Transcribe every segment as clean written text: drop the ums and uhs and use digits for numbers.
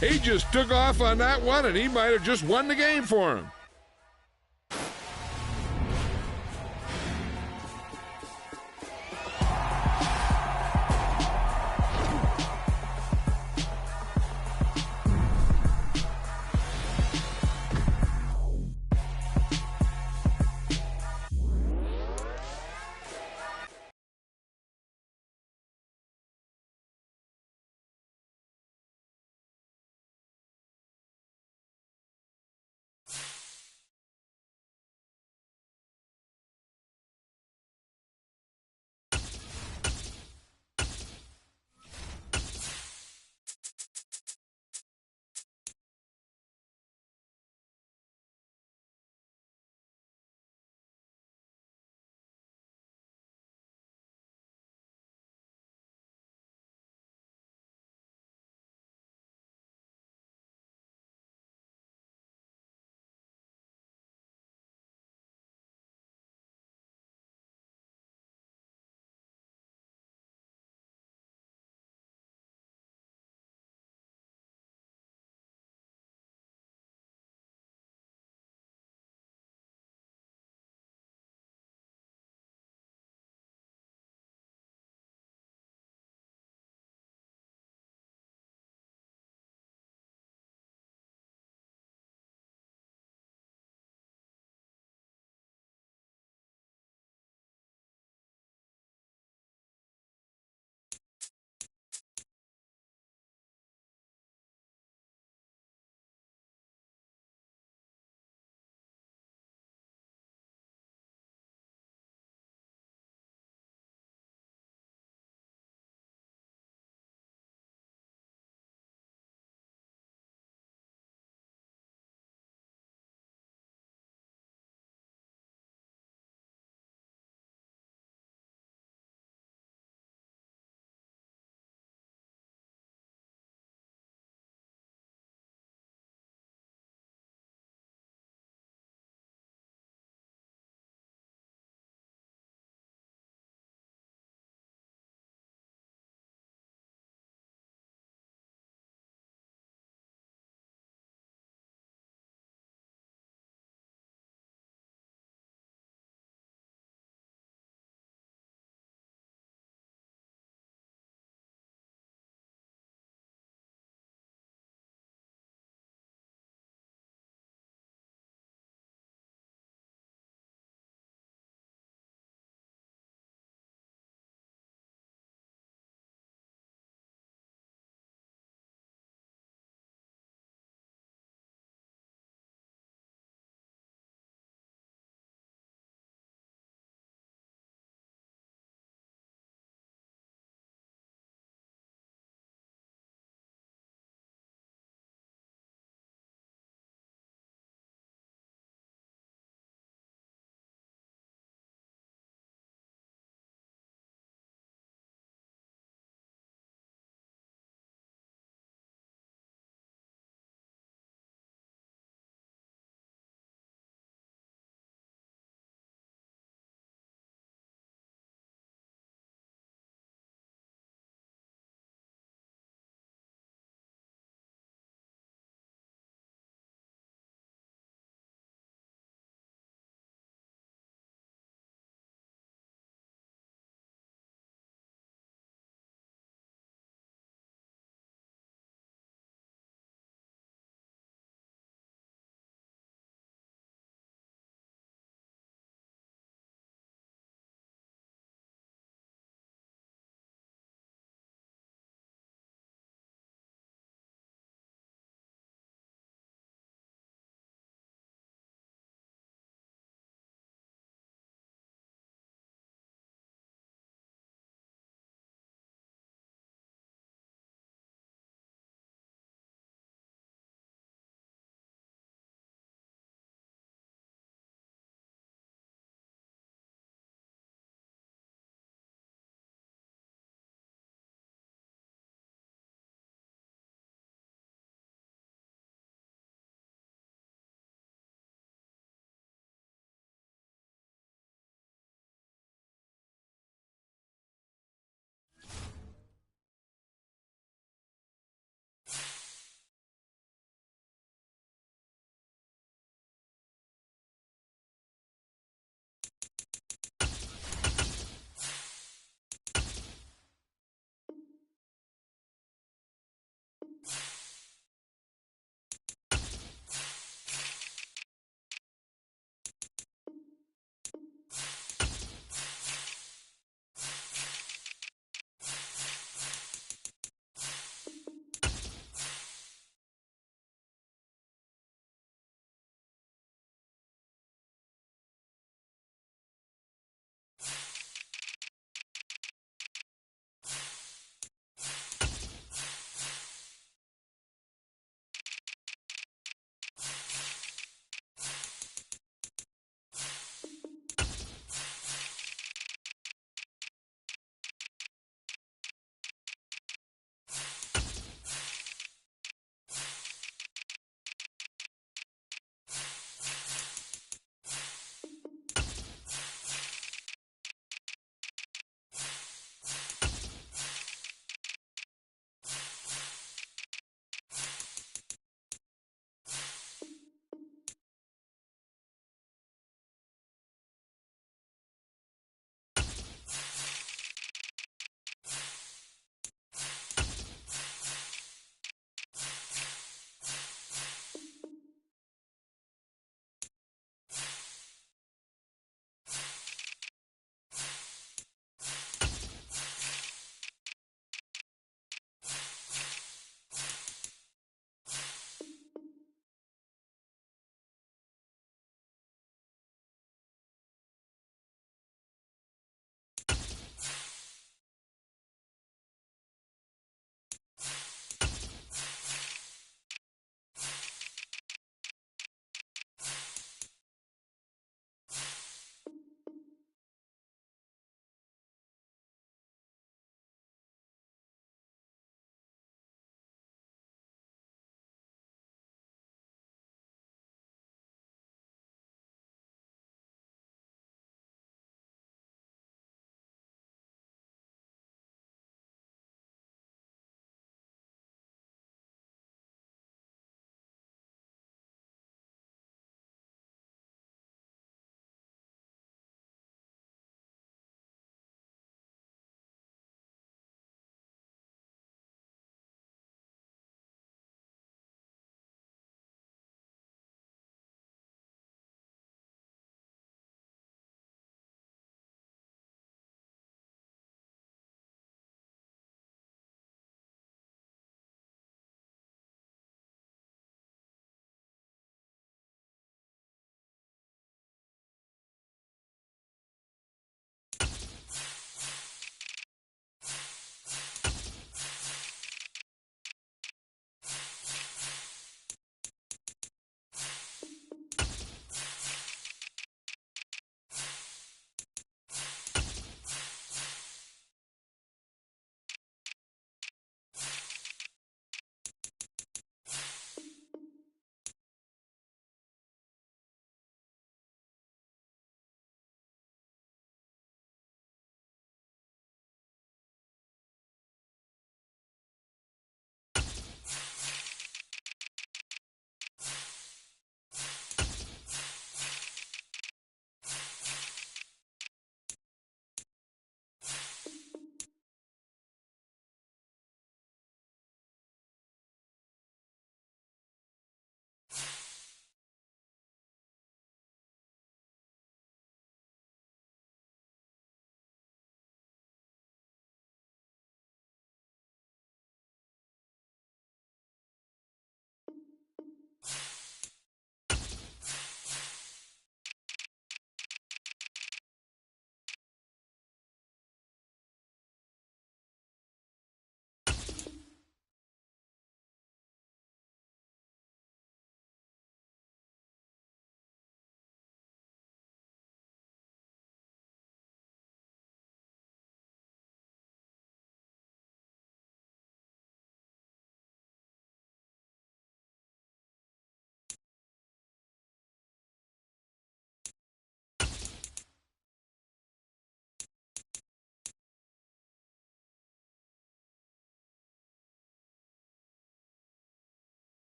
He just took off on that one, and he might have just won the game for him.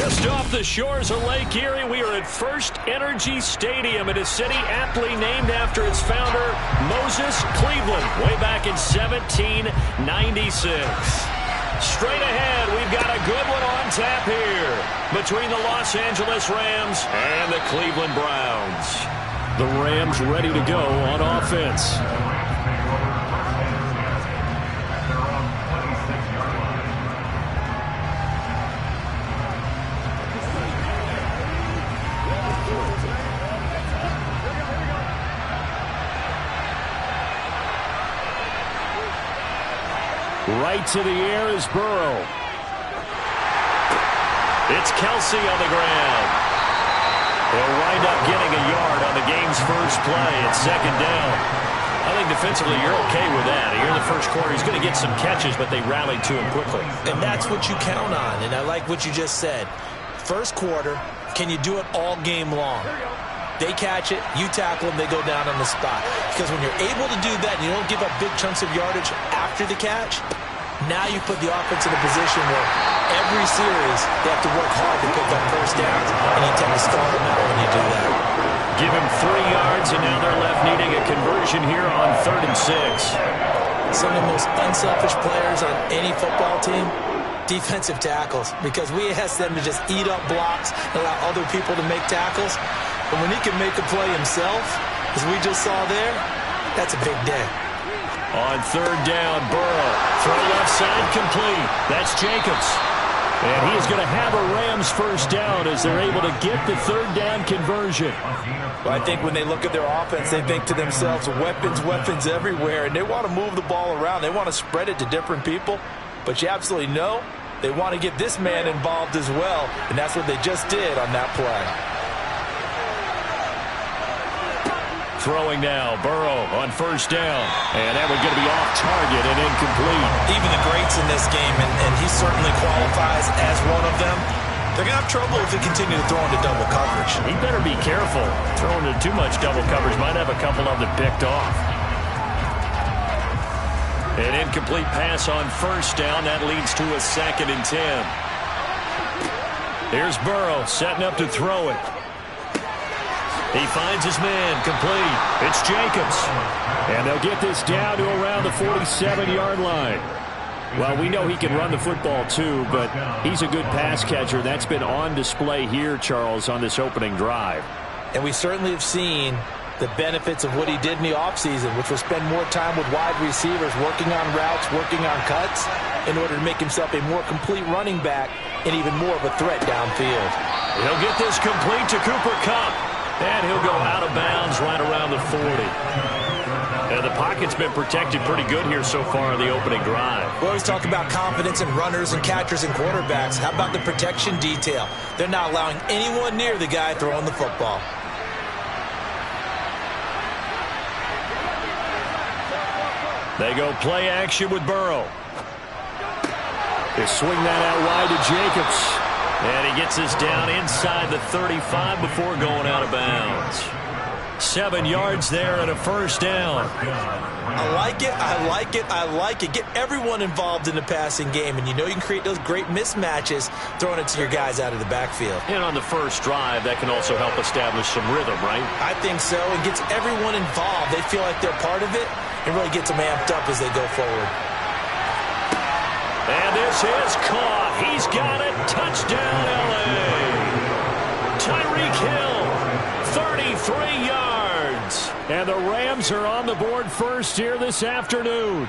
Just off the shores of Lake Erie, we are at First Energy Stadium in a city aptly named after its founder, Moses Cleveland, way back in 1796. Straight ahead, we've got a good one on tap here between the Los Angeles Rams and the Cleveland Browns. The Rams ready to go on offense. Right to the air is Burrow. It's Kelsey on the ground. He'll wind up getting a yard on the game's first play. It's second down. I think defensively you're okay with that. Here in the first quarter, he's going to get some catches, but they rallied to him quickly. And that's what you count on, and I like what you just said. First quarter, can you do it all game long? They catch it, you tackle them, they go down on the spot. Because when you're able to do that and you don't give up big chunks of yardage after the catch, now you put the offense in a position where every series they have to work hard to pick up first downs, and you tend to stall them out when you do that. Give him 3 yards, and now they're left needing a conversion here on 3rd and 6. Some of the most unselfish players on any football team, defensive tackles, because we ask them to just eat up blocks and allow other people to make tackles. But when he can make a play himself, as we just saw there, that's a big day. On 3rd down, Burrow. Throw left side complete. That's Jacobs. And he is going to have a Rams first down as they're able to get the 3rd down conversion. Well, I think when they look at their offense, they think to themselves, weapons, weapons everywhere. And they want to move the ball around. They want to spread it to different people. But you absolutely know they want to get this man involved as well. And that's what they just did on that play. Throwing now, Burrow on 1st down. And that one's going to be off target and incomplete. Even the greats in this game, and he certainly qualifies as one of them, they're going to have trouble if they continue to throw into double coverage. He better be careful. Throwing into too much double coverage might have a couple of them picked off. An incomplete pass on 1st down. That leads to a 2nd and 10. Here's Burrow setting up to throw it. He finds his man, complete. It's Jacobs. And they'll get this down to around the 47-yard line. Well, we know he can run the football too, but he's a good pass catcher. That's been on display here, Charles, on this opening drive. And we certainly have seen the benefits of what he did in the offseason, which was spend more time with wide receivers, working on routes, working on cuts, in order to make himself a more complete running back and even more of a threat downfield. He'll get this complete to Cooper Kupp. And he'll go out of bounds right around the 40. And the pocket's been protected pretty good here so far in the opening drive. We always talk about confidence in runners and catchers and quarterbacks. How about the protection detail? They're not allowing anyone near the guy throwing the football. They go play action with Burrow. They swing that out wide to Jacobs. And he gets us down inside the 35 before going out of bounds. 7 yards there and a 1st down. I like it, I like it, I like it. Get everyone involved in the passing game, and you know you can create those great mismatches throwing it to your guys out of the backfield. And on the first drive, that can also help establish some rhythm, right? I think so. It gets everyone involved. They feel like they're part of it and really gets them amped up as they go forward. And this is caught. He's got it. Touchdown, L.A. Tyreek Hill, 33 yards. And the Rams are on the board first here this afternoon.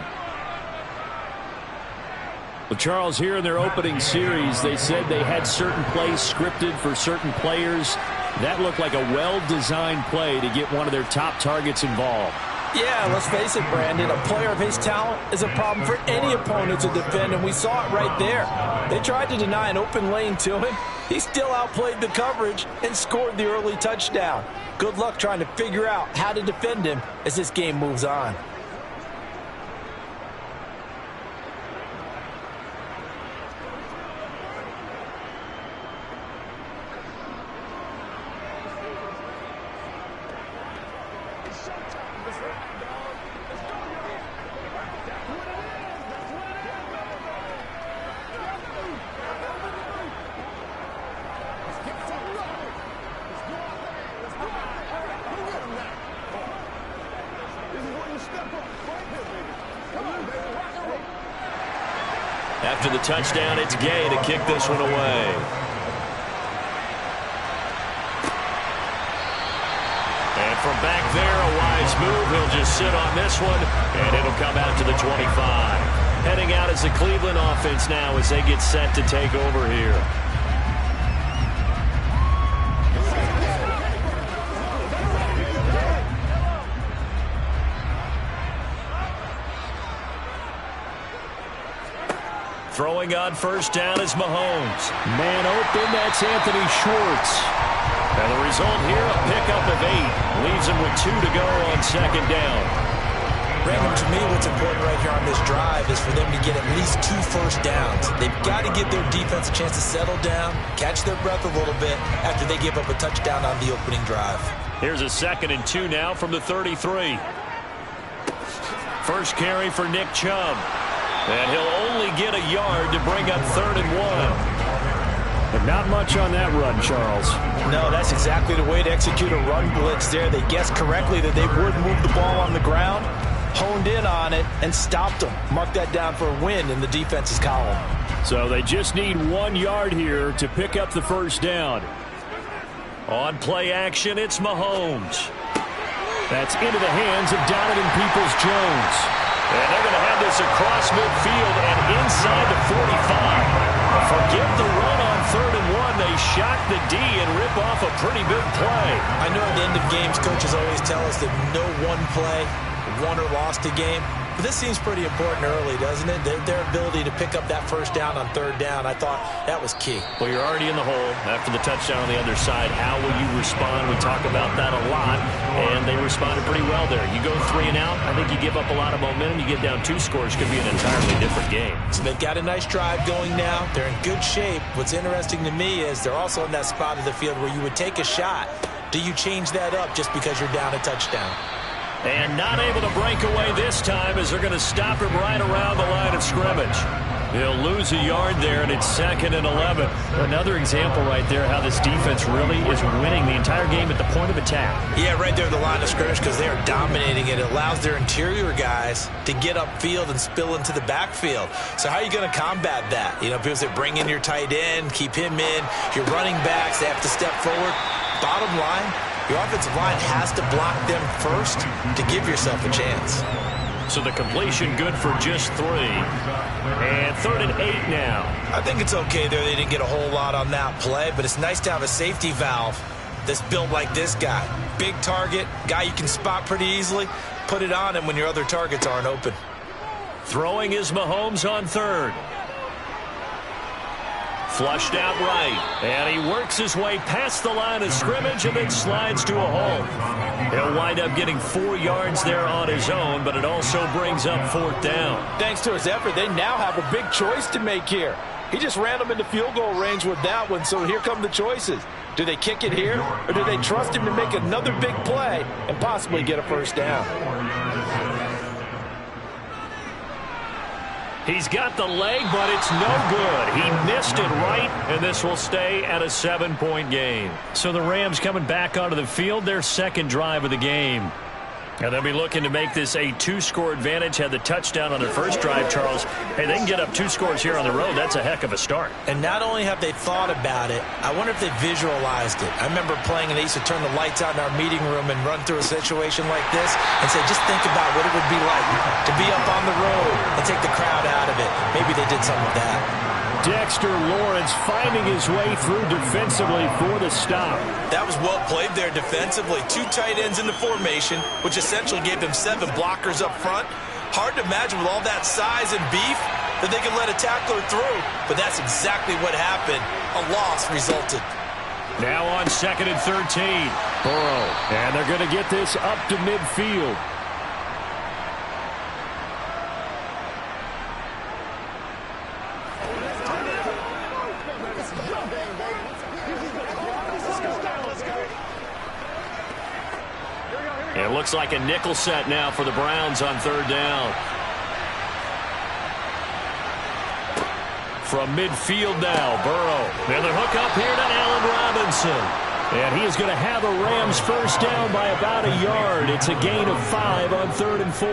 Well, Charles, here in their opening series, they said they had certain plays scripted for certain players. That looked like a well-designed play to get one of their top targets involved. Yeah, let's face it, Brandon. A player of his talent is a problem for any opponent to defend, and we saw it right there. They tried to deny an open lane to him. He still outplayed the coverage and scored the early touchdown. Good luck trying to figure out how to defend him as this game moves on. After the touchdown, it's Gay to kick this one away. And from back there, a wise move. He'll just sit on this one, and it'll come out to the 25. Heading out is the Cleveland offense now as they get set to take over here. Throwing on first down is Mahomes. Man open, that's Anthony Schwartz. And the result here, a pickup of 8. Leaves him with 2 to go on second down. Raymond, to me, what's important right here on this drive is for them to get at least 2 first downs. They've got to give their defense a chance to settle down, catch their breath a little bit after they give up a touchdown on the opening drive. Here's a 2nd and 2 now from the 33. First carry for Nick Chubb. And he'll only get a yard to bring up 3rd and 1. But not much on that run, Charles. No, that's exactly the way to execute a run blitz there. They guessed correctly that they would move the ball on the ground, honed in on it, and stopped them. Mark that down for a win in the defense's column. So they just need 1 yard here to pick up the first down. On play action, it's Mahomes. That's into the hands of Donovan Peoples-Jones. And they're going to have this across midfield and inside the 45. Forgive the run on 3rd and 1. They shock the D and rip off a pretty big play. I know at the end of games, coaches always tell us that no one play won or lost a game. But this seems pretty important early, doesn't it? Their ability to pick up that first down on 3rd down, I thought that was key. Well, you're already in the hole after the touchdown on the other side. How will you respond? We talk about that a lot, and they responded pretty well there. You go 3 and out, I think you give up a lot of momentum. You get down 2 scores, could be an entirely different game. So they've got a nice drive going now. They're in good shape. What's interesting to me is they're also in that spot of the field where you would take a shot. Do you change that up just because you're down a touchdown? And not able to break away this time as they're going to stop him right around the line of scrimmage. He'll lose a yard there, and it's 2nd and 11. Another example right there how this defense really is winning the entire game at the point of attack. Yeah, right there at the line of scrimmage because they are dominating it. It allows their interior guys to get upfield and spill into the backfield. So how are you going to combat that? You know, people say bring in your tight end, keep him in. Your running backs, they have to step forward. Bottom line, your offensive line has to block them first to give yourself a chance. So the completion good for just 3. And 3rd and 8 now. I think it's okay there. They didn't get a whole lot on that play, but it's nice to have a safety valve that's built like this guy. Big target, guy you can spot pretty easily. Put it on him when your other targets aren't open. Throwing is Mahomes on 3rd. Flushed out right, and he works his way past the line of scrimmage and then slides to a hole. He'll wind up getting 4 yards there on his own, but it also brings up 4th down. Thanks to his effort, they now have a big choice to make here. He just ran them into field goal range with that one, so here come the choices. Do they kick it here, or do they trust him to make another big play and possibly get a first down? He's got the leg, but it's no good. He missed it right, and this will stay at a 7-point game. So the Rams coming back onto the field, their 2nd drive of the game. And they'll be looking to make this a 2-score advantage. Had the touchdown on their first drive, Charles. Hey, they can get up 2 scores here on the road. That's a heck of a start. And not only have they thought about it, I wonder if they visualized it. I remember playing, and they used to turn the lights on in our meeting room and run through a situation like this and say, just think about what it would be like to be up on the road and take the crowd out of it. Maybe they did some of that. Dexter Lawrence finding his way through defensively for the stop. That was well played there defensively. 2 tight ends in the formation, which essentially gave them 7 blockers up front. Hard to imagine with all that size and beef that they could let a tackler through, but that's exactly what happened. A loss resulted. Now on 2nd and 13. Burrow, and they're going to get this up to midfield. It looks like a nickel set now for the Browns on 3rd down. From midfield now, Burrow. And the hook up here to Allen Robinson. And he is going to have a Rams first down by about a yard. It's a gain of 5 on 3rd and 4.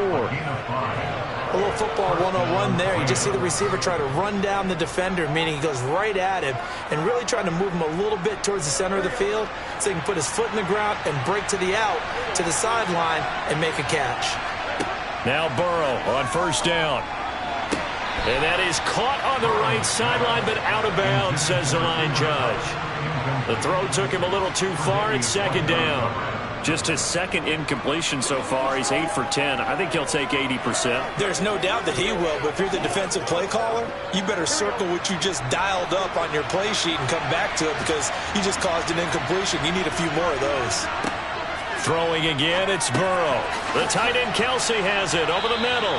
A little football 101 there. You just see the receiver try to run down the defender, meaning he goes right at him and really trying to move him a little bit towards the center of the field so he can put his foot in the ground and break to the out, to the sideline, and make a catch. Now Burrow on first down. And that is caught on the right sideline, but out of bounds, says the line judge. The throw took him a little too far. It's second down. Just his second incompletion so far. He's 8 for 10. I think he'll take 80%. There's no doubt that he will, but if you're the defensive play caller, you better circle what you just dialed up on your play sheet and come back to it because you just caused an incompletion. You need a few more of those. Throwing again, it's Burrow. The tight end Kelsey has it over the middle.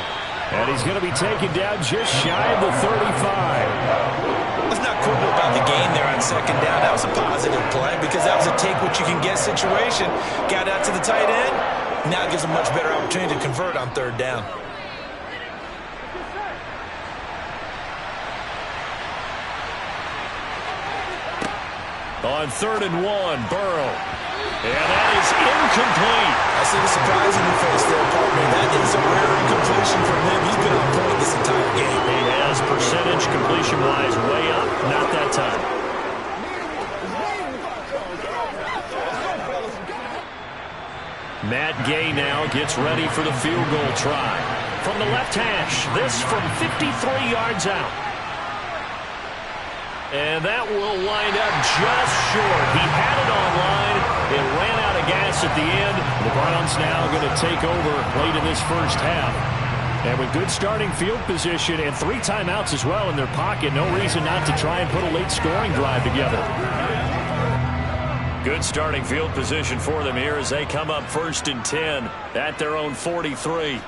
And he's going to be taken down just shy of the 35. Let's not quibble about the gain there on second down. That was a positive play because that was a take-what-you-can-get situation. Got out to the tight end. Now it gives a much better opportunity to convert on third down. On 3rd and 1, Burrow. And that is incomplete. I see the surprise in your face there, partner. That is a rare incompletion from him. He's been on point this entire game. He has percentage completion-wise way up. Not that time. Matt Gay now gets ready for the field goal try. From the left hash, this from 53 yards out. And that will wind up just short. He had it online. It ran out of gas at the end. The Browns now going to take over late in this first half. And with good starting field position and 3 timeouts as well in their pocket, no reason not to try and put a late scoring drive together. Good starting field position for them here as they come up 1st and 10 at their own 43.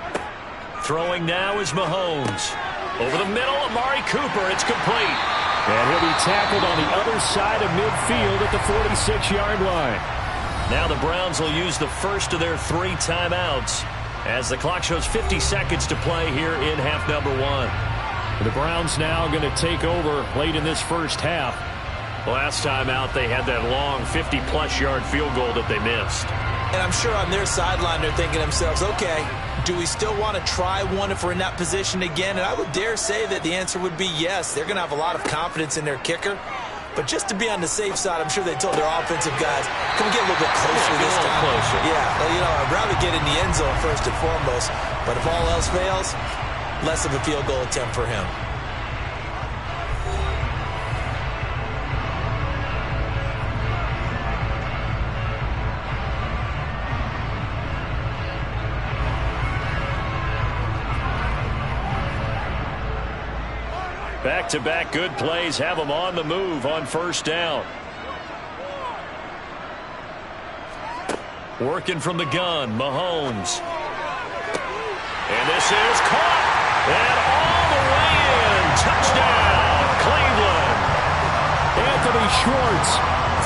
Throwing now is Mahomes. Over the middle, Amari Cooper. It's complete. And he'll be tackled on the other side of midfield at the 46-yard line. Now the Browns will use the first of their 3 timeouts as the clock shows 50 seconds to play here in half number 1. The Browns now going to take over late in this first half. Last time out, they had that long 50-plus yard field goal that they missed. And I'm sure on their sideline they're thinking to themselves, okay, do we still want to try one if we're in that position again? And I would dare say that the answer would be yes. They're going to have a lot of confidence in their kicker. But just to be on the safe side, I'm sure they told their offensive guys, can we get a little bit closer this time? Closer. Yeah, well, you know, I'd rather get in the end zone first and foremost. But if all else fails, less of a field goal attempt for him. Back-to-back good plays have them on the move on first down. Working from the gun, Mahomes. And this is caught. And all the way in. Touchdown, Cleveland. Anthony Schwartz.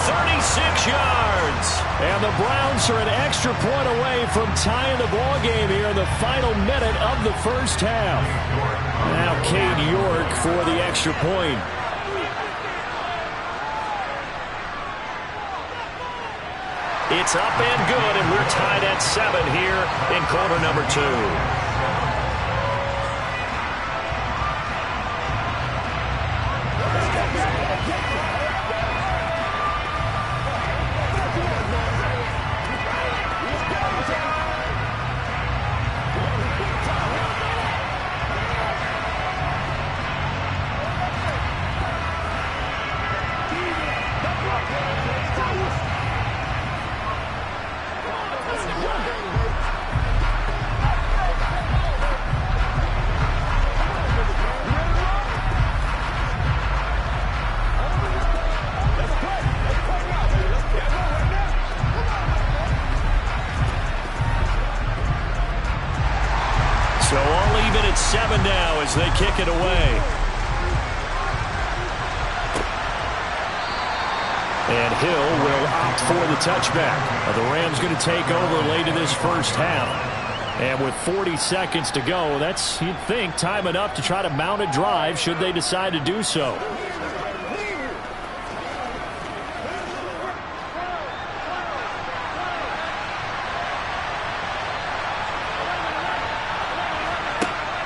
36 yards. And the Browns are an extra point away from tying the ball game here in the final minute of the first half. Now Cade York for the extra point. It's up and good, and we're tied at 7 here in quarter number 2. So all even at 7 now as they kick it away. And Hill will opt for the touchback. The Rams going to take over late in this first half. And with 40 seconds to go, that's, you'd think, time enough to try to mount a drive should they decide to do so.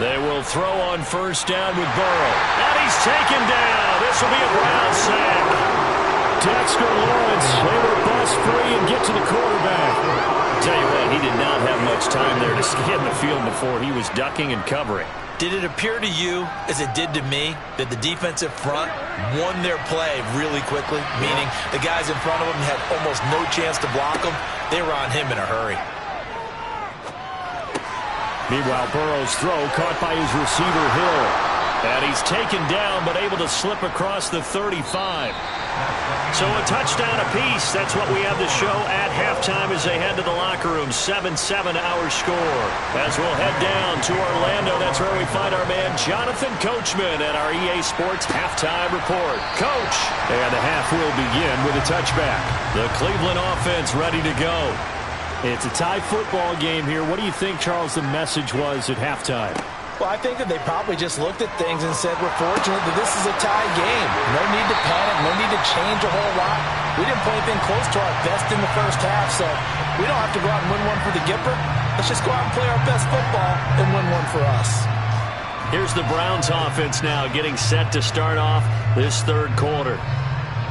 They He'll throw on first down with Burrow. And he's taken down. This will be a Brown sack. Dexter Lawrence able to bust free and get to the quarterback. I'll tell you what, he did not have much time there to scan the field before he was ducking and covering. Did it appear to you, as it did to me, that the defensive front won their play really quickly? Meaning the guys in front of him had almost no chance to block him. They were on him in a hurry. Meanwhile, Burrow's throw caught by his receiver, Hill. And he's taken down, but able to slip across the 35. So a touchdown apiece. That's what we have to show at halftime as they head to the locker room. 7-7 our score. As we'll head down to Orlando, that's where we find our man Jonathan Coachman at our EA Sports Halftime Report. Coach! And the half will begin with a touchback. The Cleveland offense ready to go. It's a tie football game here. What do you think, Charles, the message was at halftime? Well, I think that they probably just looked at things and said, we're fortunate that this is a tie game. No need to panic, no need to change a whole lot. We didn't play anything close to our best in the first half, so we don't have to go out and win one for the Gipper. Let's just go out and play our best football and win one for us. Here's the Browns offense now getting set to start off this third quarter.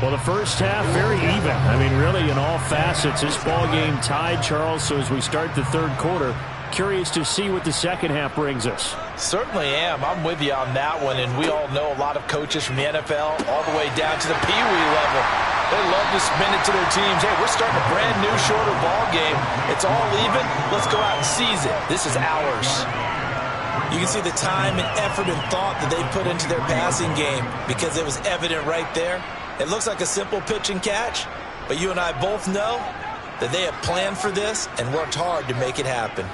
Well, the first half, very even. I mean, really, in all facets, this ball game tied, Charles. So as we start the third quarter, curious to see what the second half brings us. Certainly am. I'm with you on that one, and we all know a lot of coaches from the NFL all the way down to the Pee Wee level. They love to spin it to their teams. Hey, we're starting a brand new, shorter ball game. It's all even. Let's go out and seize it. This is ours. You can see the time and effort and thought that they put into their passing game because it was evident right there. It looks like a simple pitch and catch, but you and I both know that they have planned for this and worked hard to make it happen.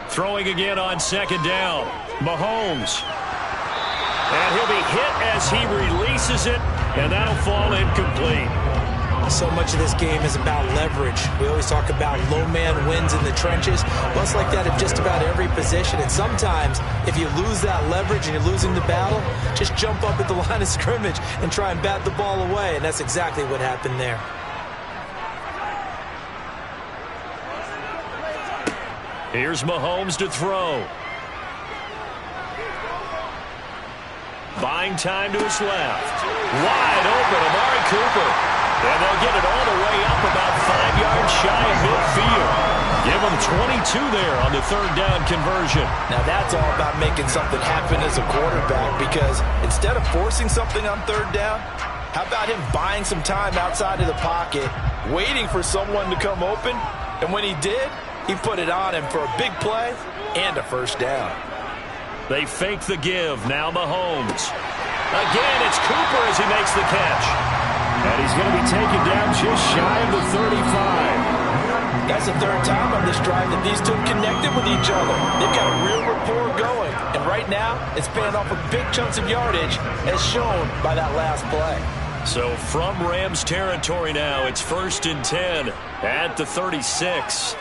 Throwing again on second down. Mahomes. And he'll be hit as he releases it, and that'll fall incomplete. So much of this game is about leverage. We always talk about low man wins in the trenches. Well, it's like that in just about every position. And sometimes, if you lose that leverage and you're losing the battle, just jump up at the line of scrimmage and try and bat the ball away. And that's exactly what happened there. Here's Mahomes to throw. Buying time to his left. Wide open, Amari Cooper. And they'll get it all the way up about 5 yards shy of midfield. Give him 22 there on the third down conversion. Now that's all about making something happen as a quarterback, because instead of forcing something on third down, how about him buying some time outside of the pocket, waiting for someone to come open, and when he did, he put it on him for a big play and a first down. They fake the give. Now Mahomes. Again, it's Cooper as he makes the catch. And he's going to be taken down just shy of the 35. That's the third time on this drive that these two connected with each other. They've got a real rapport going. And right now, it's paying off with big chunks of yardage, as shown by that last play. So from Rams territory now, it's 1st and 10 at the 36.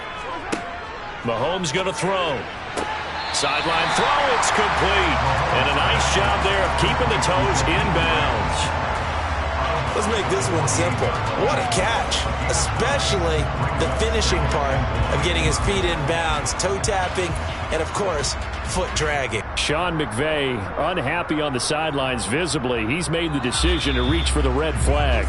Mahomes going to throw. Sideline throw, it's complete. And a nice job there of keeping the toes inbounds. Let's make this one simple. What a catch, especially the finishing part of getting his feet in bounds, toe tapping, and, of course, foot dragging. Sean McVay unhappy on the sidelines visibly. He's made the decision to reach for the red flag.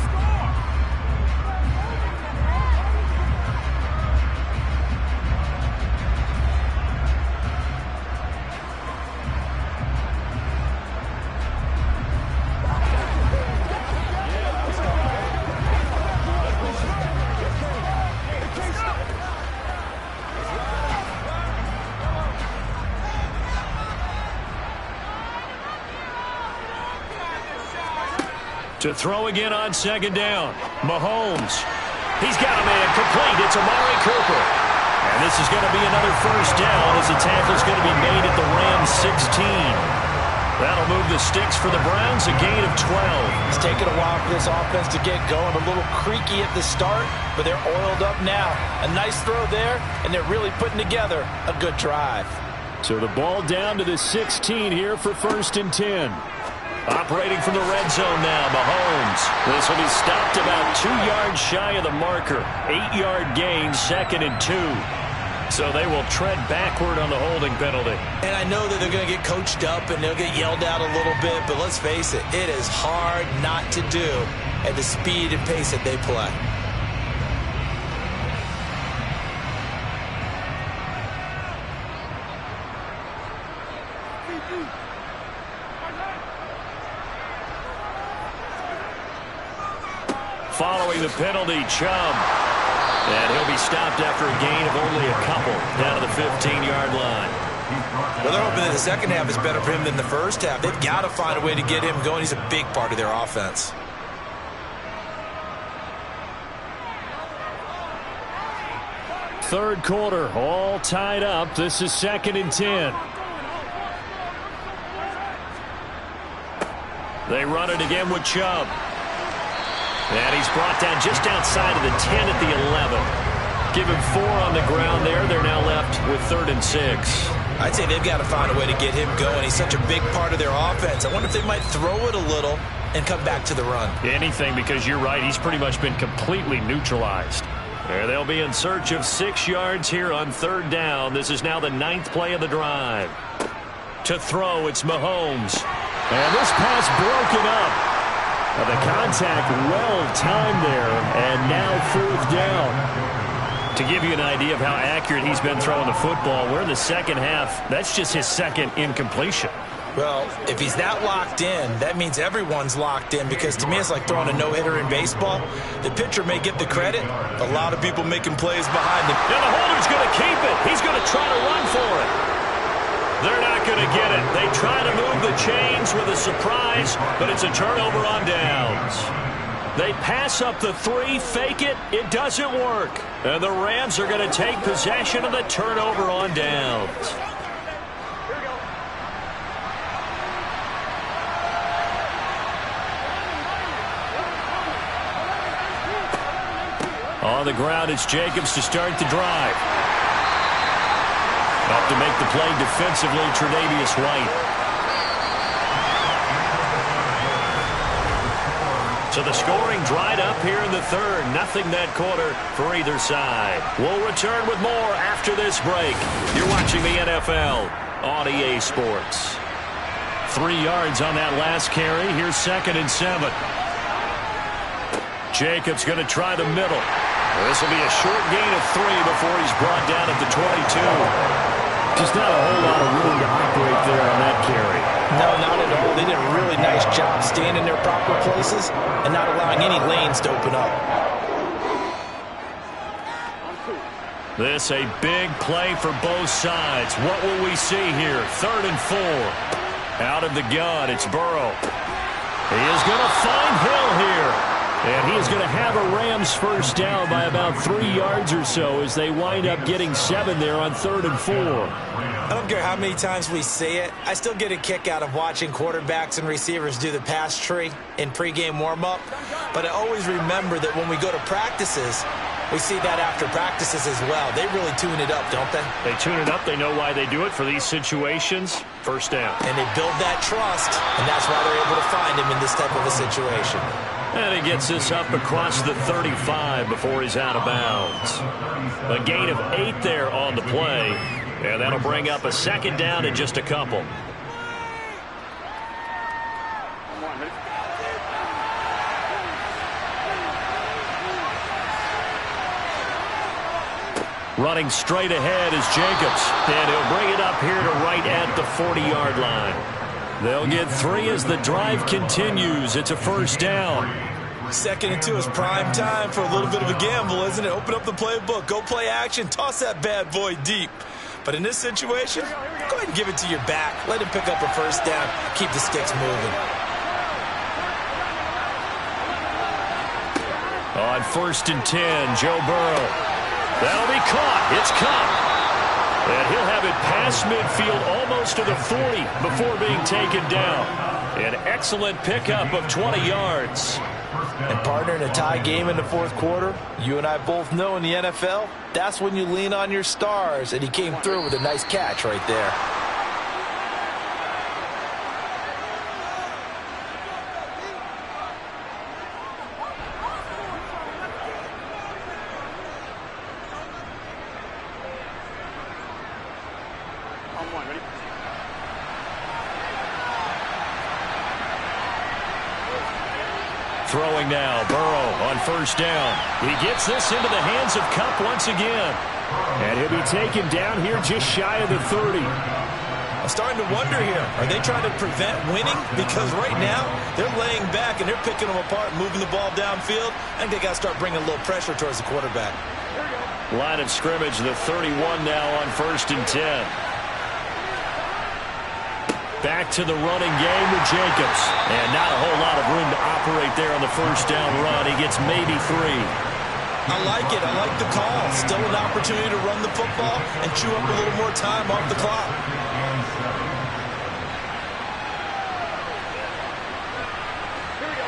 To throw again on second down. Mahomes. He's got a man complete. It's Amari Cooper. And this is going to be another first down as the tackle's going to be made at the Rams 16. That'll move the sticks for the Browns, a gain of 12. It's taken a while for this offense to get going. A little creaky at the start, but they're oiled up now. A nice throw there, and they're really putting together a good drive. So the ball down to the 16 here for 1st and 10. Operating from the red zone now, Mahomes. This will be stopped about 2 yards shy of the marker. 8-yard gain, 2nd and 2. So they will tread backward on the holding penalty. And I know that they're going to get coached up and they'll get yelled at a little bit, but let's face it, it is hard not to do at the speed and pace that they play. Following the penalty, Chubb. And he'll be stopped after a gain of only a couple down to the 15-yard line. Well, they're hoping that the second half is better for him than the first half. They've got to find a way to get him going. He's a big part of their offense. Third quarter, all tied up. This is 2nd and 10. They run it again with Chubb. And he's brought down just outside of the 10 at the 11. Give him 4 on the ground there. They're now left with 3rd and 6. I'd say they've got to find a way to get him going. He's such a big part of their offense. I wonder if they might throw it a little and come back to the run. Anything, because you're right. He's pretty much been completely neutralized. There they'll be in search of 6 yards here on 3rd down. This is now the 9th play of the drive. To throw, it's Mahomes. And this pass broken up. The contact well-timed there, and now 4th down. To give you an idea of how accurate he's been throwing the football, we're in the second half. That's just his second incompletion. Well, if he's that locked in, that means everyone's locked in, because to me it's like throwing a no-hitter in baseball. The pitcher may get the credit. A lot of people making plays behind him. And the holder's going to keep it. He's going to try to run for it. They're not going to get it. They try to move the chains with a surprise, but it's a turnover on downs. They pass up the 3, fake it. It doesn't work. And the Rams are going to take possession of the turnover on downs. On the ground, it's Jacobs to start the drive. Up to make the play defensively, Tre'Davious White. So the scoring dried up here in the 3rd. Nothing that quarter for either side. We'll return with more after this break. You're watching the NFL on EA Sports. 3 yards on that last carry. Here's 2nd and 7. Jacobs going to try the middle. This will be a short gain of 3 before he's brought down at the 22. Just not a whole lot of room to operate there on that carry. No, not at all. They did a really nice job staying in their proper places and not allowing any lanes to open up. This a big play for both sides. What will we see here? 3rd and 4. Out of the gun, it's Burrow. He is going to find Hill here. And he is going to have a Rams first down by about 3 yards or so as they wind up getting 7 there on 3rd and 4. I don't care how many times we say it. I still get a kick out of watching quarterbacks and receivers do the pass tree in pregame warm-up. But I always remember that when we go to practices, we see that after practices as well. They really tune it up, don't they? They tune it up. They know why they do it for these situations. First down. And they build that trust, and that's why they're able to find him in this type of a situation. And he gets this up across the 35 before he's out of bounds. A gain of 8 there on the play. And that'll bring up a 2nd down in just a couple. Running straight ahead is Jacobs. And he'll bring it up here to right at the 40-yard line. They'll get 3 as the drive continues. It's a first down. 2nd and 2 is prime time for a little bit of a gamble, isn't it? Open up the playbook, go play action, toss that bad boy deep. But in this situation, go ahead and give it to your back. Let him pick up a first down. Keep the sticks moving. On 1st and 10, Joe Burrow. That'll be caught. It's caught. And he'll have it past midfield almost to the 40 before being taken down. An excellent pickup of 20 yards. And partner, in a tie game in the 4th quarter, you and I both know in the NFL, that's when you lean on your stars. And he came through with a nice catch right there. throwing now. Burrow on first down. He gets this into the hands of Kupp once again. And he'll be taken down here just shy of the 30. I'm starting to wonder here. Are they trying to prevent winning? Because right now, they're laying back and they're picking them apart, moving the ball downfield. I think they got to start bringing a little pressure towards the quarterback. Line of scrimmage, the 31 now on 1st and 10. Back to the running game with Jacobs. And not a whole lot of room to operate there on the first down run. He gets maybe 3. I like it. I like the call. Still an opportunity to run the football and chew up a little more time off the clock.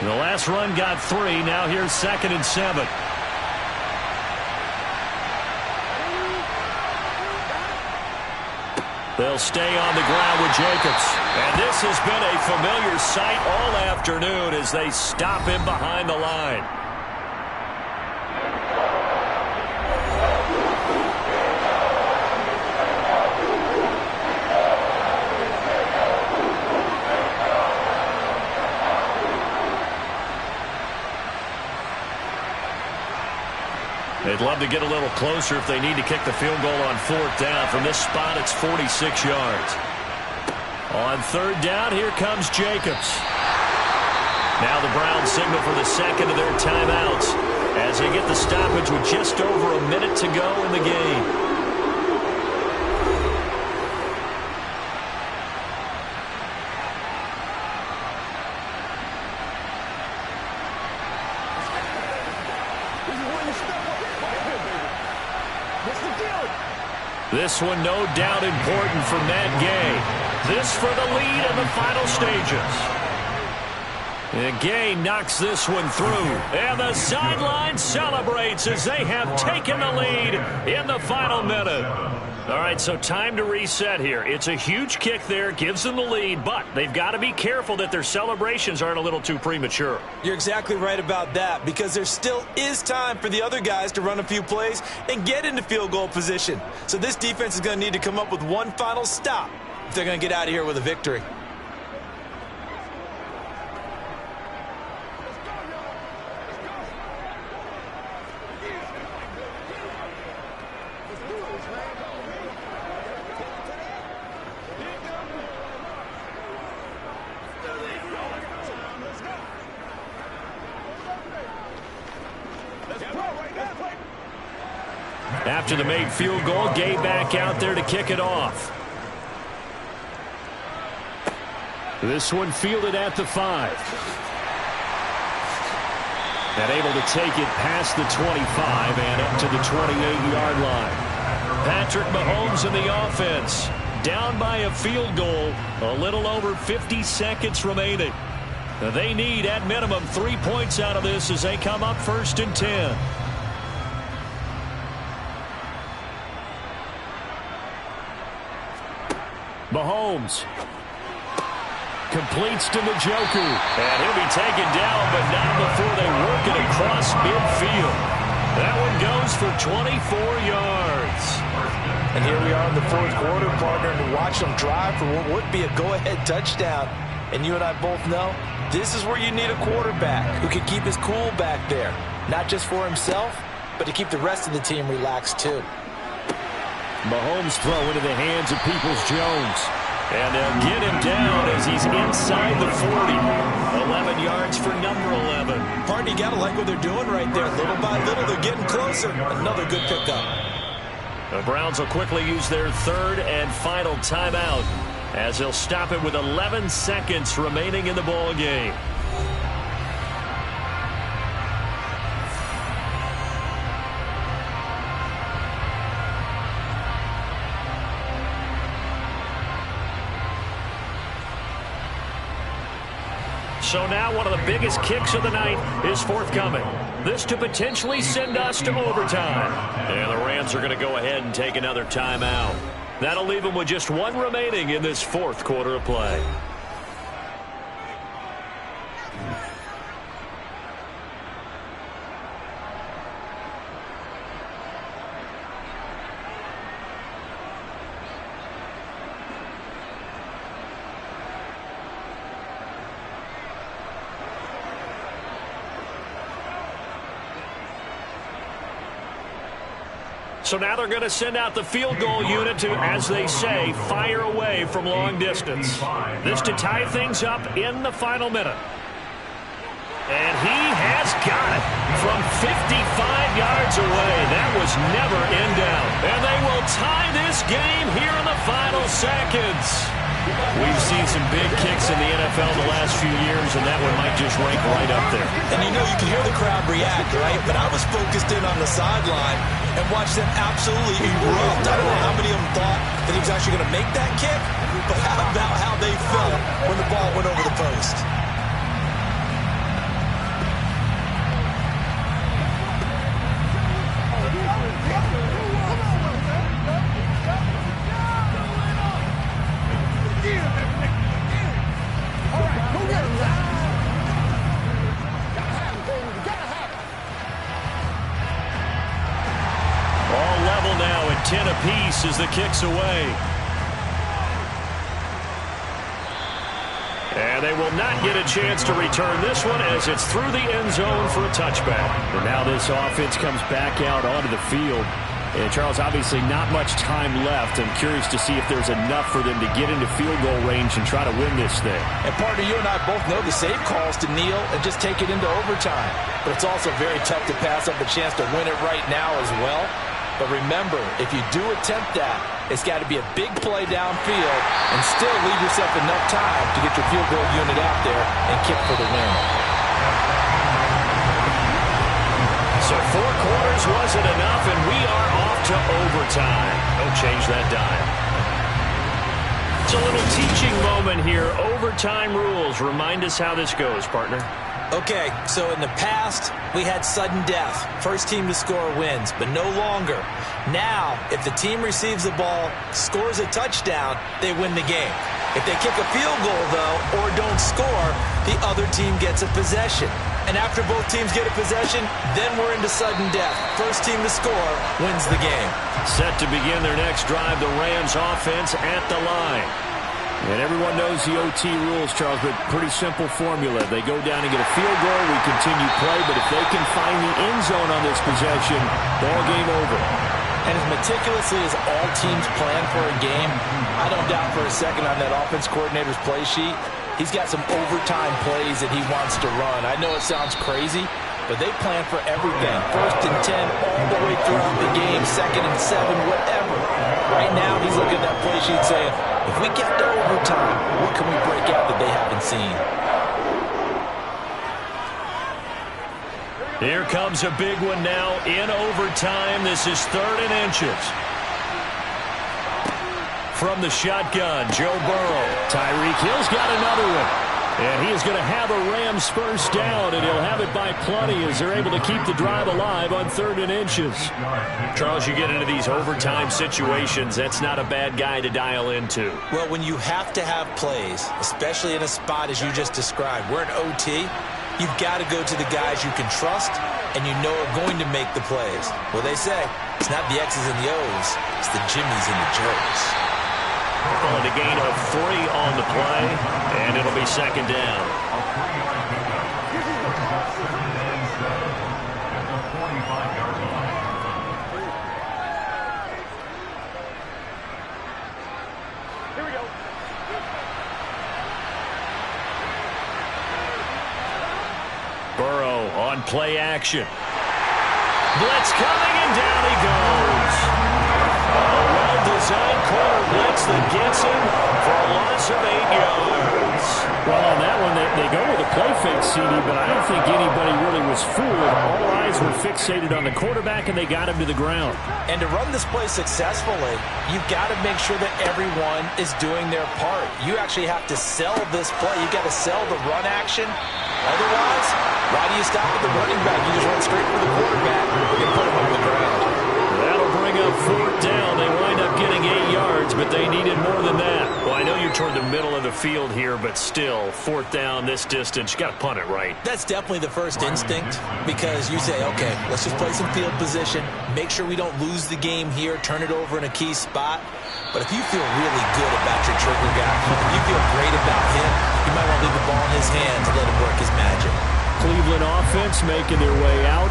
The last run got 3. Now here's 2nd and 7. They'll stay on the ground with Jacobs. And this has been a familiar sight all afternoon as they stop him behind the line. They'd love to get a little closer if they need to kick the field goal on 4th down. From this spot, it's 46 yards. On 3rd down, here comes Jacobs. Now the Browns signal for the second of their timeouts as they get the stoppage with just over a minute to go in the game. This one no doubt important for Matt Gay. This for the lead in the final stages. And Gay knocks this one through. And the sideline celebrates as they have taken the lead in the final minute. All right, so time to reset here. It's a huge kick there, gives them the lead, but they've got to be careful that their celebrations aren't a little too premature. You're exactly right about that, because there still is time for the other guys to run a few plays and get into field goal position. So this defense is going to need to come up with one final stop if they're going to get out of here with a victory. After the made field goal, Gay back out there to kick it off. This one fielded at the 5. And able to take it past the 25 and up to the 28-yard line. Patrick Mahomes in the offense. Down by a field goal. A little over 50 seconds remaining. They need, at minimum, 3 points out of this as they come up 1st and 10. Mahomes completes to Njoku. And he'll be taken down, but not before they work it across midfield. That one goes for 24 yards. And here we are in the 4th quarter, partner, to watch them drive for what would be a go-ahead touchdown. And you and I both know this is where you need a quarterback who can keep his cool back there. Not just for himself, but to keep the rest of the team relaxed too. Mahomes throw into the hands of Peoples-Jones. And they'll get him down as he's inside the 40. 11 yards for number 11. Partner, you got to like what they're doing right there. Little by little, they're getting closer. Another good pickup. The Browns will quickly use their 3rd and final timeout as they'll stop it with 11 seconds remaining in the ball game. So now one of the biggest kicks of the night is forthcoming. This to potentially send us to overtime. And the Rams are going to go ahead and take another timeout. That'll leave them with just one remaining in this 4th quarter of play. So now they're going to send out the field goal unit to, as they say, fire away from long distance. This to tie things up in the final minute. And he has got it from 55 yards away. That was never in doubt. And they will tie this game here in the final seconds. We've seen some big kicks in the NFL the last few years, and that one might just rank right up there. And you know, you can hear the crowd react, right? But I was focused in on the sideline and watched them absolutely erupt. I don't know how many of them thought that he was actually going to make that kick, but how about how they felt when the ball went over the post? All level now at 10 apiece as the kick's away. And they will not get a chance to return this one as it's through the end zone for a touchback. And now this offense comes back out onto the field. And, Charles, obviously not much time left. I'm curious to see if there's enough for them to get into field goal range and try to win this thing. And, partner, you and I both know the safe calls to kneel and just take it into overtime. But it's also very tough to pass up a chance to win it right now as well. But remember, if you do attempt that, it's got to be a big play downfield and still leave yourself enough time to get your field goal unit out there and kick for the win. So 4 quarters wasn't enough, and we are off to overtime. Don't change that dime. It's a little teaching moment here. Overtime rules. Remind us how this goes, partner. Okay, so in the past, we had sudden death. First team to score wins, but no longer. Now, if the team receives the ball, scores a touchdown, they win the game. If they kick a field goal, though, or don't score, the other team gets a possession. And after both teams get a possession, then we're into sudden death. First team to score wins the game. Set to begin their next drive, the Rams offense at the line. And everyone knows the OT rules, Charles, but pretty simple formula. They go down and get a field goal, we continue play, but if they can find the end zone on this possession, ball game over. And as meticulously as all teams plan for a game, I don't doubt for a second on that offense coordinator's play sheet, he's got some overtime plays that he wants to run. I know it sounds crazy, but they plan for everything. 1st and 10 all the way throughout the game, 2nd and 7, whatever. Right now, he's looking at that play sheet saying, if we get to overtime, what can we break out that they haven't seen? Here comes a big one now in overtime. This is 3rd and inches. From the shotgun, Joe Burrow. Tyreek Hill's got another one. And he is going to have a Rams first down, and he'll have it by plenty as they're able to keep the drive alive on 3rd and inches. Charles, you get into these overtime situations, that's not a bad guy to dial into. Well, when you have to have plays, especially in a spot as you just described, we're in OT, you've got to go to the guys you can trust and you know are going to make the plays. Well, they say it's not the X's and the O's, it's the Jimmies and the Joes. Calling a gain of 3 on the play, and it'll be 2nd down. Here we go. Burrow on play action. Blitz coming, and down he goes. A well-designed corner blitz that gets him for a loss of 8 yards. Well, on that one, they go with a play fake, CD, but I don't think anybody really was fooled. All eyes were fixated on the quarterback, and they got him to the ground. And to run this play successfully, you've got to make sure that everyone is doing their part. You actually have to sell this play. You've got to sell the run action. Otherwise, why do you stop at the running back? You just run straight for the quarterback and put him on the ground. That'll bring up 4th down. They wind up getting 8 yards, but they needed more than that. Well, I know you're toward the middle of the field here, but still, 4th down this distance, you got to punt it right. That's definitely the first instinct because you say, okay, let's just play some field position, make sure we don't lose the game here, turn it over in a key spot. But if you feel really good about your trigger guy, if you feel great about him, you might want to leave the ball in his hands and let him work his magic. Cleveland offense making their way out.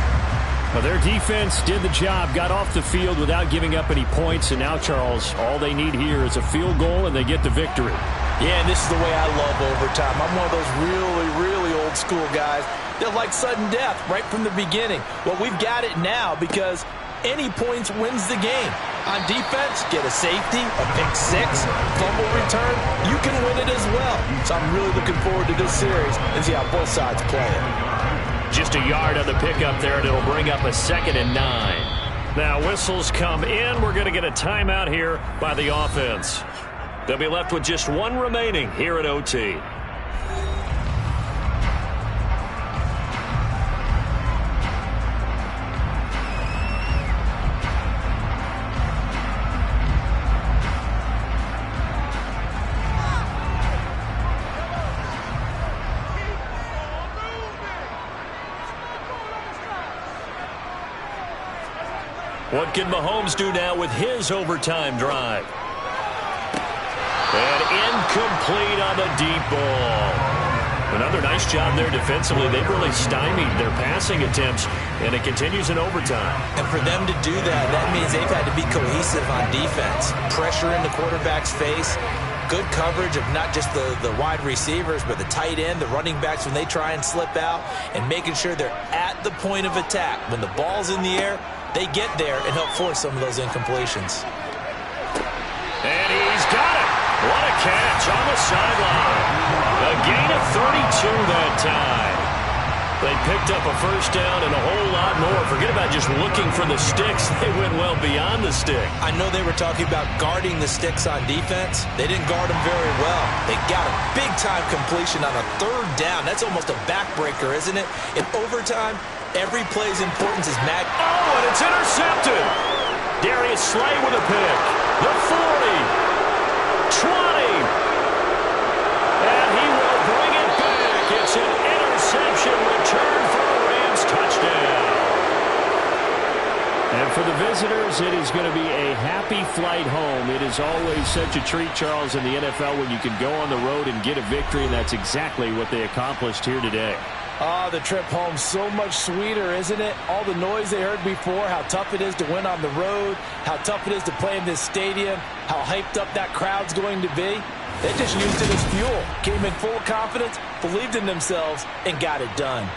Well, their defense did the job, got off the field without giving up any points, and now, Charles, all they need here is a field goal, and they get the victory. Yeah, and this is the way I love overtime. I'm one of those really, really old school guys that like sudden death right from the beginning. Well, we've got it now because any points wins the game. On defense, get a safety, a pick six, fumble return, you can win it as well. So I'm really looking forward to this series and see how both sides play it. Just a yard on the pickup there, and it'll bring up a 2nd and 9. Now whistles come in. We're going to get a timeout here by the offense. They'll be left with just one remaining here at OT. What can Mahomes do now with his overtime drive? And incomplete on the deep ball. Another nice job there defensively. They've really stymied their passing attempts, and it continues in overtime. And for them to do that, that means they've had to be cohesive on defense. Pressure in the quarterback's face. Good coverage of not just the wide receivers, but the tight end, the running backs when they try and slip out, and making sure they're at the point of attack. When the ball's in the air, they get there and help force some of those incompletions. And he's got it. What a catch on the sideline. A gain of 32 that time. They picked up a first down and a whole lot more. Forget about just looking for the sticks. They went well beyond the stick. I know they were talking about guarding the sticks on defense. They didn't guard them very well. They got a big-time completion on a 3rd down. That's almost a backbreaker, isn't it? In overtime, every play's importance is mag. Oh, and it's intercepted. Darius Slay with a pick. The 40. 20. And he will bring it back. It's an interception return for a Rams touchdown. And for the visitors, it is going to be a happy flight home. It is always such a treat, Charles, in the NFL when you can go on the road and get a victory, and that's exactly what they accomplished here today. The trip home so much sweeter, isn't it? All the noise they heard before, how tough it is to win on the road, how tough it is to play in this stadium, how hyped up that crowd's going to be. They just used it as fuel, came in full confidence, believed in themselves, and got it done.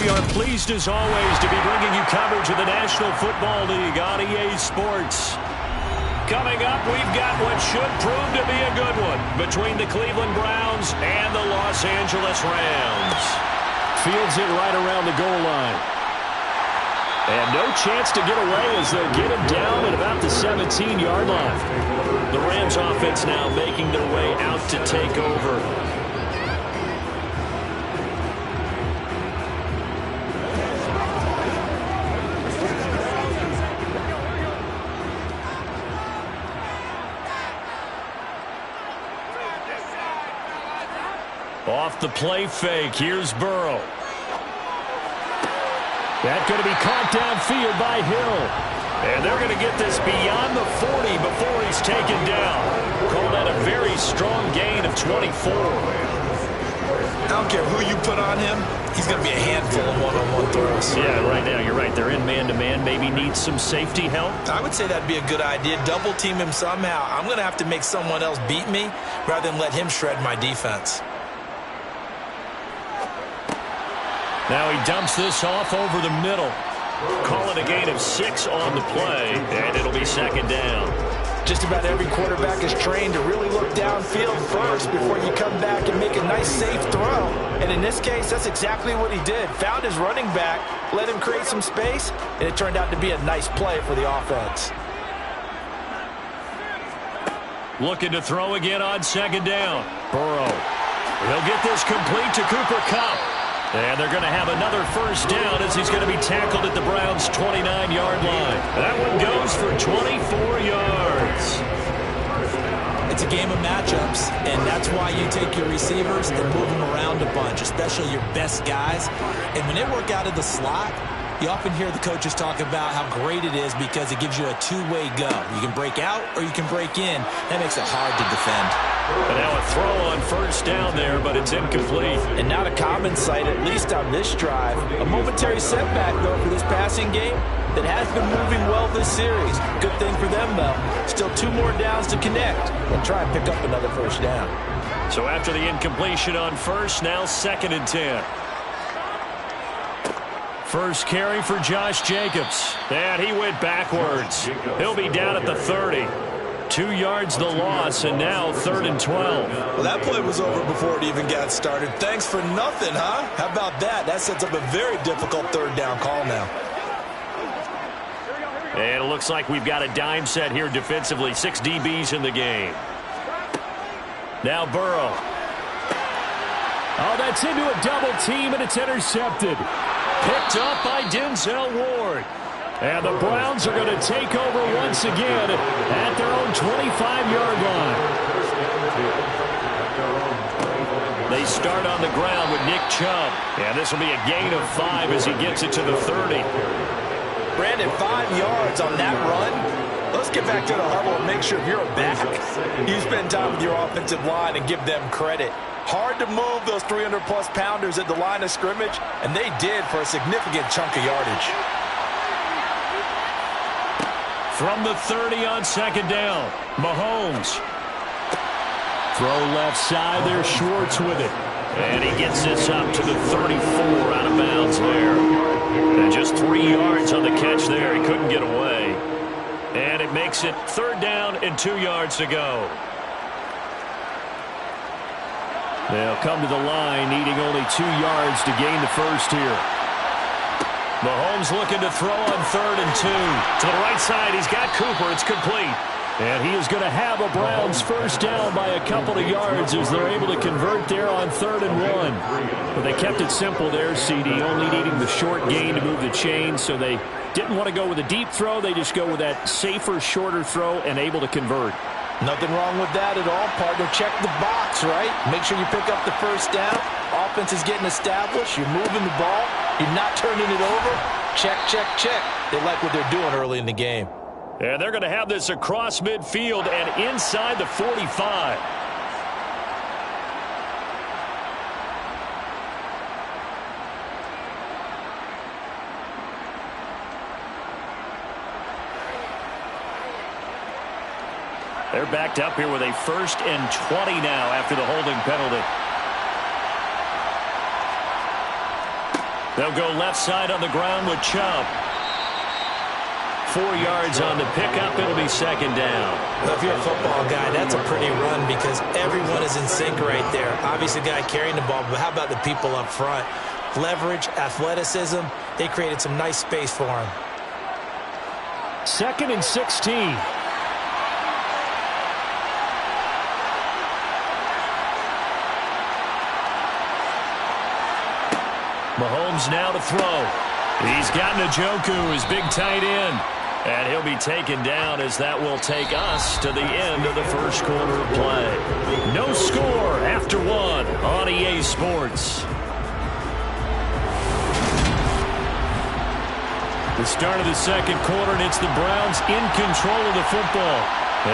We are pleased as always to be bringing you coverage of the National Football League on EA Sports. Coming up, we've got what should prove to be a good one between the Cleveland Browns and the Los Angeles Rams. Fields it right around the goal line. And no chance to get away as they'll get him down at about the 17-yard line. The Rams offense now making their way out to take over. Off the play fake, here's Burrow. That's going to be caught downfield by Hill. And they're going to get this beyond the 40 before he's taken down. Call that a very strong gain of 24. I don't care who you put on him. He's going to be a handful of one-on-one throws. Yeah, right now, you're right. They're in man-to-man. Maybe needs some safety help. I would say that'd be a good idea. Double team him somehow. I'm going to have to make someone else beat me rather than let him shred my defense. Now he dumps this off over the middle. Call it a gain of 6 on the play, and it'll be second down. Just about every quarterback is trained to really look downfield first before you come back and make a nice, safe throw. And in this case, that's exactly what he did. Found his running back, let him create some space, and it turned out to be a nice play for the offense. Looking to throw again on second down. Burrow. He'll get this complete to Cooper Kupp. And they're going to have another first down as he's going to be tackled at the Browns' 29-yard line. That one goes for 24 yards. It's a game of matchups, and that's why you take your receivers and move them around a bunch, especially your best guys. And when they work out of the slot, you often hear the coaches talk about how great it is because it gives you a two-way go. You can break out or you can break in. That makes it hard to defend. And now a throw on first down there, but it's incomplete. And not a common sight, at least on this drive. A momentary setback, though, for this passing game that has been moving well this series. Good thing for them, though. Still 2 more downs to connect and try and pick up another first down. So after the incompletion on first, now 2nd and 10. First carry for Josh Jacobs. And he went backwards. He'll be down at the 30. 2 yards the loss, and now 3rd and 12. Well, that play was over before it even got started. Thanks for nothing, huh? How about that? That sets up a very difficult 3rd down call now. And it looks like we've got a dime set here defensively. 6 DBs in the game. Now Burrow. Oh, that's into a double team, and it's intercepted. Picked up by Denzel Ward. And the Browns are going to take over once again at their own 25-yard line. They start on the ground with Nick Chubb. And this will be a gain of 5 as he gets it to the 30. Brandon, 5 yards on that run. Let's get back to the huddle and make sure if you're a back, you spend time with your offensive line and give them credit. Hard to move those 300-plus pounders at the line of scrimmage, and they did for a significant chunk of yardage. From the 30 on second down, Mahomes. Throw left side there, Schwartz with it. And he gets this up to the 34 out of bounds there. And just 3 yards on the catch there. He couldn't get away. And it makes it 3rd down and 2 yards to go. They'll come to the line, needing only 2 yards to gain the first here. Mahomes looking to throw on 3rd and 2. To the right side, he's got Cooper. It's complete. And he is going to have a Browns first down by a couple of yards as they're able to convert there on 3rd and 1. But they kept it simple there, CD, only needing the short gain to move the chains, so they didn't want to go with a deep throw. They just go with that safer, shorter throw and able to convert. Nothing wrong with that at all, partner. Check the box, right? Make sure you pick up the first down. Offense is getting established. You're moving the ball. You're not turning it over. Check, check, check. They like what they're doing early in the game. And they're going to have this across midfield and inside the 45. They're backed up here with a 1st and 20 now after the holding penalty. They'll go left side on the ground with Chubb. 4 yards on the pickup. It'll be second down. Well, if you're a football guy, that's a pretty run because everyone is in sync right there. Obviously, the guy carrying the ball, but how about the people up front? Leverage, athleticism, they created some nice space for him. 2nd and 16. Mahomes now to throw. He's got Njoku, his big tight end. And he'll be taken down as that will take us to the end of the first quarter of play. No score after 1 on EA Sports. The start of the second quarter, and it's the Browns in control of the football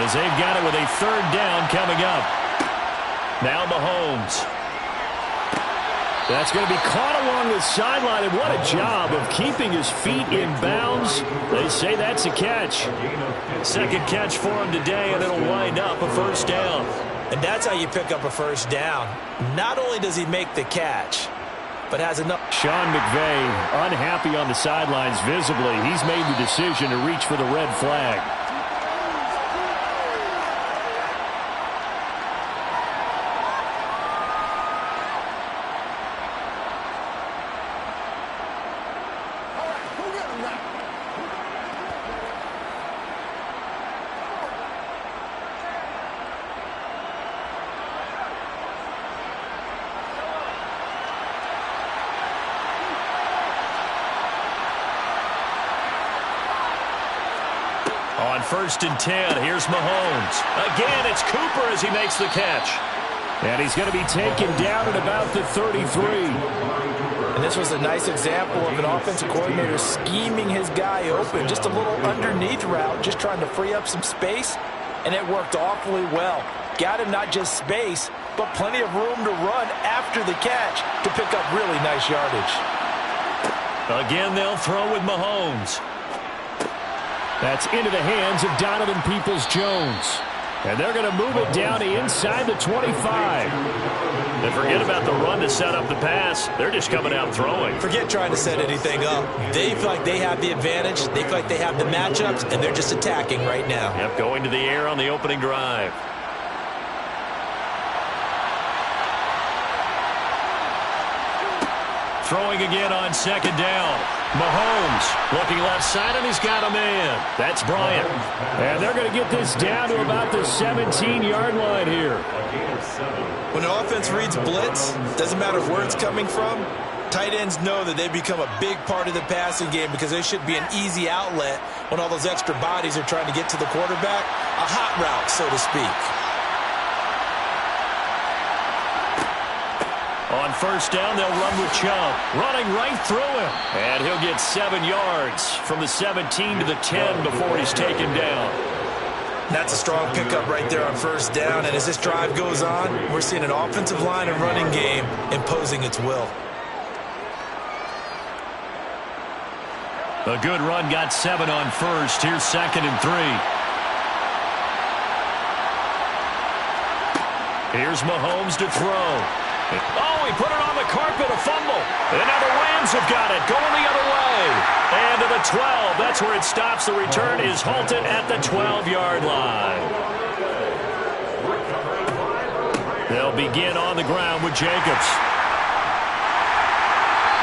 as they've got it with a 3rd down coming up. Now Mahomes. That's going to be caught along the sideline, and what a job of keeping his feet in bounds. They say that's a catch. Second catch for him today, and it'll wind up a first down. And that's how you pick up a first down. Not only does he make the catch, but has enough. Sean McVay unhappy on the sidelines visibly. He's made the decision to reach for the red flag. On 1st and 10, here's Mahomes. Again, it's Cooper as he makes the catch. And he's going to be taken down at about the 33. And this was a nice example of an offensive coordinator scheming his guy open. Just a little underneath route, just trying to free up some space, and it worked awfully well. Got him not just space, but plenty of room to run after the catch to pick up really nice yardage. Again, they'll throw with Mahomes. That's into the hands of Donovan Peoples-Jones. And they're going to move it down to inside the 25. And forget about the run to set up the pass. They're just coming out throwing. Forget trying to set anything up. They feel like they have the advantage. They feel like they have the matchups, and they're just attacking right now. Yep, going to the air on the opening drive. Throwing again on 2nd down. Mahomes looking left side, and he's got a man. That's Bryant. And they're going to get this down to about the 17-yard line here. When the offense reads blitz, doesn't matter where it's coming from, tight ends know that they become a big part of the passing game because they should be an easy outlet when all those extra bodies are trying to get to the quarterback. A hot route, so to speak. On 1st down, they'll run with Chubb. Running right through him. And he'll get 7 yards from the 17 to the 10 before he's taken down. That's a strong pickup right there on 1st down. And as this drive goes on, we're seeing an offensive line and running game imposing its will. A good run, got 7 on 1st. Here's 2nd and 3. Here's Mahomes to throw. Oh, he put it on the carpet, a fumble. And now the Rams have got it, going the other way. And to the 12, that's where it stops. The return is halted at the 12-yard line. They'll begin on the ground with Jacobs.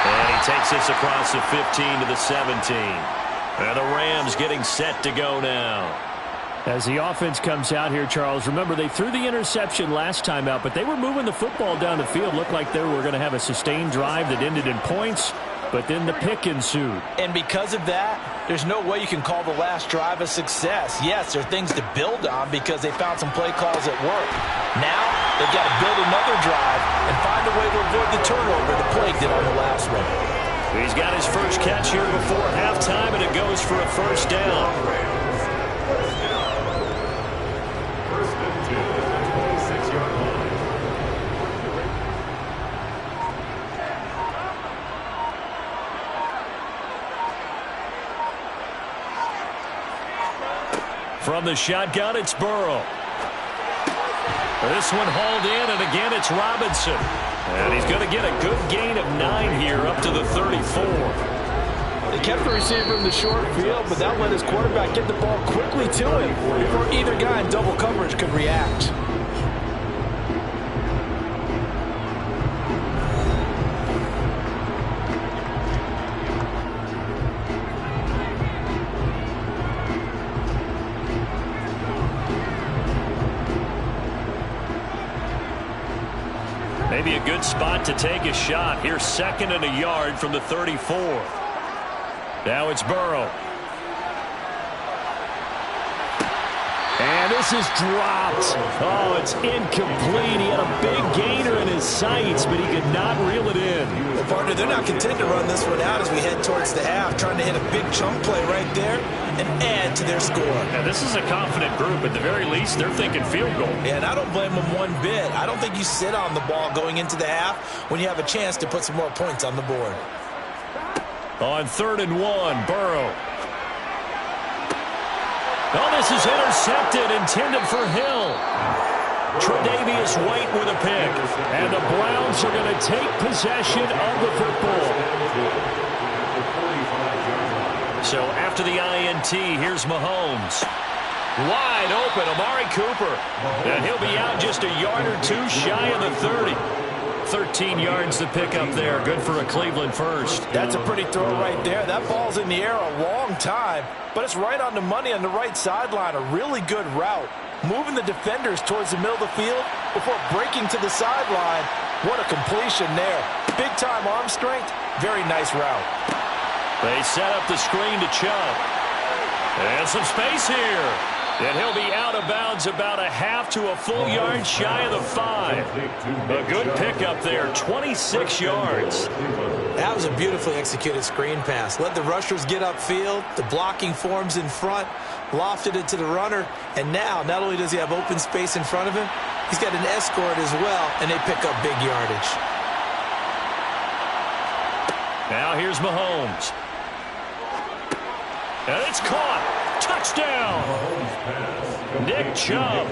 And he takes this across the 15 to the 17. And the Rams getting set to go now. As the offense comes out here, Charles, remember they threw the interception last time out, but they were moving the football down the field. Looked like they were going to have a sustained drive that ended in points, but then the pick ensued. And because of that, there's no way you can call the last drive a success. Yes, there are things to build on because they found some play calls at work. Now, they've got to build another drive and find a way to avoid the turnover the Plague did on the last one. He's got his first catch here before halftime, and it goes for a first down. From the shotgun, it's Burrow. This one hauled in, and again, it's Robinson. And he's going to get a good gain of 9 here up to the 34. They kept the receiver in the short field, but that let his quarterback get the ball quickly to him before either guy in double coverage could react. Maybe a good spot to take a shot. Here's 2nd and a yard from the 34. Now it's Burrow. And this is dropped. Oh, it's incomplete. He had a big gainer in his sights, but he could not reel it in. Well, partner, they're not content to run this one out as we head towards the half, trying to hit a big chunk play right there and add to their score. Now, this is a confident group. At the very least, they're thinking field goal. Yeah, and I don't blame them one bit. I don't think you sit on the ball going into the half when you have a chance to put some more points on the board. On 3rd and 1, Burrow. Oh, this is intercepted, intended for Hill. Tre'Davious White with a pick. And the Browns are going to take possession of the football. So after the INT, here's Mahomes. Wide open, Amari Cooper. And he'll be out just a yard or two shy of the 30. 13 yards to pick up there. Good for a Cleveland first. That's a pretty throw right there. That ball's in the air a long time, but it's right on the money on the right sideline. A really good route. Moving the defenders towards the middle of the field before breaking to the sideline. What a completion there. Big-time arm strength. Very nice route. They set up the screen to Chubb. And some space here. And he'll be out of bounds about a half to a full yard shy of the 5. A good pickup there, 26 yards. That was a beautifully executed screen pass. Let the rushers get upfield. The blocking forms in front. Lofted it to the runner. And now, not only does he have open space in front of him, he's got an escort as well, and they pick up big yardage. Now here's Mahomes. And it's caught. Touchdown! Nick Chubb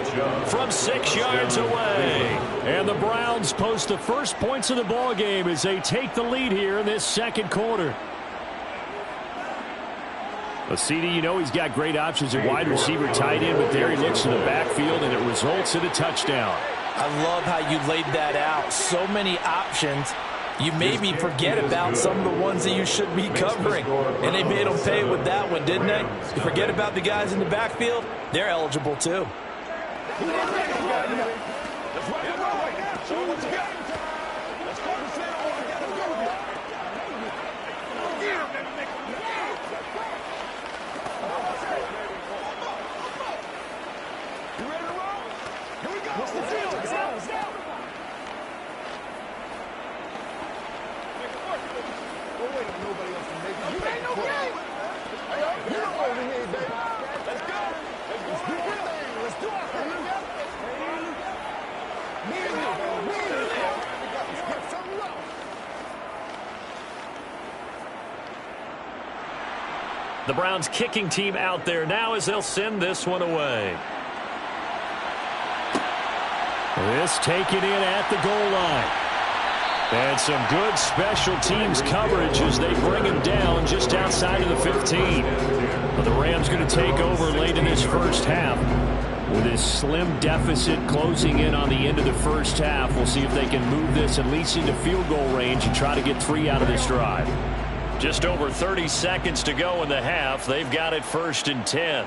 from 6 yards away. And the Browns post the first points of the ball game as they take the lead here in this second quarter. Well, CD, you know he's got great options at wide receiver, tight end, but there he looks to the backfield, and it results in a touchdown. I love how you laid that out. So many options. You maybe forget about some of the ones that you should be covering. And they made them pay with that one, didn't they? You forget about the guys in the backfield, they're eligible too. The Browns kicking team out there now as they'll send this one away. This taken in at the goal line. And some good special teams coverage as they bring him down just outside of the 15. But the Rams going to take over late in this first half. With this slim deficit closing in on the end of the first half, we'll see if they can move this at least into field goal range and try to get 3 out of this drive. Just over 30 seconds to go in the half. They've got it 1st and 10.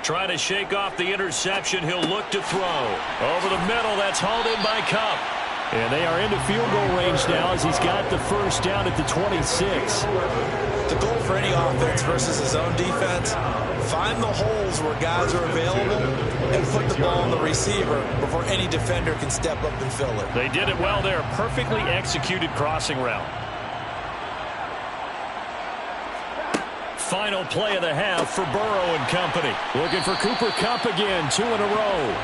Trying to shake off the interception. He'll look to throw. Over the middle. That's hauled in by Kupp. And they are into field goal range now as he's got the first down at the 26. The goal for any offense versus his own defense, find the holes where guys are available and put the ball on the receiver before any defender can step up and fill it. They did it well there. Perfectly executed crossing route. Final play of the half for Burrow and company. Looking for Cooper Kupp again, 2 in a row.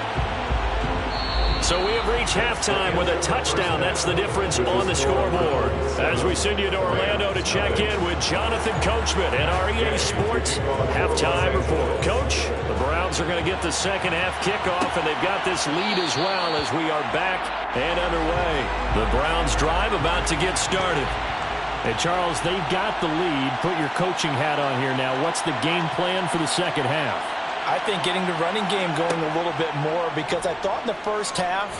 So we have reached halftime with a touchdown. That's the difference on the scoreboard. As we send you to Orlando to check in with Jonathan Coachman and our EA Sports halftime report. Coach, the Browns are going to get the second half kickoff, and they've got this lead as well as we are back and underway. The Browns drive about to get started. Hey, Charles, they've got the lead. Put your coaching hat on here now. What's the game plan for the second half? I think getting the running game going a little bit more, because I thought in the first half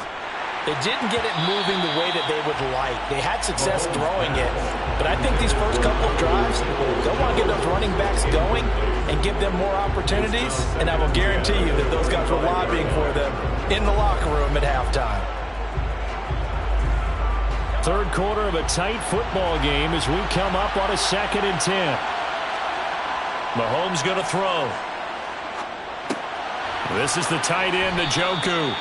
they didn't get it moving the way that they would like. They had success throwing it, but I think these first couple of drives, they'll want to get those running backs going and give them more opportunities, and I will guarantee you that those guys were lobbying for them in the locker room at halftime. Third quarter of a tight football game as we come up on a 2nd and 10. Mahomes going to throw. This is the tight end, Njoku.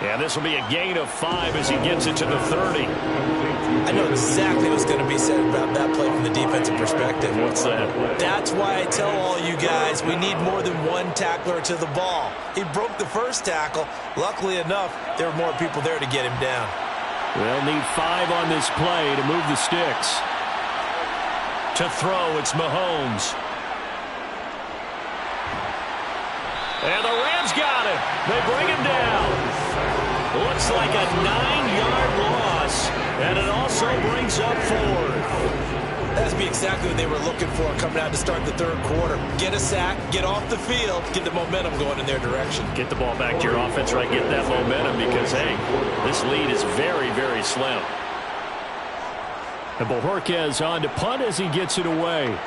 Yeah, this will be a gain of 5 as he gets it to the 30. I know exactly what's going to be said about that play from the defensive perspective. What's that? That's why I tell all you guys we need more than one tackler to the ball. He broke the first tackle. Luckily enough, there were more people there to get him down. They'll need 5 on this play to move the sticks. To throw, it's Mahomes. And the Rams got him. They bring him down. Looks like a 9-yard loss. And it also brings up 4th. That'd be exactly what they were looking for coming out to start the third quarter. Get a sack, get off the field, get the momentum going in their direction. Get the ball back to your offense, right? Get that momentum because, hey, this lead is very, very slim. And Bojorquez on to punt as he gets it away.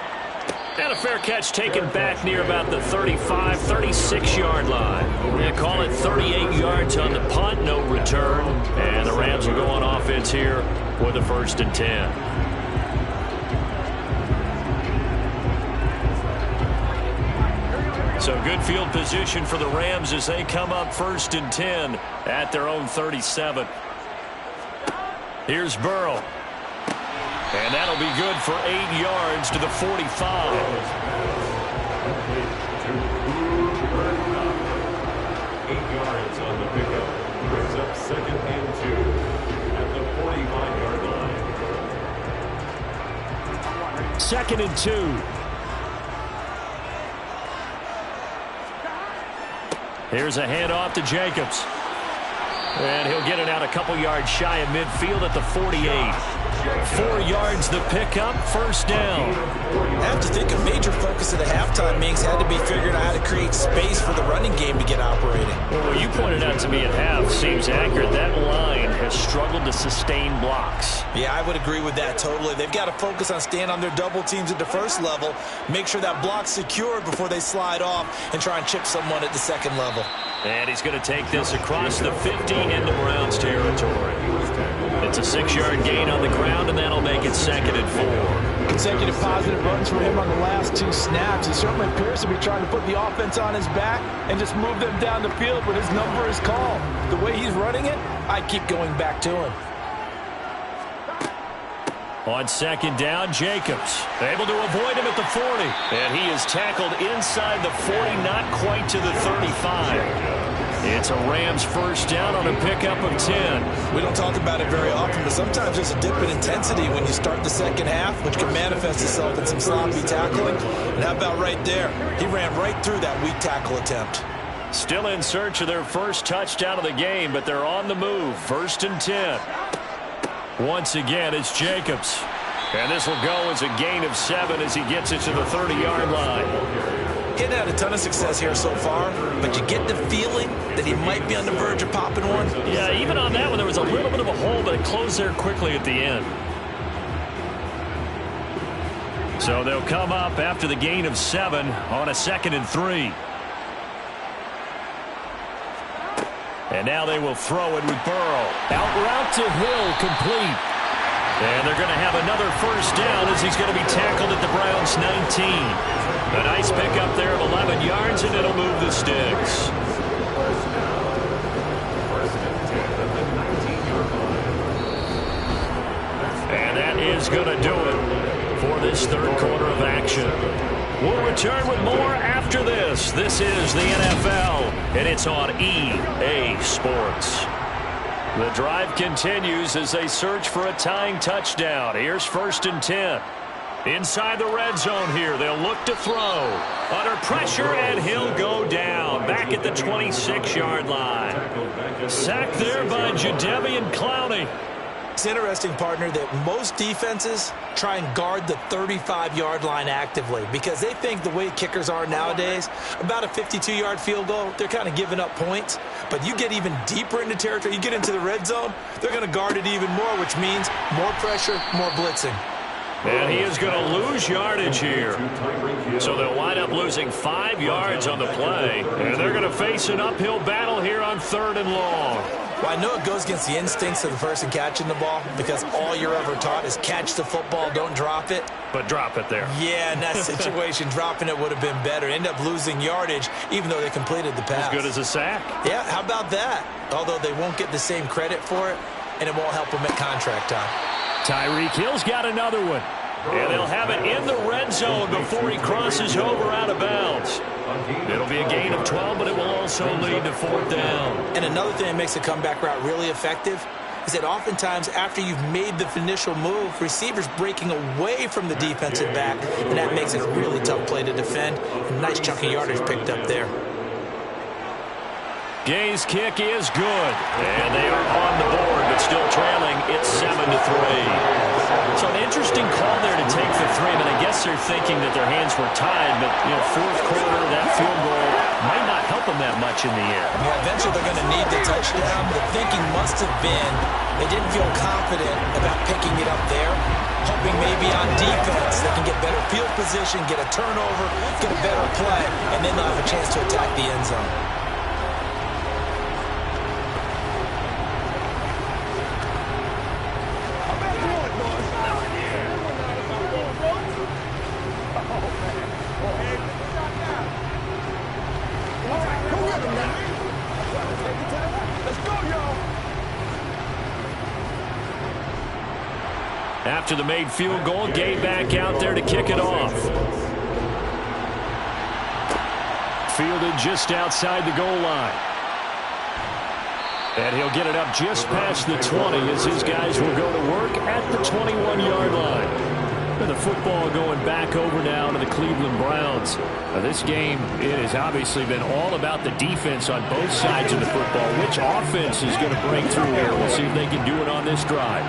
And a fair catch taken back near about the 35, 36-yard line. They call it 38 yards on the punt, no return. And the Rams will go on offense here with the 1st and 10. So good field position for the Rams as they come up 1st and 10 at their own 37. Here's Burrow. And that'll be good for 8 yards to the 45. 8 yards on the pickup. Brings up 2nd and 2 at the 45-yard line. 2nd and 2. Here's a handoff to Jacobs. And he'll get it out a couple yards shy of midfield at the 48. 4 yards the pickup, 1st down. I have to think a major focus of the halftime meetings had to be figuring out how to create space for the running game to get operating. Well, what you pointed out to me at half seems accurate. That line has struggled to sustain blocks. Yeah, I would agree with that totally. They've got to focus on staying on their double teams at the first level, make sure that block's secured before they slide off and try and chip someone at the second level. And he's going to take this across the 50 into Browns territory. It's a 6-yard gain on the ground, and that'll make it 2nd and 4. Consecutive positive runs for him on the last 2 snaps. He certainly appears to be trying to put the offense on his back and just move them down the field, but his number is called. The way he's running it, I keep going back to him. On 2nd down, Jacobs able to avoid him at the 40. And he is tackled inside the 40, not quite to the 35. It's a Rams 1st down on a pickup of 10. We don't talk about it very often, but sometimes there's a dip in intensity when you start the second half, which can manifest itself in some sloppy tackling. And how about right there? He ran right through that weak tackle attempt. Still in search of their first touchdown of the game, but they're on the move. 1st and 10. Once again, it's Jacobs. And this will go as a gain of 7 as he gets it to the 30-yard line. He's had a ton of success here so far, but you get the feeling that he might be on the verge of popping one. Yeah, even on that one, there was a little bit of a hole, but it closed there quickly at the end. So they'll come up after the gain of 7 on a 2nd and 3. And now they will throw it with Burrow. Out route to Hill, complete. And they're going to have another 1st down as he's going to be tackled at the Browns' 19. A nice pickup there of 11 yards, and it'll move the sticks. And that is going to do it for this 3rd quarter of action. We'll return with more after this. This is the NFL, and it's on EA Sports. The drive continues as they search for a tying touchdown. Here's 1st and 10. Inside the red zone here. They'll look to throw. Under pressure, and he'll go down. Back at the 26-yard line. Sacked there by Jadeveon Clowney. It's interesting, partner, that most defenses try and guard the 35-yard line actively because they think the way kickers are nowadays, about a 52-yard field goal, they're kind of giving up points. But you get even deeper into territory, you get into the red zone, they're going to guard it even more, which means more pressure, more blitzing. And he is going to lose yardage here. So they'll wind up losing 5 yards on the play. And they're going to face an uphill battle here on 3rd and long. Well, I know it goes against the instincts of the person catching the ball because all you're ever taught is catch the football, don't drop it. But drop it there. Yeah, in that situation, dropping it would have been better. End up losing yardage even though they completed the pass. As good as a sack. Yeah, how about that? Although they won't get the same credit for it, and it won't help them at contract time. Tyreek Hill's got another one. And they'll have it in the red zone before he crosses over out of bounds. It'll be a gain of 12, but it will also lead to 4th down. And another thing that makes a comeback route really effective is that oftentimes after you've made the initial move, receivers breaking away from the defensive back, and that makes it a really tough play to defend. A nice chunk of yardage picked up there. Gay's kick is good. And they are on the board, but still trailing. It's 7-3. So an interesting call there to take the 3. I mean, I guess they're thinking that their hands were tied, but, 4th quarter, that field goal might not help them that much in the end. Yeah, eventually they're going to need the touchdown. The thinking must have been they didn't feel confident about picking it up there, hoping maybe on defense they can get better field position, get a turnover, get a better play, and then they'll have a chance to attack the end zone. After the made field goal, Gay back out there to kick it off. Fielded just outside the goal line. And he'll get it up just past the 20 as his guys will go to work at the 21-yard line. And the football going back over now to the Cleveland Browns. Now this game, it has obviously been all about the defense on both sides of the football. Which offense is going to break through here? We'll see if they can do it on this drive.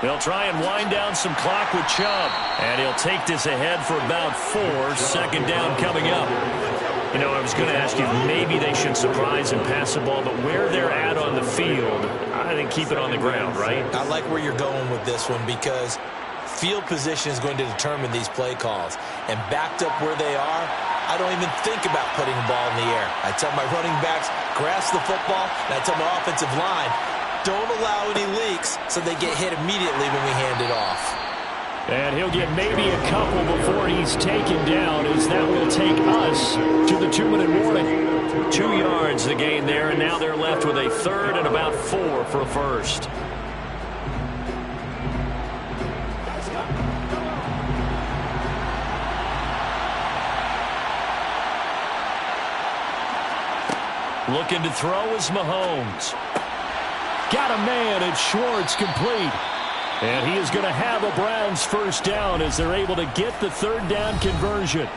They'll try and wind down some clock with Chubb. And he'll take this ahead for about 4. 2nd down coming up. I was going to ask you if maybe they should surprise and pass the ball, but where they're at on the field, I think keep it on the ground, right? I like where you're going with this one because field position is going to determine these play calls. And backed up where they are, I don't even think about putting the ball in the air. I tell my running backs, grasp the football, and I tell my offensive line, don't allow any leaks so they get hit immediately when we hand it off. And he'll get maybe a couple before he's taken down as that will take us to the 2-minute warning. 2 yards the gain there, and now they're left with a 3rd and about 4 for a first. Looking to throw is Mahomes. Got a man at Schwartz, complete. And he is going to have a Browns 1st down as they're able to get the 3rd down conversion.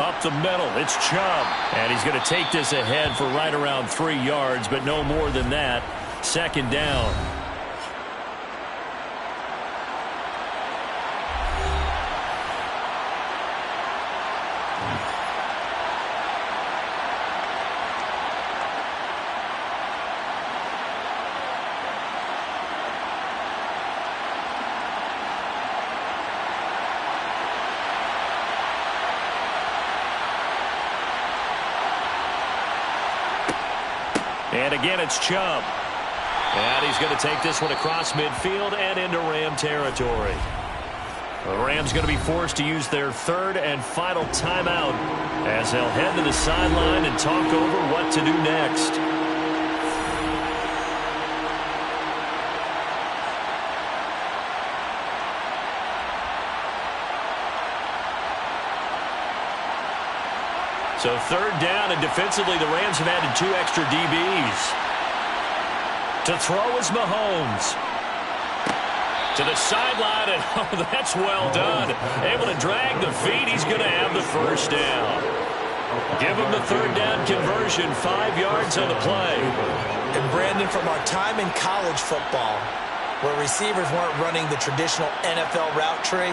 Up the middle, it's Chubb. And he's going to take this ahead for right around 3 yards, but no more than that. 2nd down. And again, it's Chubb. And he's going to take this one across midfield and into Ram territory. The Rams going to be forced to use their third and final timeout as they'll head to the sideline and talk over what to do next. So third down, and defensively the Rams have added 2 extra DBs. To throw is Mahomes. To the sideline, and oh, that's well done. Able to drag the feet. He's going to have the first down. Give him the third down conversion, 5 yards on the play. And Brandon, from our time in college football, where receivers weren't running the traditional NFL route tree,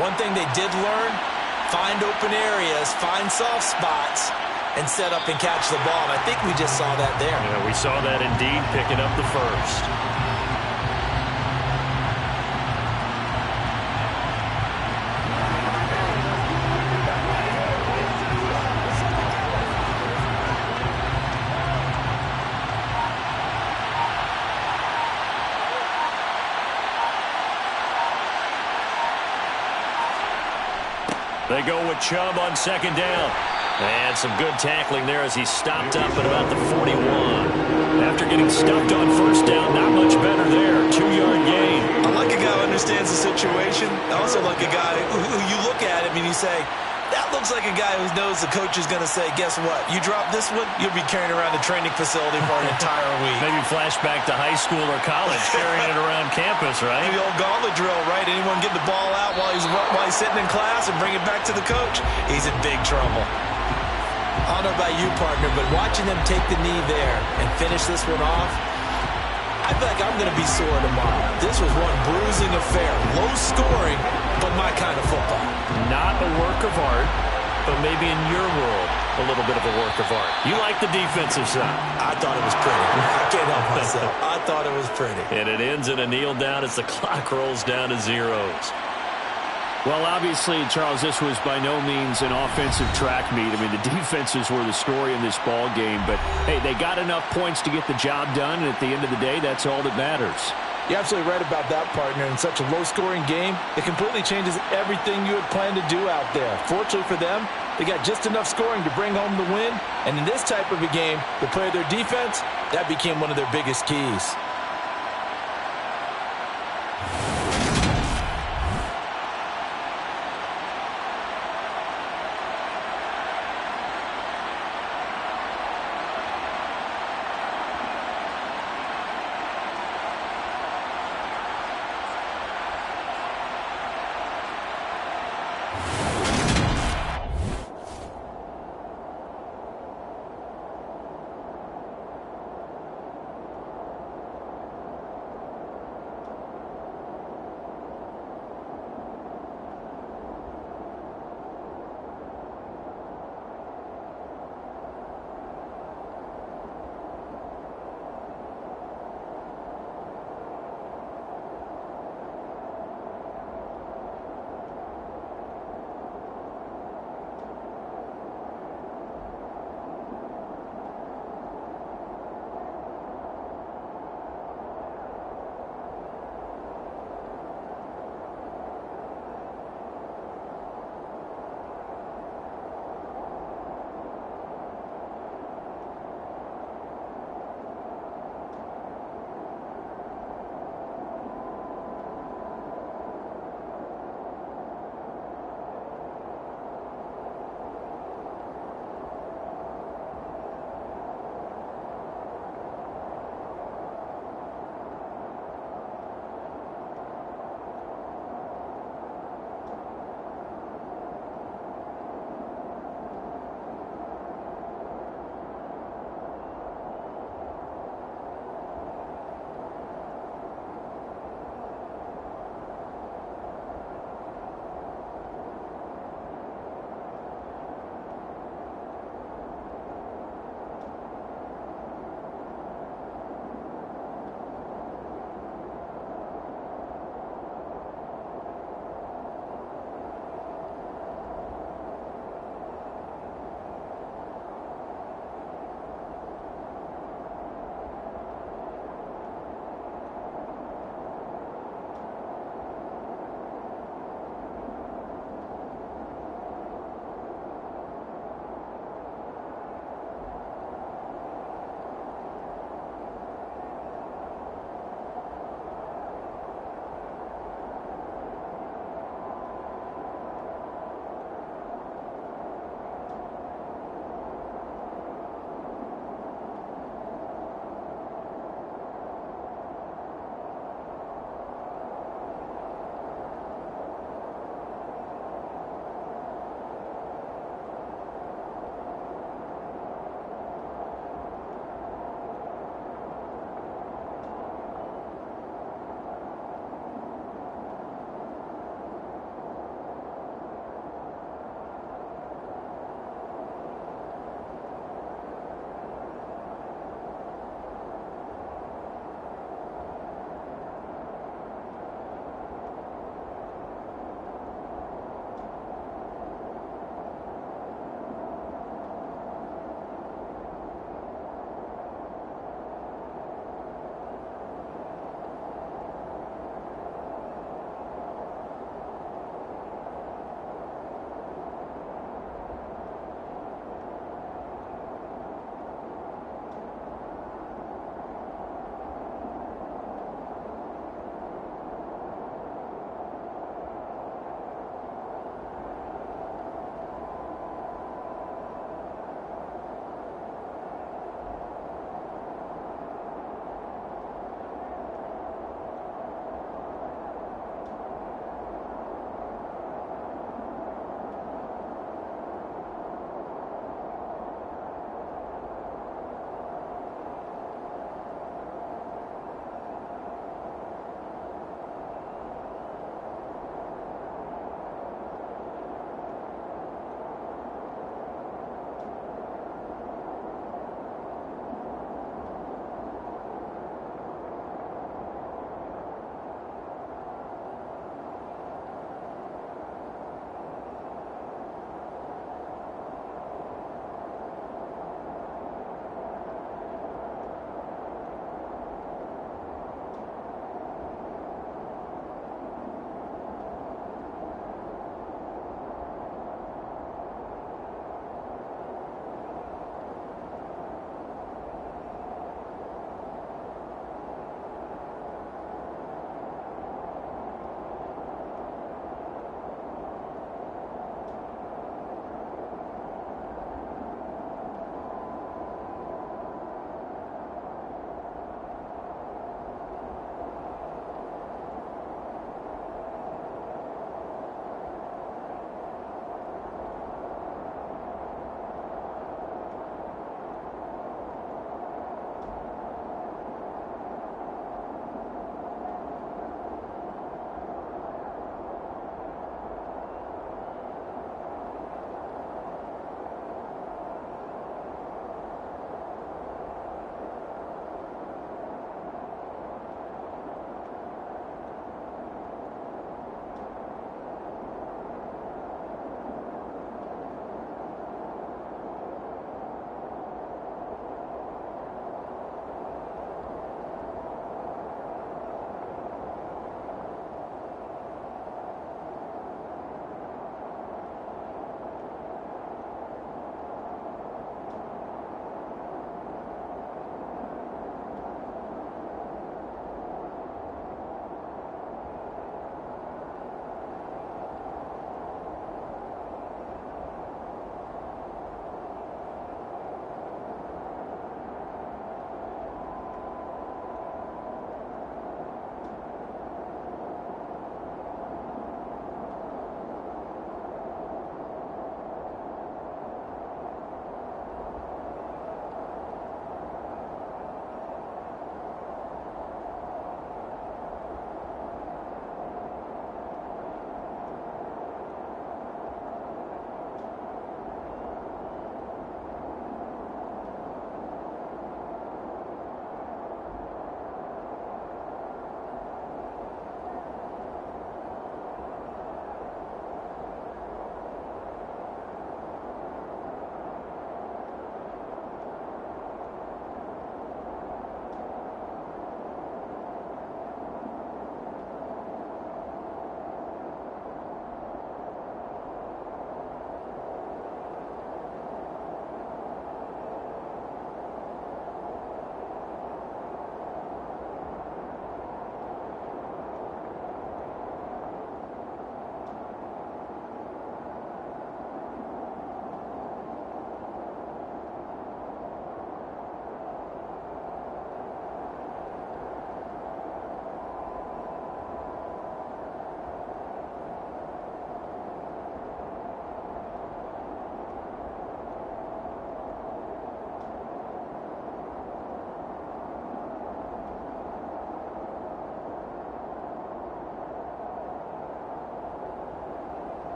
one thing they did learn, find open areas, find soft spots, and set up and catch the ball. And I think we just saw that there. Yeah, we saw that indeed, picking up the first. They go with Chubb on second down. And some good tackling there as he stopped up at about the 41. After getting stuffed on first down, not much better there. 2-yard gain. I like a guy who understands the situation. I also like a guy who you look at him and you say, that looks like a guy who knows the coach is going to say, guess what? You drop this one, you'll be carrying around the training facility for an entire week. Maybe flashback to high school or college, carrying it around campus, right? The old gauntlet drill, right? Anyone get the ball out while he's sitting in class and bring it back to the coach? He's in big trouble. I don't know about you, partner, but watching them take the knee there and finish this one off, I feel like I'm going to be sore tomorrow. This was one bruising affair. Low scoring, but my kind of football. Not a work of art, but maybe in your world, a little bit of a work of art. You like the defensive side. I thought it was pretty. I can't help myself. I thought it was pretty. And it ends in a kneel down as the clock rolls down to zeros. Well, obviously, Charles, this was by no means an offensive track meet. I mean, the defenses were the story in this ball game. But, hey, they got enough points to get the job done. And at the end of the day, that's all that matters. You're absolutely right about that, partner. In such a low-scoring game, it completely changes everything you had planned to do out there. Fortunately for them, they got just enough scoring to bring home the win. And in this type of a game, to play their defense, that became one of their biggest keys.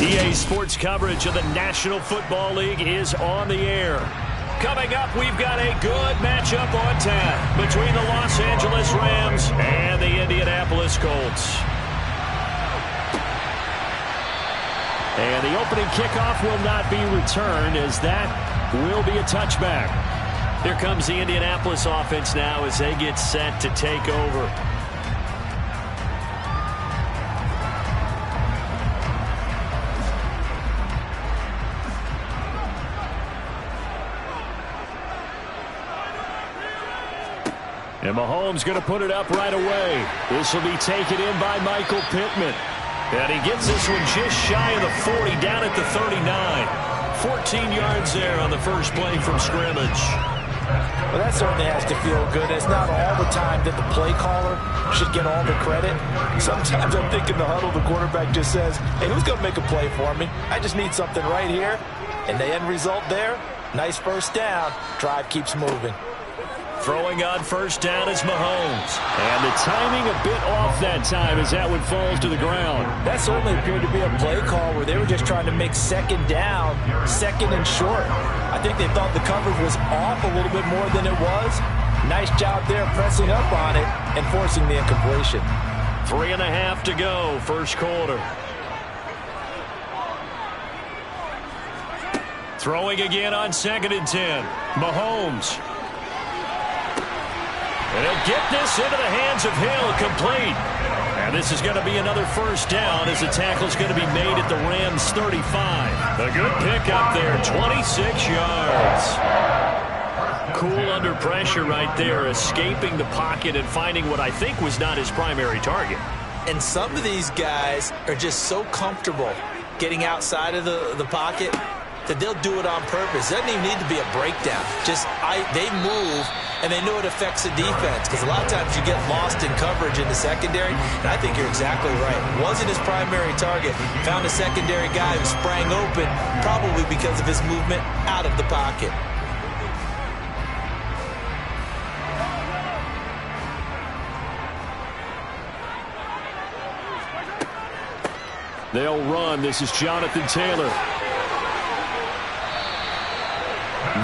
EA Sports coverage of the National Football League is on the air. Coming up, we've got a good matchup on tap between the Los Angeles Rams and the Indianapolis Colts. And the opening kickoff will not be returned, as that will be a touchback. Here comes the Indianapolis offense now as they get set to take over. And Mahomes going to put it up right away. This will be taken in by Michael Pittman. And he gets this one just shy of the 40, down at the 39. 14 yards there on the first play from scrimmage. Well, that certainly has to feel good. It's not all the time that the play caller should get all the credit. Sometimes I'm thinking the huddle, the quarterback just says, hey, who's going to make a play for me? I just need something right here. And the end result there, nice first down. Drive keeps moving. Throwing on first down is Mahomes. And the timing a bit off that time as that one falls to the ground. That certainly appeared to be a play call where they were just trying to make second down, second and short. I think they thought the coverage was off a little bit more than it was. Nice job there pressing up on it and forcing the incompletion. 3.5 to go, first quarter. Throwing again on 2nd and 10. Mahomes. And he'll get this into the hands of Hill, complete. And this is going to be another first down as the tackle's going to be made at the Rams' 35. A good pickup there, 26 yards. Cool under pressure right there, escaping the pocket and finding what I think was not his primary target. And some of these guys are just so comfortable getting outside of the pocket that they'll do it on purpose. It doesn't even need to be a breakdown. They move, and they know it affects the defense, because a lot of times you get lost in coverage in the secondary, and I think you're exactly right. Wasn't his primary target. Found a secondary guy who sprang open, probably because of his movement out of the pocket. They'll run. This is Jonathan Taylor.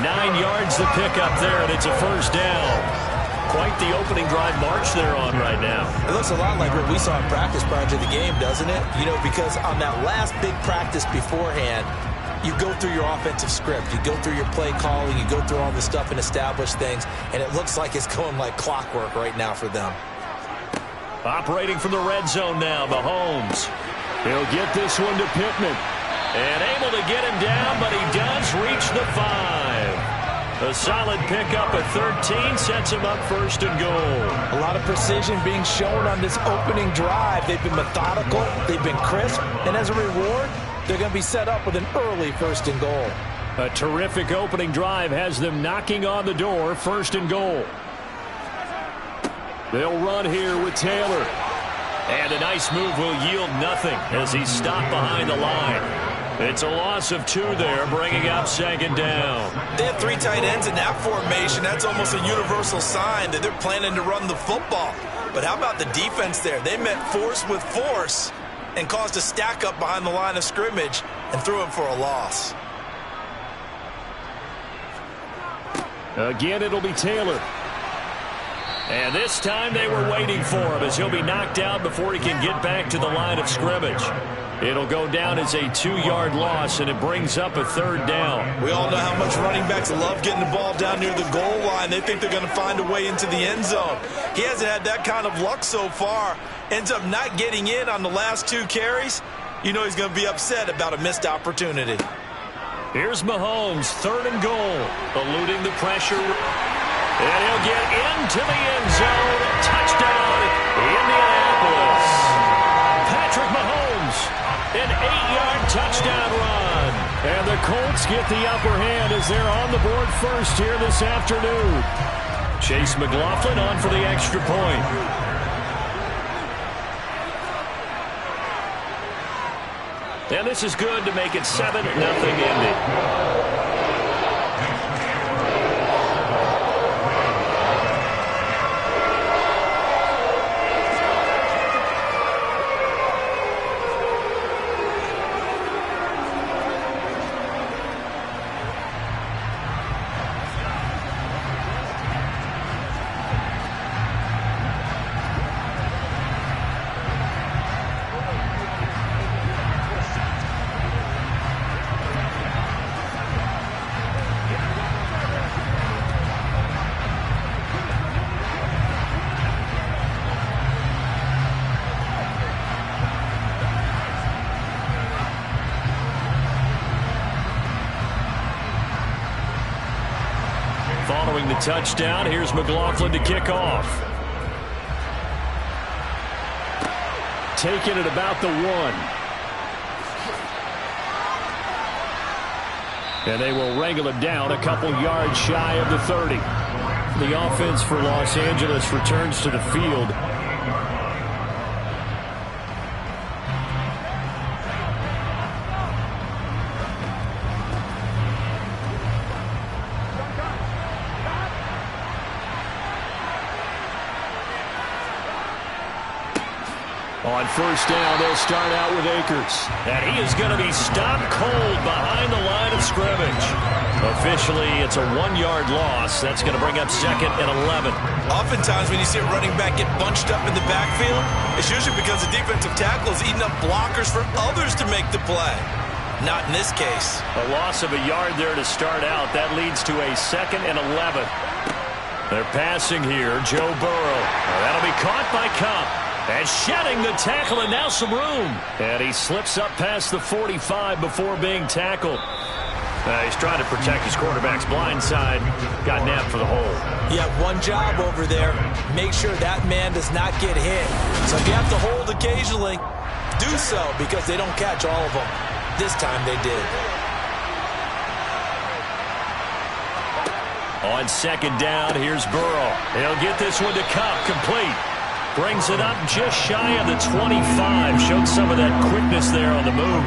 9 yards to pick up there, and it's a first down. Quite the opening drive march they're on right now. It looks a lot like what we saw in practice prior to the game, doesn't it? You know, because on that last big practice beforehand, you go through your offensive script. You go through your play calling. You go through all the stuff and establish things, and it looks like it's going like clockwork right now for them. Operating from the red zone now, Mahomes. He'll get this one to Pittman. And able to get him down, but he does reach the 5. A solid pickup at 13 sets him up first and goal. A lot of precision being shown on this opening drive. They've been methodical, they've been crisp, and as a reward, they're going to be set up with an early first and goal. A terrific opening drive has them knocking on the door, first and goal. They'll run here with Taylor. And a nice move will yield nothing as he's stopped behind the line. It's a loss of 2 there, bringing up second down. They have 3 tight ends in that formation. That's almost a universal sign that they're planning to run the football. But how about the defense there? They met force with force and caused a stack up behind the line of scrimmage and threw him for a loss. Again, it'll be Taylor. And this time they were waiting for him as he'll be knocked out before he can get back to the line of scrimmage. It'll go down as a 2-yard loss, and it brings up a third down. We all know how much running backs love getting the ball down near the goal line. They think they're going to find a way into the end zone. He hasn't had that kind of luck so far. Ends up not getting in on the last 2 carries. You know he's going to be upset about a missed opportunity. Here's Mahomes, 3rd and goal, eluding the pressure. And he'll get into the end zone. Touchdown, Indianapolis. Patrick Mahomes, an 8-yard touchdown run. And the Colts get the upper hand as they're on the board first here this afternoon. Chase McLaughlin on for the extra point. And this is good to make it 7-0 Indy. following the touchdown. Here's McLaughlin to kick off. Taking it about the 1. And they will wrangle it down a couple yards shy of the 30. The offense for Los Angeles returns to the field. On first down, they'll start out with Akers. And he is going to be stopped cold behind the line of scrimmage. Officially, it's a 1-yard loss. That's going to bring up 2nd and 11. Oftentimes when you see a running back get bunched up in the backfield, it's usually because the defensive tackle is eating up blockers for others to make the play. Not in this case. A loss of a yard there to start out. That leads to a 2nd and 11. They're passing here. Joe Burrow. That'll be caught by Kupp. And shedding the tackle, and now some room. And he slips up past the 45 before being tackled. He's trying to protect his quarterback's blind side. Got nabbed for the hole. You have one job over there. Make sure that man does not get hit. So if you have to hold occasionally, do so, because they don't catch all of them. This time they did. On 2nd down, here's Burrow. He'll get this one to Kupp, complete. Brings it up just shy of the 25. Showed some of that quickness there on the move.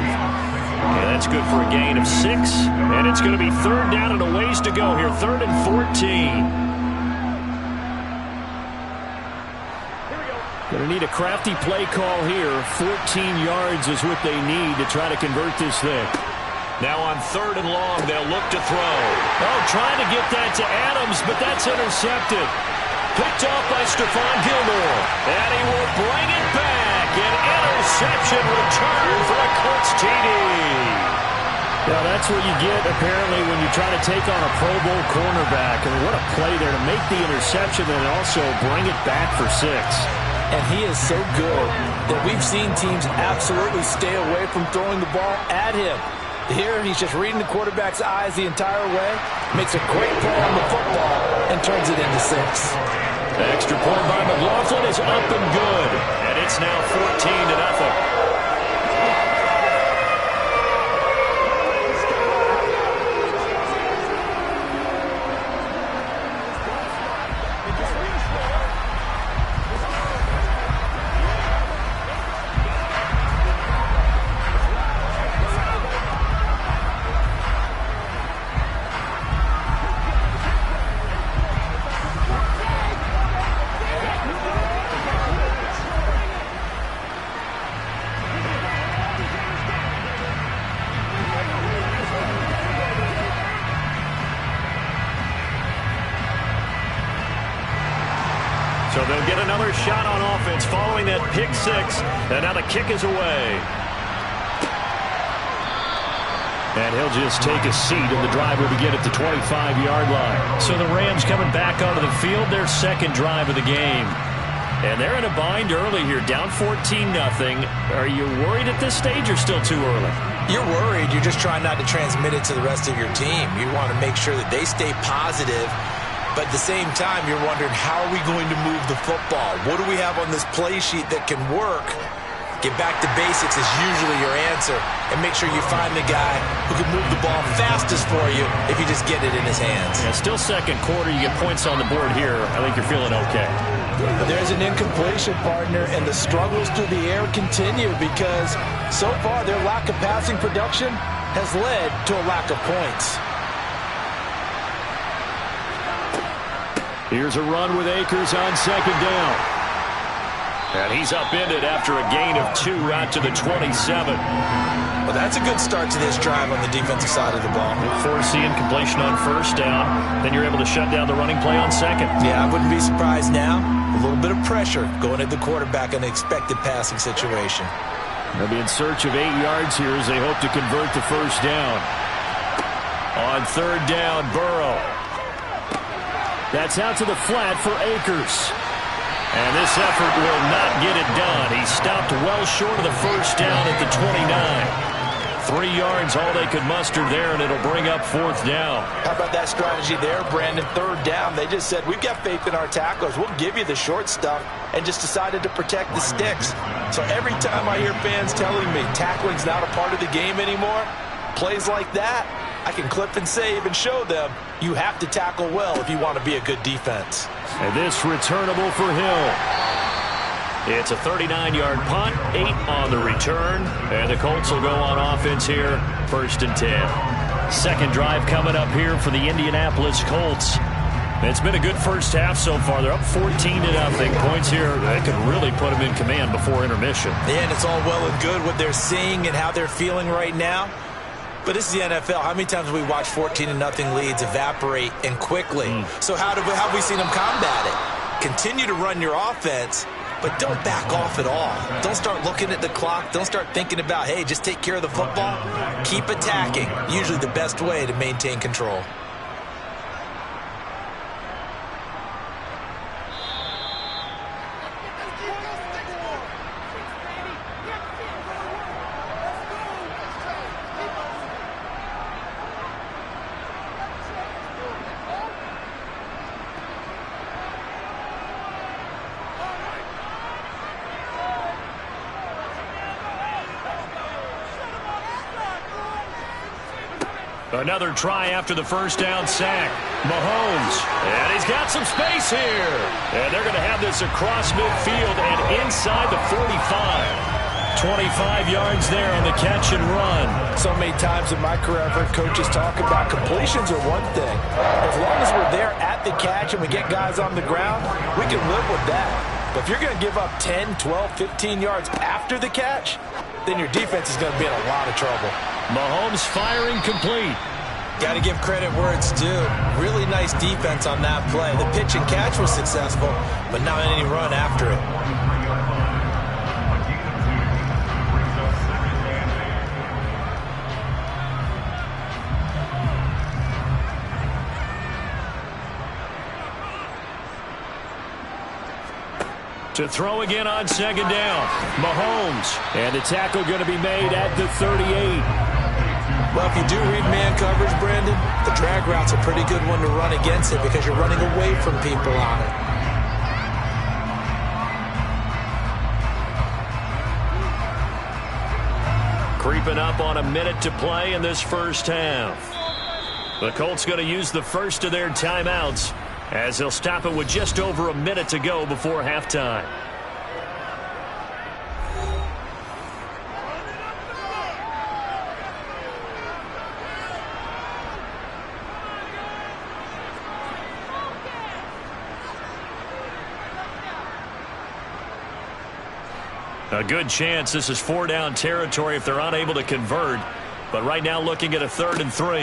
And that's good for a gain of 6. And it's going to be 3rd down and a ways to go here. 3rd and 14. Going to need a crafty play call here. 14 yards is what they need to try to convert this thing. Now on 3rd and long, they'll look to throw. Oh, trying to get that to Adams, but that's intercepted. Picked off by Stephon Gilmore. And he will bring it back. An interception return for a Colts TD. Now, that's what you get, apparently, when you try to take on a Pro Bowl cornerback. I mean, what a play there to make the interception and also bring it back for 6. And he is so good that we've seen teams absolutely stay away from throwing the ball at him. Here, he's just reading the quarterback's eyes the entire way, makes a great play on the football, and turns it into 6. The extra point by McLaughlin is up and good. And it's now 14-0. So they'll get another shot on offense following that pick 6. And now the kick is away. And he'll just take a seat, and the drive will begin at the 25-yard line. So the Rams coming back onto the field, their 2nd drive of the game. And they're in a bind early here, down 14-0. Are you worried at this stage or still too early? You're worried. You're just trying not to transmit it to the rest of your team. You want to make sure that they stay positive. But at the same time, you're wondering, how are we going to move the football? What do we have on this play sheet that can work? Get back to basics is usually your answer. And make sure you find the guy who can move the ball fastest for you if you just get it in his hands. Yeah, still 2nd quarter. You get points on the board here. I think you're feeling okay. There's an incompletion, partner, and the struggles through the air continue because so far their lack of passing production has led to a lack of points. Here's a run with Akers on 2nd down. And he's upended after a gain of 2 out to the 27. Well, that's a good start to this drive on the defensive side of the ball. Forcing completion on 1st down. Then you're able to shut down the running play on 2nd. Yeah, I wouldn't be surprised now. A little bit of pressure going at the quarterback in the expected passing situation. They'll be in search of 8 yards here as they hope to convert the 1st down. On 3rd down, Burrow. That's out to the flat for Akers. And this effort will not get it done. He stopped well short of the 1st down at the 29. 3 yards, all they could muster there, and it'll bring up 4th down. How about that strategy there, Brandon? 3rd down. They just said, we've got faith in our tacklers. We'll give you the short stuff, and just decided to protect the sticks. So every time I hear fans telling me tackling's not a part of the game anymore, plays like that, I can clip and save and show them you have to tackle well if you want to be a good defense. And this returnable for Hill. It's a 39-yard punt, 8 on the return, and the Colts will go on offense here, 1st and 10. Second drive coming up here for the Indianapolis Colts. It's been a good first half so far. They're up 14-0. Points here that could really put them in command before intermission. Yeah, and it's all well and good what they're seeing and how they're feeling right now. But this is the NFL. How many times have we watched 14-0 leads evaporate and quickly? So how have we seen them combat it? Continue to run your offense, but don't back off at all. Don't start looking at the clock. Don't start thinking about, hey, just take care of the football. Keep attacking. Usually the best way to maintain control. Another try after the first down sack. Mahomes. And he's got some space here. And they're going to have this across midfield and inside the 45. 25 yards there on the catch and run. So many times in my career I've heard coaches talk about completions are one thing. As long as we're there at the catch and we get guys on the ground, we can live with that. But if you're going to give up 10, 12, 15 yards after the catch, then your defense is going to be in a lot of trouble. Mahomes firing complete. Got to give credit where it's due. Really nice defense on that play. The pitch and catch was successful, but not any run after it. To throw again on second down. Mahomes. And the tackle going to be made at the 38. Well, if you do read man coverage, Brandon, the drag route's a pretty good one to run against it because you're running away from people on it. Creeping up on a minute to play in this first half. The Colts going to use the first of their timeouts as they'll stop it with just over a minute to go before halftime. A good chance this is 4-down territory if they're unable to convert. But right now looking at a 3rd and 3.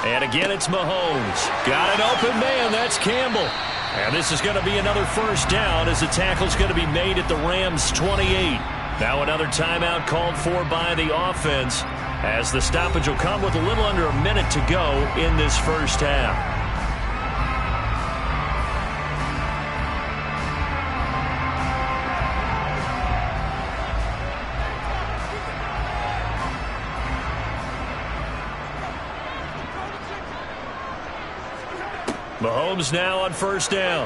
And again, it's Mahomes. Got an open man. That's Campbell. And this is going to be another first down as the tackle's going to be made at the Rams' 28. Now another timeout called for by the offense as the stoppage will come with a little under a minute to go in this first half. Mahomes now on first down.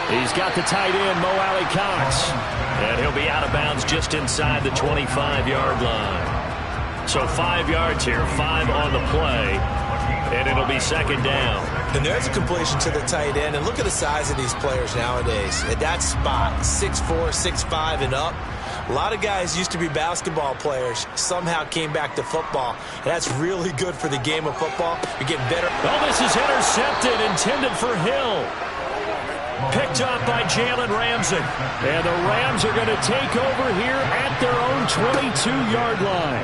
He's got the tight end, Mo Alley-Cox. And he'll be out of bounds just inside the 25-yard line. So 5 yards here, 5 on the play. And it'll be second down. And there's a completion to the tight end. And look at the size of these players nowadays. At that spot, 6'4", 6'5", and up. A lot of guys used to be basketball players, somehow came back to football. And that's really good for the game of football. You're getting better. Oh, this is intercepted, intended for Hill. Picked up by Jalen Ramsey. And the Rams are going to take over here at their own 22-yard line.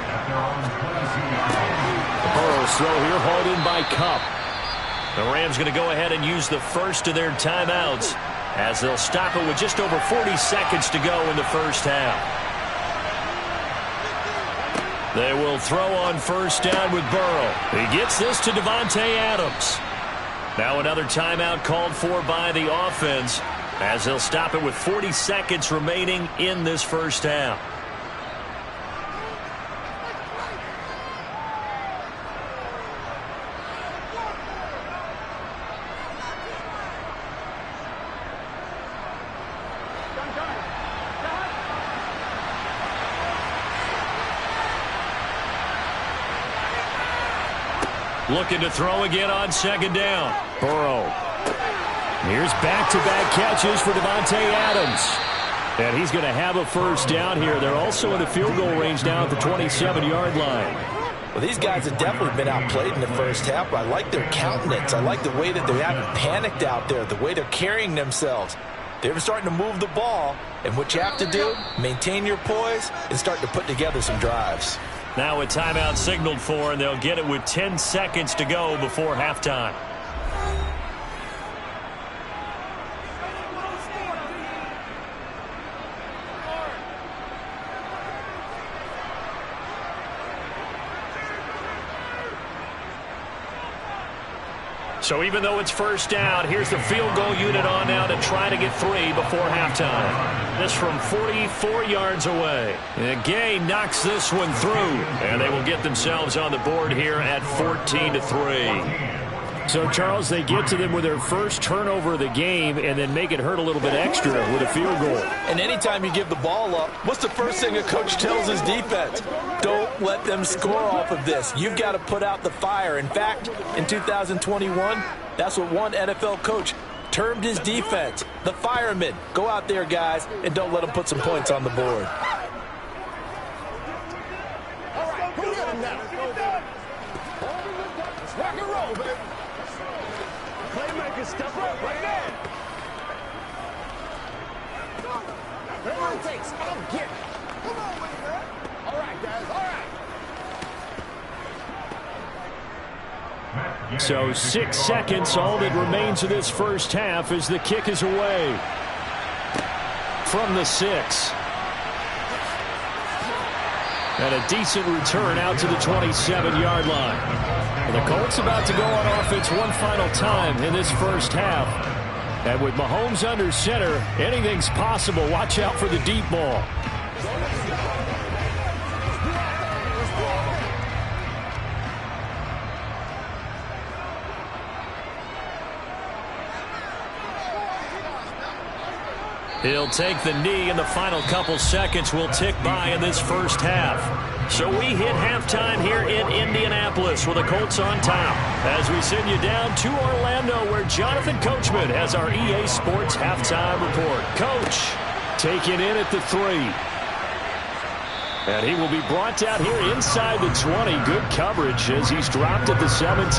Burrow's throw here hauled in by Kupp. The Rams going to go ahead and use the first of their timeouts as they'll stop it with just over 40 seconds to go in the first half. They will throw on first down with Burrow. He gets this to Davante Adams. Now another timeout called for by the offense as they'll stop it with 40 seconds remaining in this first half. Looking to throw again on second down. Burrow. Here's back-to-back catches for Davante Adams. And he's going to have a first down here. They're also in the field goal range now at the 27-yard line. Well, these guys have definitely been outplayed in the first half, but I like their countenance. I like the way that they haven't panicked out there, the way they're carrying themselves. They're starting to move the ball, and what you have to do, maintain your poise and start to put together some drives. Now a timeout signaled for, and they'll get it with 10 seconds to go before halftime. So even though it's first down, here's the field goal unit on now to try to get 3 before halftime. This from 44 yards away. And Gay knocks this one through. And they will get themselves on the board here at 14-3. So, Charles, they get to them with their first turnover of the game and then make it hurt a little bit extra with a field goal. And anytime you give the ball up, what's the first thing a coach tells his defense? Don't let them score off of this. You've got to put out the fire. In fact, in 2021, that's what one NFL coach termed his defense, the firemen. Go out there, guys, and don't let them put some points on the board. All right, who got him now? Let's rock and roll, baby. Playmaker, step up right there. Whatever it takes, I'll get it. Come on with it, man. All right, guys, all right. So 6 seconds, all that remains of this first half as the kick is away. From the 6. And a decent return out to the 27-yard line. The Colts about to go on offense one final time in this first half. And with Mahomes under center, anything's possible. Watch out for the deep ball. He'll take the knee, and the final couple seconds will tick by in this first half. So we hit halftime here in Indianapolis with the Colts on top. As we send you down to Orlando, where Jonathan Coachman has our EA Sports halftime report. Coach, taking in at the 3. And he will be brought down here inside the 20. Good coverage as he's dropped at the 17.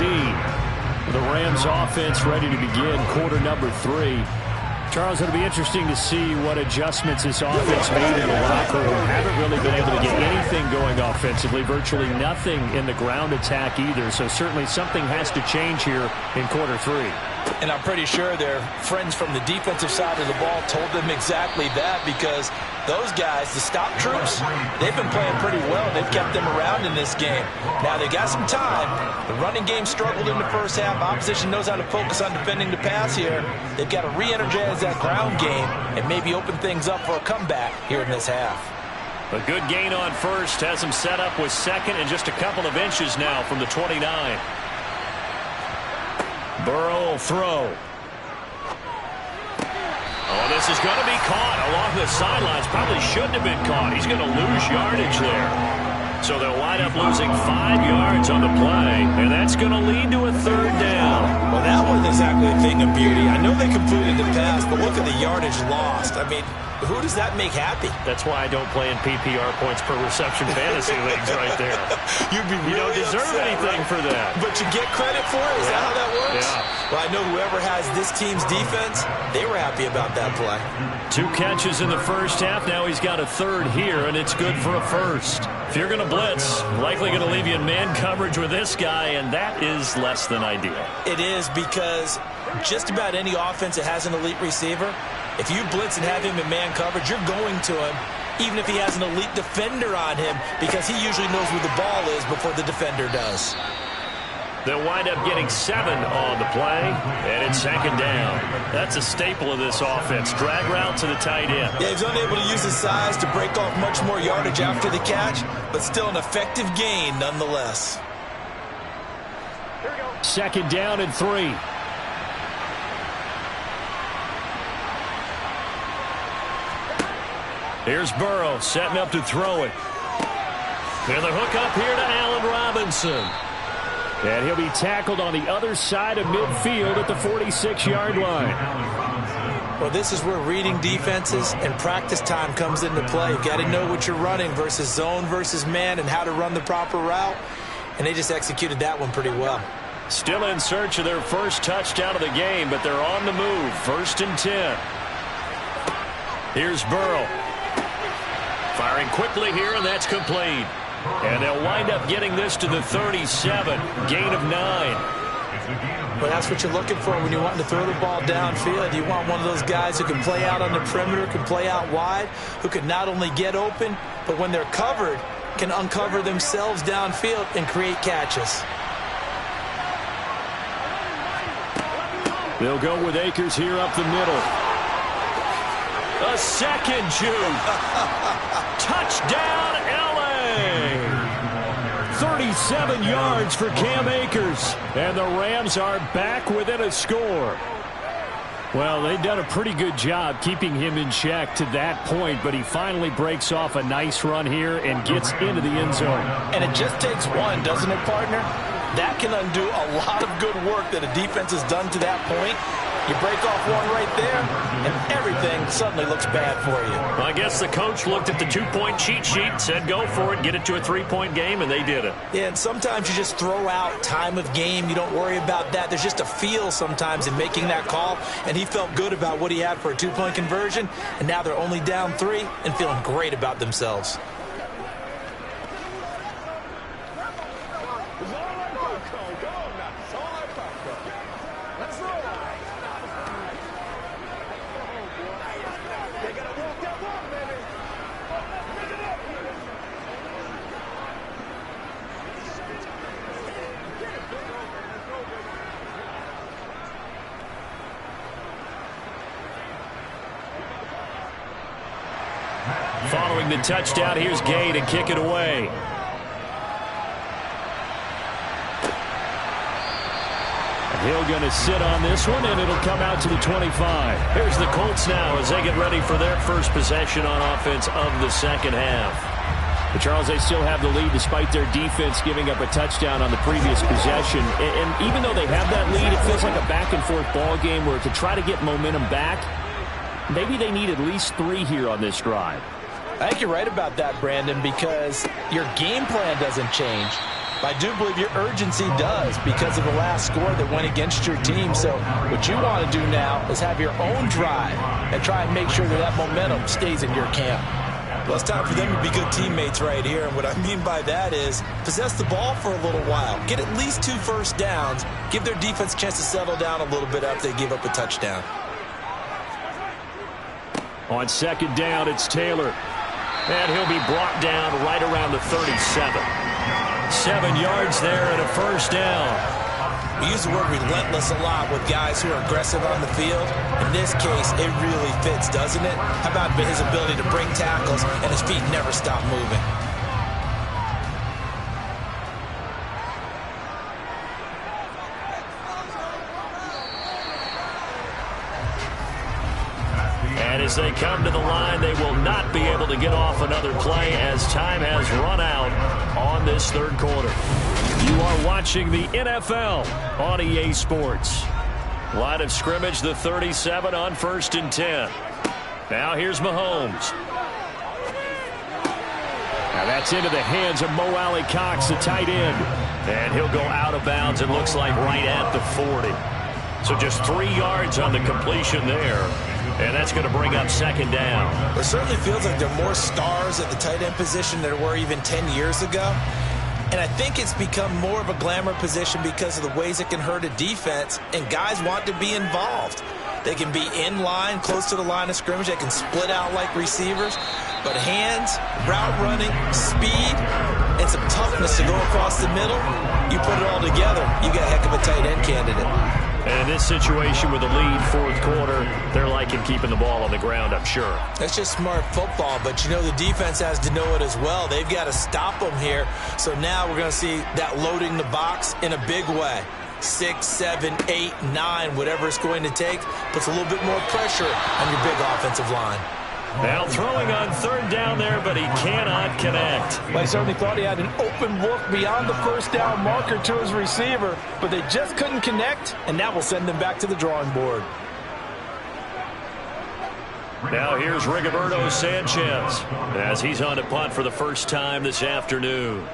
The Rams offense ready to begin quarter number 3. Charles, it'll be interesting to see what adjustments this offense made in the locker room. Haven't really been able to get anything going offensively, virtually nothing in the ground attack either. So certainly something has to change here in quarter 3. And I'm pretty sure their friends from the defensive side of the ball told them exactly that, because those guys, the stop troops, they've been playing pretty well. They've kept them around in this game. Now they got some time. The running game struggled in the first half. Opposition knows how to focus on defending the pass here. They've got to re-energize that ground game and maybe open things up for a comeback here in this half. a good gain on first has him set up with second and just a couple of inches now from the 29. Burrow will throw. Oh, this is going to be caught along the sidelines. Probably shouldn't have been caught. He's going to lose yardage there. So they'll wind up losing 5 yards on the play, and that's going to lead to a third down. Well, that wasn't exactly a thing of beauty. I know they completed the pass, but look at the yardage lost. I mean, who does that make happy? That's why I don't play in PPR points per reception fantasy leagues right there. You'd be really you don't deserve upset, anything right? for that. But you get credit for it? Is that how that works? Yeah. Well, I know whoever has this team's defense, they were happy about that play. 2 catches in the first half. Now he's got a third here, and it's good for a first. If you're going to blitz, likely going to leave you in man coverage with this guy, and that is less than ideal. It is, because just about any offense that has an elite receiver, if you blitz and have him in man coverage, you're going to him, even if he has an elite defender on him, because he usually knows where the ball is before the defender does. They'll wind up getting 7 on the play, and it's second down. That's a staple of this offense. Drag route to the tight end. Yeah, he's unable to use his size to break off much more yardage after the catch, but still an effective gain nonetheless. Here we go. Second down and 3. Here's Burrow setting up to throw it. And the hook up here to Allen Robinson. And he'll be tackled on the other side of midfield at the 46-yard line. Well, this is where reading defenses and practice time comes into play. You've got to know what you're running versus zone versus man and how to run the proper route. And they just executed that one pretty well. Still in search of their first touchdown of the game, but they're on the move. 1st and 10. Here's Burrow. Firing quickly here, and that's complete. And they'll wind up getting this to the 37. Gain of 9. Well, that's what you're looking for when you're wanting to throw the ball downfield. You want one of those guys who can play out on the perimeter, can play out wide, who can not only get open, but when they're covered, can uncover themselves downfield and create catches. They'll go with Akers here up the middle. A second juke. Touchdown, LA. 37 yards for Cam Akers. And the Rams are back within a score. Well, they've done a pretty good job keeping him in check to that point, but he finally breaks off a nice run here and gets into the end zone. And it just takes one, doesn't it, partner? That can undo a lot of good work that a defense has done to that point. You break off one right there, and everything suddenly looks bad for you. Well, I guess the coach looked at the 2-point cheat sheet, said go for it, get it to a 3-point game, and they did it. Yeah, and sometimes you just throw out time of game. You don't worry about that. There's just a feel sometimes in making that call, and he felt good about what he had for a 2-point conversion, and now they're only down 3 and feeling great about themselves. Following the touchdown, here's Gay to kick it away. Hill going to sit on this one, and it'll come out to the 25. Here's the Colts now as they get ready for their first possession on offense of the second half. But Charles, they still have the lead despite their defense giving up a touchdown on the previous possession. And even though they have that lead, it feels like a back-and-forth ball game where to try to get momentum back, maybe they need at least 3 here on this drive. I think you're right about that, Brandon, because your game plan doesn't change. I do believe your urgency does because of the last score that went against your team. So what you want to do now is have your own drive and try and make sure that that momentum stays in your camp. Well, it's time for them to be good teammates right here. And what I mean by that is possess the ball for a little while. Get at least 2 first downs. Give their defense a chance to settle down a little bit after they give up a touchdown. On second down, it's Taylor. And he'll be brought down right around the 37. 7 yards there and a first down. We use the word relentless a lot with guys who are aggressive on the field. In this case, it really fits, doesn't it? How about his ability to break tackles and his feet never stop moving? And as they come to the line, they will not be able to get off another play as time has run out on this third quarter. You are watching the NFL on EA Sports. Line of scrimmage, the 37 on 1st and 10. Now here's Mahomes. Now that's into the hands of Mo Alley-Cox, the tight end. And he'll go out of bounds, it looks like right at the 40. So just 3 yards on the completion there. And that's going to bring up second down. It certainly feels like there are more stars at the tight end position than there were even 10 years ago. And I think it's become more of a glamour position because of the ways it can hurt a defense, and guys want to be involved. They can be in line, close to the line of scrimmage. They can split out like receivers. But hands, route running, speed, and some toughness to go across the middle, you put it all together, you got a heck of a tight end candidate. And in this situation with the lead, fourth quarter, they're liking keeping the ball on the ground, I'm sure. That's just smart football, but you know the defense has to know it as well. They've got to stop them here. So now we're going to see that loading the box in a big way. 6, 7, 8, 9, whatever it's going to take, puts a little bit more pressure on your big offensive line. Now throwing on third down there, but he cannot connect. Well, he certainly thought he had an open look beyond the first down marker to his receiver, but they just couldn't connect, and that will send them back to the drawing board. Now here's Rigoberto Sanchez as he's on to punt for the first time this afternoon.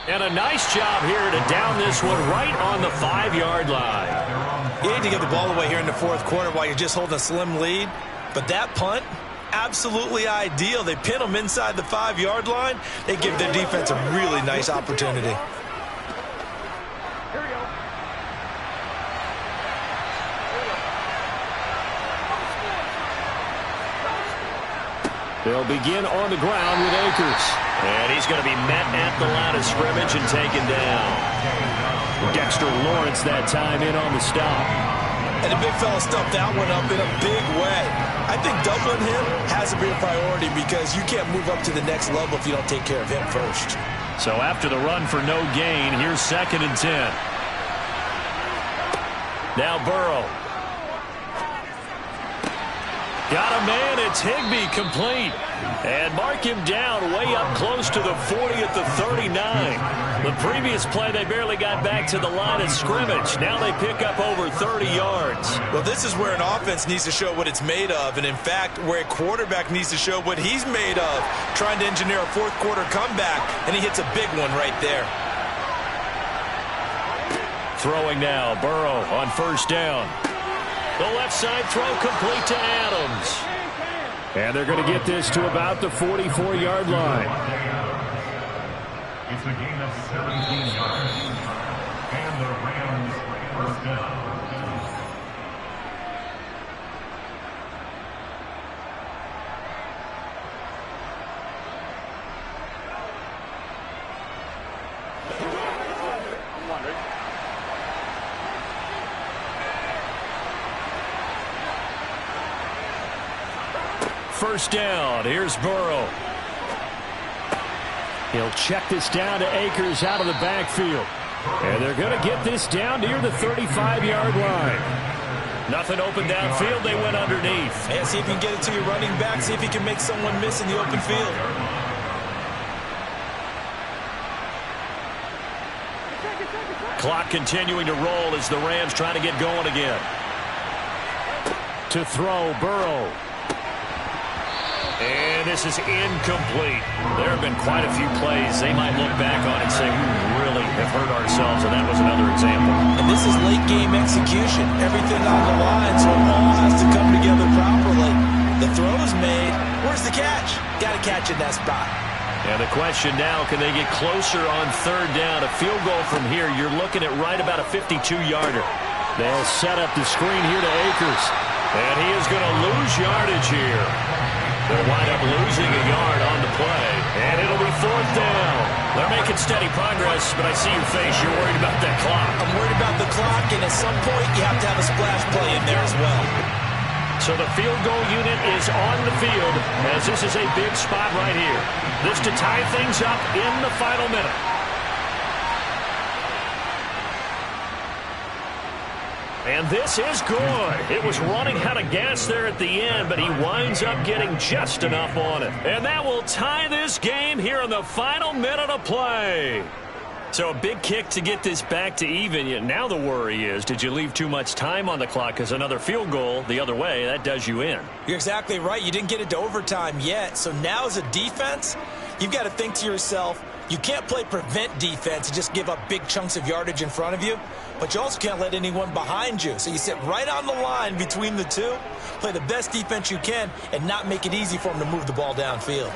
And a nice job here to down this one right on the 5-yard line. You need to get the ball away here in the fourth quarter while you're just holding a slim lead. But that punt, absolutely ideal. They pin them inside the 5-yard line. They give their defense a really nice opportunity. They'll begin on the ground with Akers. And he's going to be met at the line of scrimmage and taken down. Dexter Lawrence that time in on the stop. And the big fella stuffed that one up in a big way. I think doubling him has to be a priority because you can't move up to the next level if you don't take care of him first. So after the run for no gain, here's 2nd and 10. Now Burrow. Got a man, it's Higbee complete. And mark him down way up close to the 40 at the 39. The previous play, they barely got back to the line of scrimmage. Now they pick up over 30 yards. Well, this is where an offense needs to show what it's made of. And, in fact, where a quarterback needs to show what he's made of. Trying to engineer a fourth-quarter comeback, and he hits a big one right there. Throwing now, Burrow on first down. The left side throw complete to Adams. And they're going to get this to about the 44-yard line. It's a gain of 17 yards. And the Rams first down. First down. Here's Burrow. He'll check this down to Akers out of the backfield. And they're going to get this down near the 35-yard line. Nothing open downfield. They went underneath. And see if you can get it to your running back. See if you can make someone miss in the open field. Clock continuing to roll as the Rams trying to get going again. To throw, Burrow. And this is incomplete. There have been quite a few plays they might look back on and say, we really have hurt ourselves, and that was another example. And this is late-game execution. Everything on the line, so it all has to come together properly. The throw's made. Where's the catch? Got to catch in that spot. And the question now, can they get closer on third down? A field goal from here, you're looking at right about a 52-yarder. They'll set up the screen here to Akers. And he is going to lose yardage here. They'll wind up losing a yard on the play. And it'll be fourth down. They're making steady progress, but I see your face. You're worried about that clock. I'm worried about the clock, and at some point you have to have a splash play in there as well. So the field goal unit is on the field as this is a big spot right here. This to tie things up in the final minute. And this is good. It was running out of gas there at the end, but he winds up getting just enough on it. And that will tie this game here in the final minute of play. So a big kick to get this back to even. Yet now the worry is, did you leave too much time on the clock? Because another field goal the other way, that does you in. You're exactly right. You didn't get it to overtime yet. So now as a defense, you've got to think to yourself, you can't play prevent defense and just give up big chunks of yardage in front of you. But you also can't let anyone behind you. So you sit right on the line between the two, play the best defense you can, and not make it easy for them to move the ball downfield.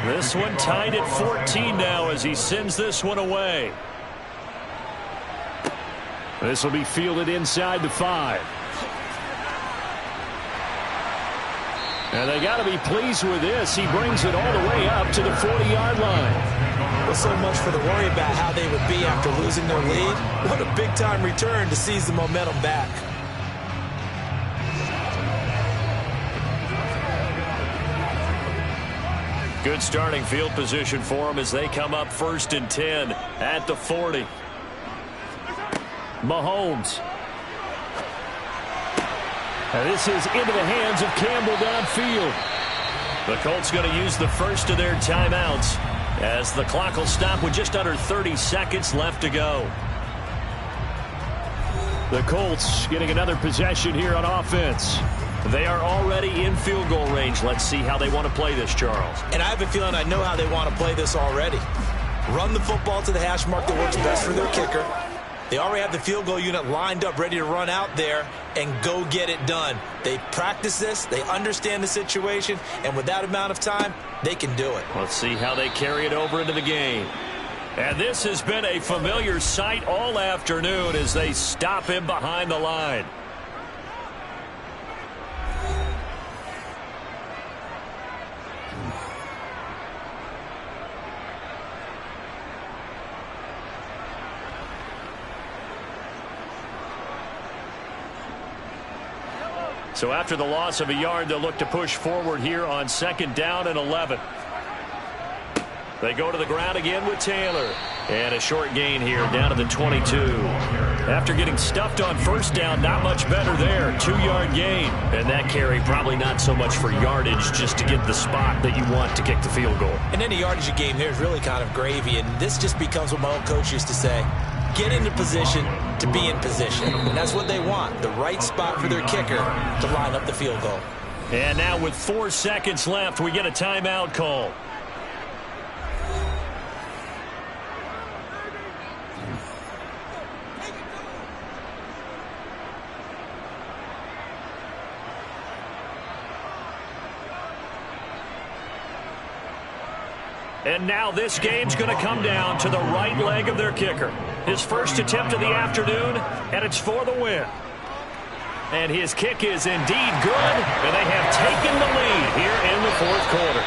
This one tied at 14 now as he sends this one away. This will be fielded inside the 5. And they got to be pleased with this. He brings it all the way up to the 40-yard line. Well, so much for the worry about how they would be after losing their lead. What a big-time return to seize the momentum back. Good starting field position for them as they come up 1st and 10 at the 40. Mahomes. And this is into the hands of Campbell downfield. The Colts going to use the first of their timeouts as the clock will stop with just under 30 seconds left to go. The Colts getting another possession here on offense. They are already in field goal range. Let's see how they want to play this, Charles. And I have a feeling I know how they want to play this already. Run the football to the hash mark that works best for their kicker. They already have the field goal unit lined up, ready to run out there and go get it done. They practice this. They understand the situation. And with that amount of time, they can do it. Let's see how they carry it over into the game. And this has been a familiar sight all afternoon as they stop him behind the line. So after the loss of a yard, they'll look to push forward here on 2nd down and 11. They go to the ground again with Taylor. And a short gain here down to the 22. After getting stuffed on 1st down, not much better there. 2-yard gain. And that carry probably not so much for yardage, just to get the spot that you want to kick the field goal. And any yardage game here is really kind of gravy. And this just becomes what my old coach used to say. Get into position to be in position. And that's what they want, the right spot for their kicker to line up the field goal. And now with 4 seconds left, we get a timeout call. And now this game's going to come down to the right leg of their kicker. His first attempt of the afternoon, and it's for the win. And his kick is indeed good, and they have taken the lead here in the 4th quarter.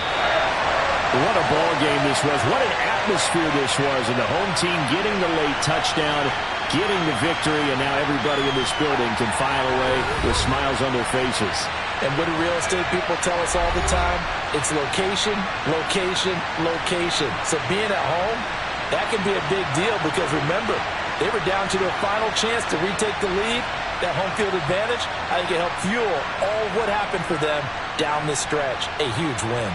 What a ball game this was. What an atmosphere this was. And the home team getting the late touchdown, getting the victory, and now everybody in this building can file away with smiles on their faces. And what do real estate people tell us all the time? It's location, location, location. So being at home, that can be a big deal because remember, they were down to their final chance to retake the lead. That home field advantage, I think it helped fuel all of what happened for them down this stretch. A huge win.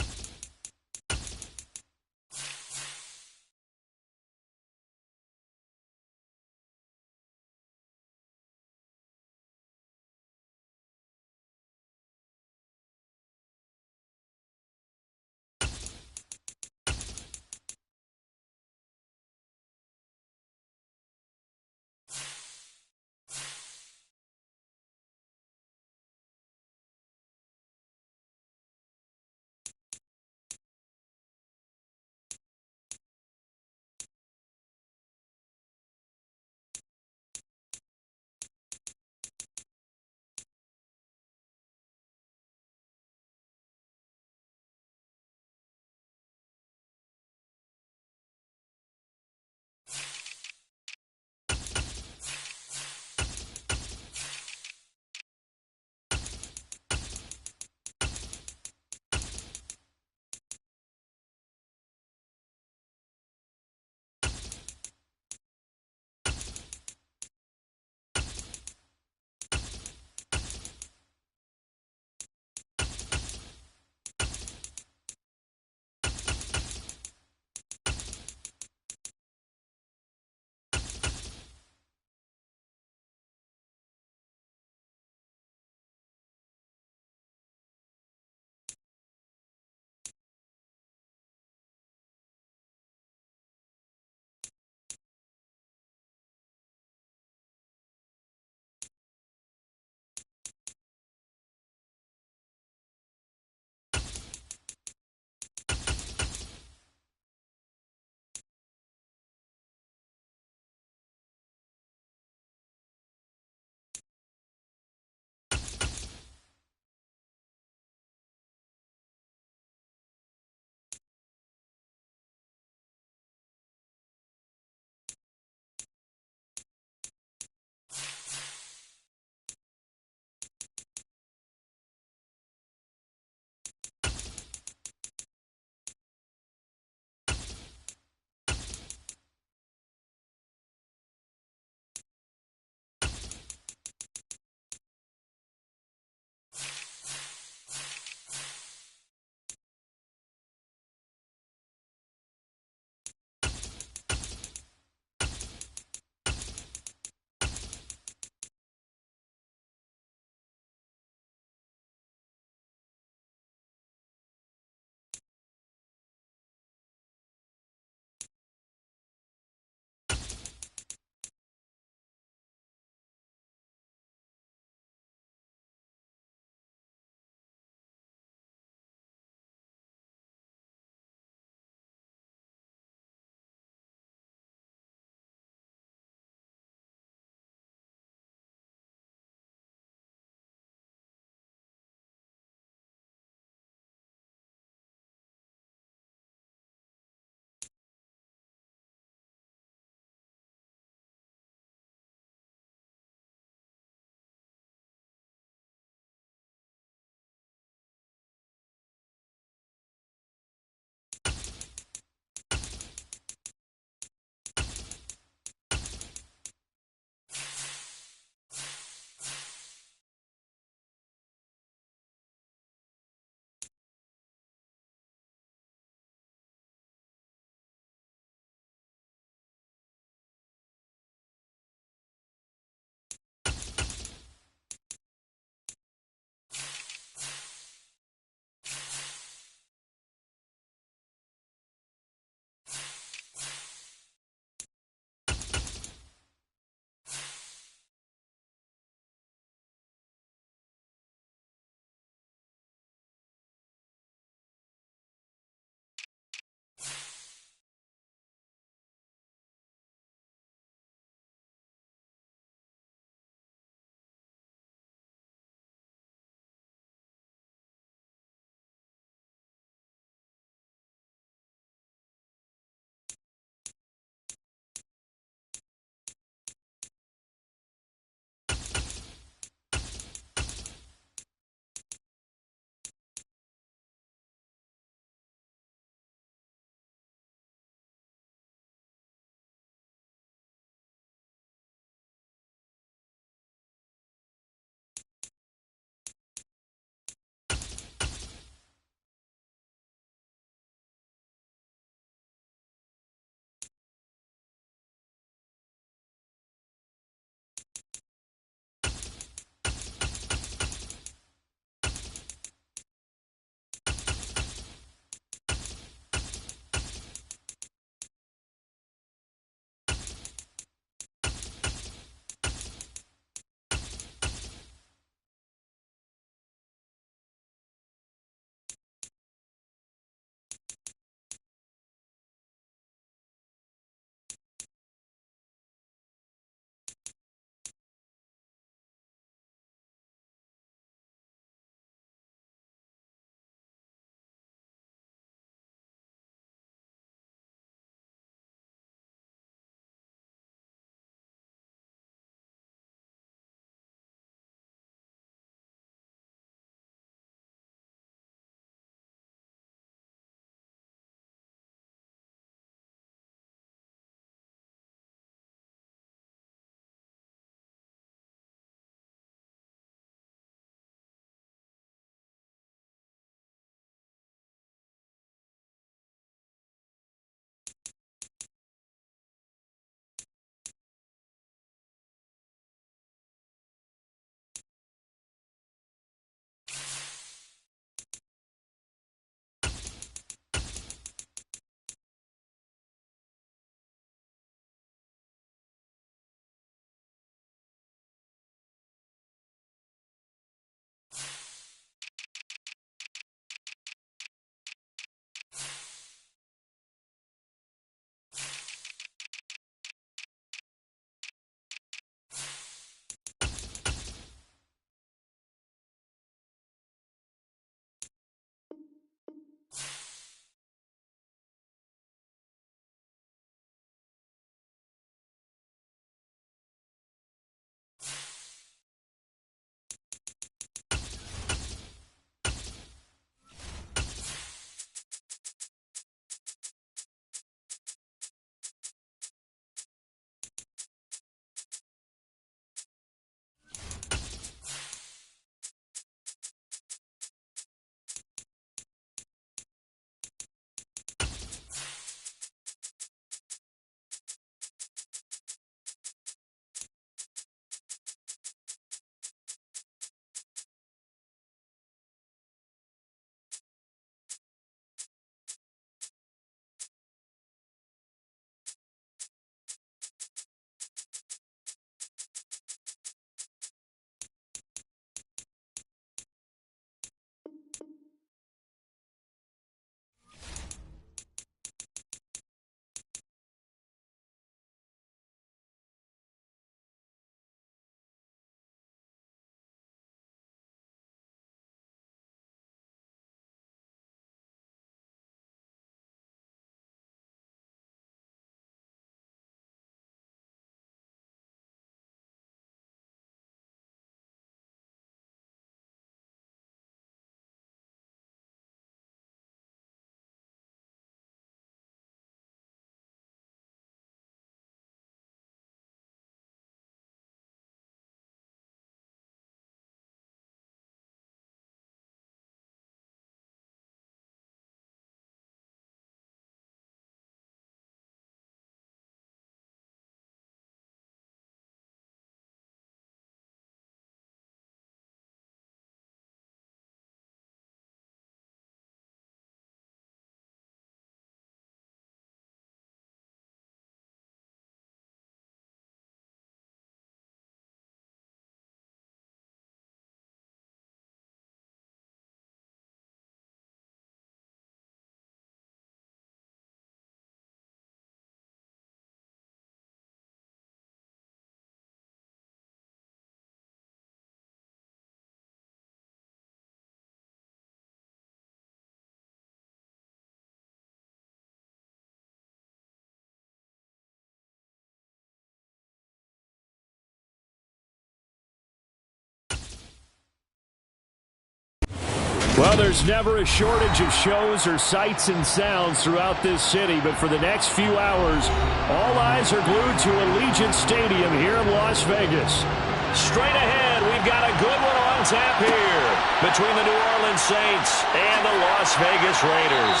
Well, there's never a shortage of shows or sights and sounds throughout this city, but for the next few hours, all eyes are glued to Allegiant Stadium here in Las Vegas. Straight ahead, we've got a good one on tap here between the New Orleans Saints and the Las Vegas Raiders.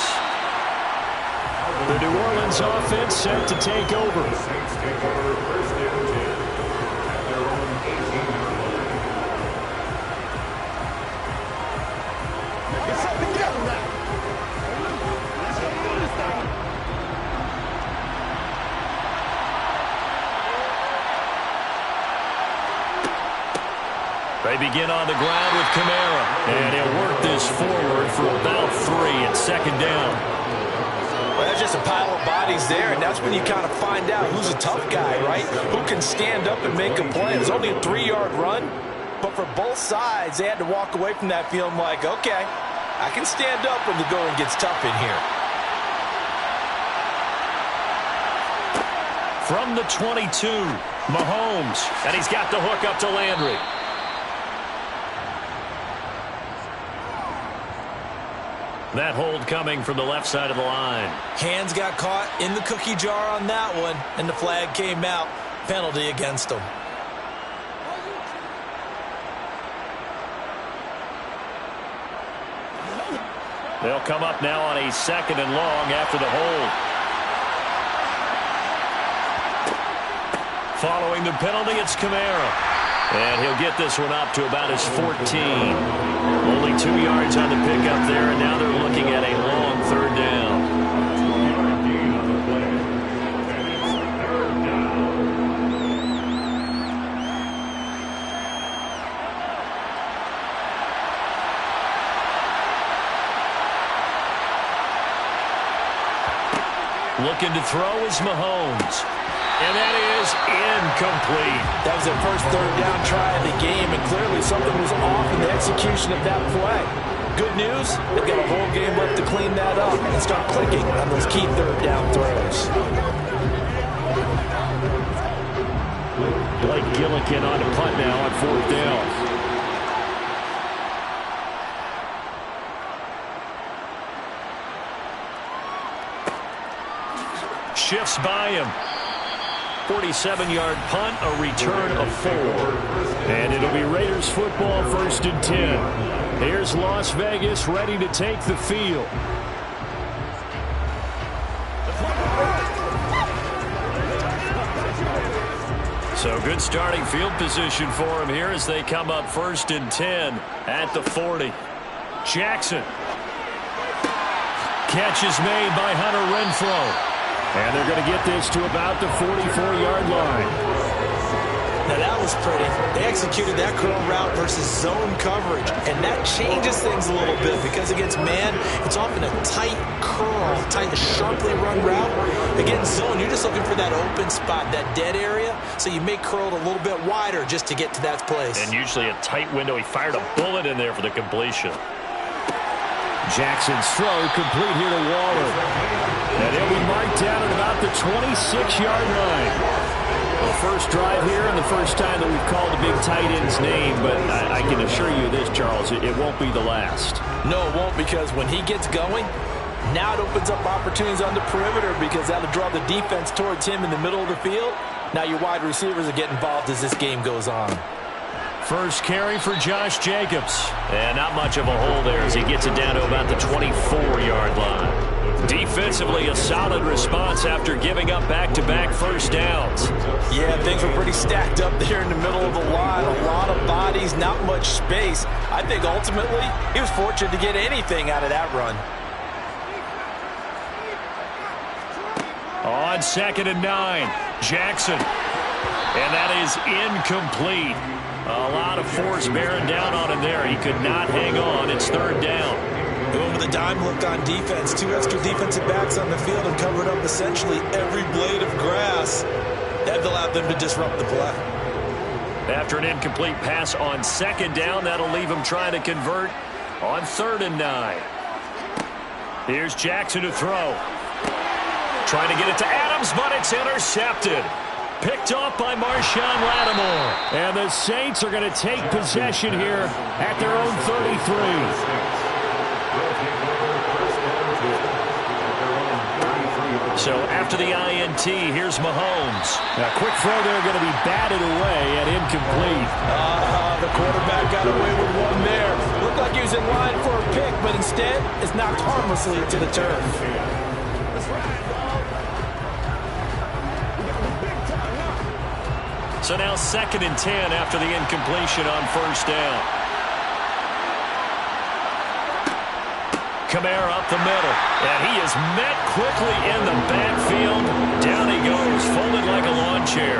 The New Orleans offense set to take over. The Saints take over first and 10 at their own 18-yard line. Get something together now. They begin on the ground with Kamara. And he'll work this forward for about 3 at second down. Well, there's just a pile of bodies there, and that's when you kind of find out who's a tough guy, right? Who can stand up and make a play. It's only a 3-yard run, but for both sides, they had to walk away from that feeling like, okay, I can stand up when the going gets tough in here. From the 22, Mahomes, and he's got the hook up to Landry. That hold coming from the left side of the line. Hands got caught in the cookie jar on that one, and the flag came out. Penalty against him. They'll come up now on a 2nd and long after the hold. Following the penalty, it's Kamara. And he'll get this one up to about his 14. Only 2 yards on the pickup there, and now they're looking at a long 3rd down. 2-yard gain on the play. And it's 3rd down. Looking to throw is Mahomes. And that is incomplete. That was their first 3rd down try of the game, and clearly something was off in the execution of that play. Good news, they've got a whole game left to clean that up and start clicking on those key 3rd down throws. Blake Gillikin on to punt now on 4th down. Shifts by him. 47-yard punt, a return of 4. And it'll be Raiders football 1st and 10. Here's Las Vegas ready to take the field. So good starting field position for him here as they come up 1st and 10 at the 40. Jackson. Catch is made by Hunter Renfrow. And they're going to get this to about the 44-yard line. Now that was pretty. They executed that curl route versus zone coverage, and that changes things a little bit because against man, it's often a tight curl, tight, sharply run route. Against zone, you're just looking for that open spot, that dead area, so you may curl it a little bit wider just to get to that place. And usually a tight window. He fired a bullet in there for the completion. Jackson's throw complete here to Waller. And he'll be marked down at about the 26-yard line. Well, first drive here and the first time that we've called a big tight end's name, but I can assure you this, Charles, it won't be the last. No, it won't, because when he gets going, now it opens up opportunities on the perimeter because that'll draw the defense towards him in the middle of the field. Now your wide receivers will get involved as this game goes on. First carry for Josh Jacobs. And not much of a hole there as he gets it down to about the 24-yard line. Defensively, a solid response after giving up back-to-back first downs. Yeah, things were pretty stacked up there in the middle of the line. A lot of bodies, not much space. I think ultimately he was fortunate to get anything out of that run. On 2nd and 9, Jackson. And that is incomplete. A lot of force bearing down on him there. He could not hang on. It's 3rd down. Going with a dime look on defense. 2 extra defensive backs on the field and covered up essentially every blade of grass. That allowed them to disrupt the play. After an incomplete pass on 2nd down, that'll leave him trying to convert on 3rd and 9. Here's Jackson to throw. Trying to get it to Adams, but it's intercepted. Picked off by Marshawn Lattimore. And the Saints are going to take possession here at their own 33. So after the INT, here's Mahomes. A quick throw there going to be batted away and incomplete. The quarterback got away with one there. Looked like he was in line for a pick, but instead is knocked harmlessly to the turf. So now 2nd and 10 after the incompletion on first down. Kamara up the middle, and he is met quickly in the backfield. Down he goes, folded like a lawn chair.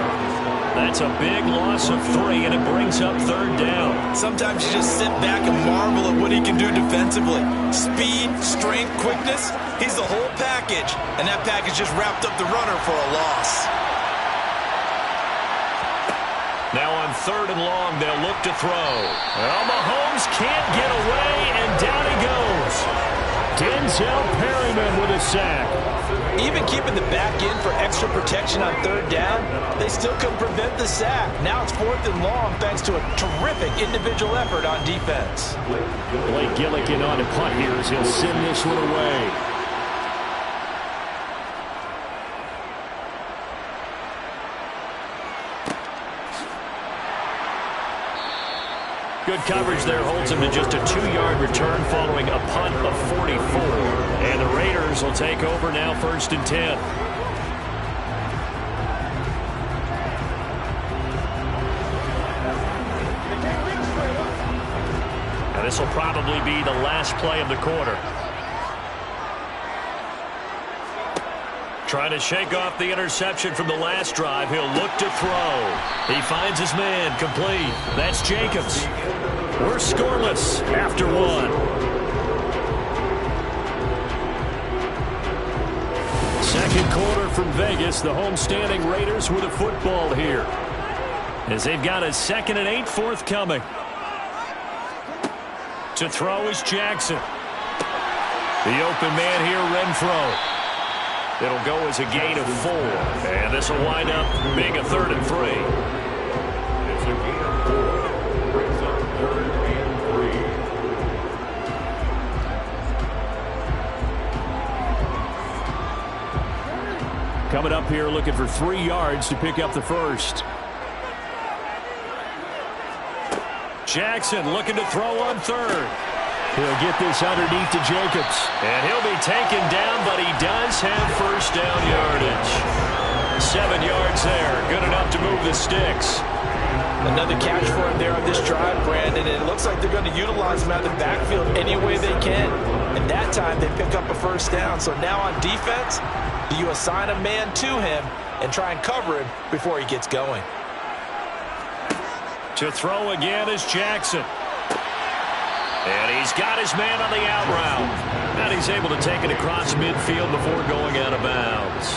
That's a big loss of 3, and it brings up 3rd down. Sometimes you just sit back and marvel at what he can do defensively. Speed, strength, quickness, he's the whole package, and that package just wrapped up the runner for a loss. Now on 3rd and long, they'll look to throw. Well, Mahomes can't get away, and down he goes. Denzel Perryman with a sack. Even keeping the back in for extra protection on 3rd down, they still couldn't prevent the sack. Now it's 4th and long thanks to a terrific individual effort on defense. Blake Gillikin on a punt here as he'll send this one away. Good coverage there holds him to just a 2-yard return following a punt of 44. And the Raiders will take over now 1st and 10. Now this will probably be the last play of the quarter. Trying to shake off the interception from the last drive. He'll look to throw. He finds his man, complete. That's Jacobs. We're scoreless after 1. Second quarter from Vegas. The homestanding Raiders with a football here, as they've got a 2nd and 8 forthcoming. To throw is Jackson. The open man here, Renfro. It'll go as a gain of 4, and this will wind up being a 3rd and 3. It's a gain of 4. Brings up 3rd and 3. Coming up here looking for 3 yards to pick up the first. Jackson looking to throw on 3rd. He'll get this underneath to Jacobs. And he'll be taken down, but he does have first down yardage. 7 yards there. Good enough to move the sticks. Another catch for him there on this drive, Brandon. And it looks like they're going to utilize him out of the backfield any way they can. And that time they pick up a first down. So now on defense, do you assign a man to him and try and cover him before he gets going? To throw again is Jackson. And he's got his man on the out route. And he's able to take it across midfield before going out of bounds.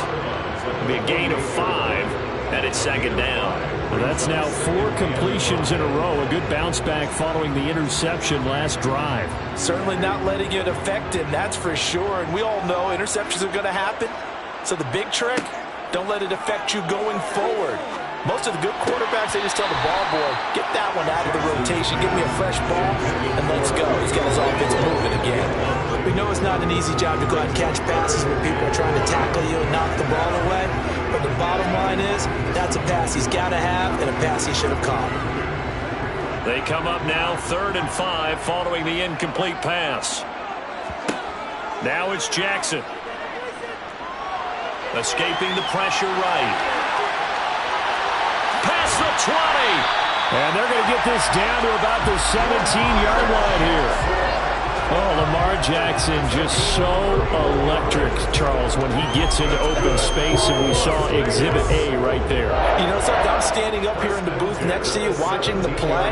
It'll be a gain of 5, and it's 2nd down. Well, that's now 4 completions in a row. A good bounce back following the interception last drive. Certainly not letting it affect him, that's for sure. And we all know interceptions are going to happen. So the big trick, don't let it affect you going forward. Most of the good quarterbacks, they just tell the ball boy, get that one out of the rotation, give me a fresh ball, and let's go. He's got his offense moving again. We know it's not an easy job to go out and catch passes when people are trying to tackle you and knock the ball away. But the bottom line is, that's a pass he's got to have and a pass he should have caught. They come up now 3rd and 5 following the incomplete pass. Now it's Jackson. Escaping the pressure right. Past the 20. And they're going to get this down to about the 17-yard line here. Oh, Lamar Jackson just so electric, Charles, when he gets into open space, and we saw Exhibit A right there. You know something? I'm standing up here in the booth next to you watching the play.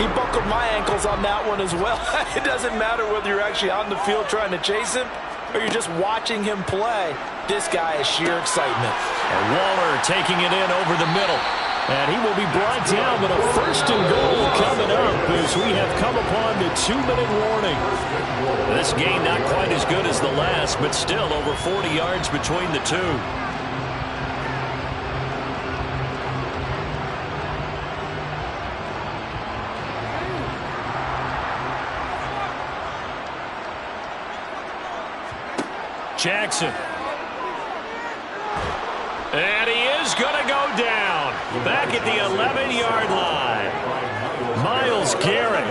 He buckled my ankles on that one as well. It doesn't matter whether you're actually on the field trying to chase him or you're just watching him play. This guy is sheer excitement. And Waller taking it in over the middle. And he will be brought down, but a 1st and goal coming up as we have come upon the 2-minute warning. This game not quite as good as the last, but still over 40 yards between the two. Jackson. And he is going to go down back at the 11-yard line. Myles Garrett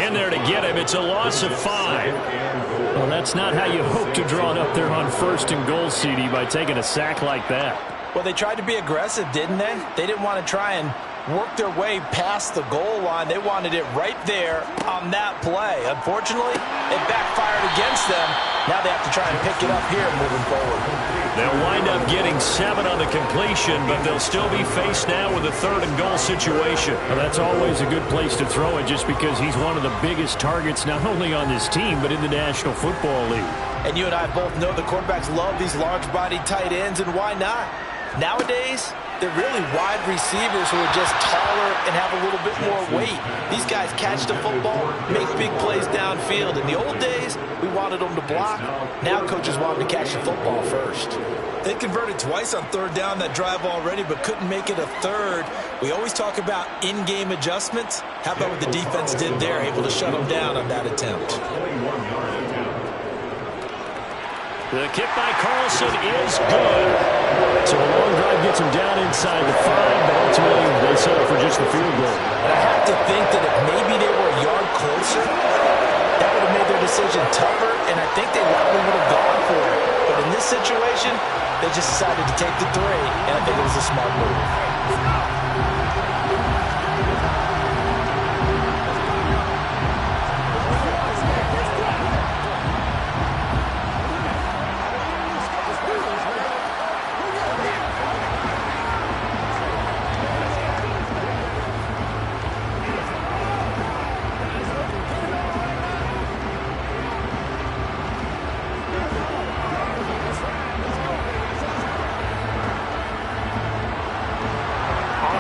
in there to get him. It's a loss of 5. Well, that's not how you hope to draw it up there on 1st and goal, CD, by taking a sack like that. Well, they tried to be aggressive, didn't they? They didn't want to try and work their way past the goal line. They wanted it right there on that play. Unfortunately, it backfired against them. Now they have to try and pick it up here moving forward. They'll wind up getting 7 on the completion, but they'll still be faced now with a 3rd and goal situation. Well, that's always a good place to throw it just because he's one of the biggest targets not only on this team but in the National Football League. And you and I both know the quarterbacks love these large-bodied tight ends, and why not? Nowadays, they're really wide receivers who are just taller and have a little bit more weight. These guys catch the football, make big plays downfield. In the old days, we wanted them to block. Now coaches want them to catch the football first. They converted twice on 3rd down that drive already, but couldn't make it a 3rd. We always talk about in-game adjustments. How about what the defense did there, able to shut them down on that attempt? The kick by Carlson is good. So a long drive gets him down inside the 5, but ultimately they settle for just the field goal. And I have to think that if maybe they were a yard closer, that would have made their decision tougher, and I think they likely would have gone for it. But in this situation, they just decided to take the 3, and I think it was a smart move.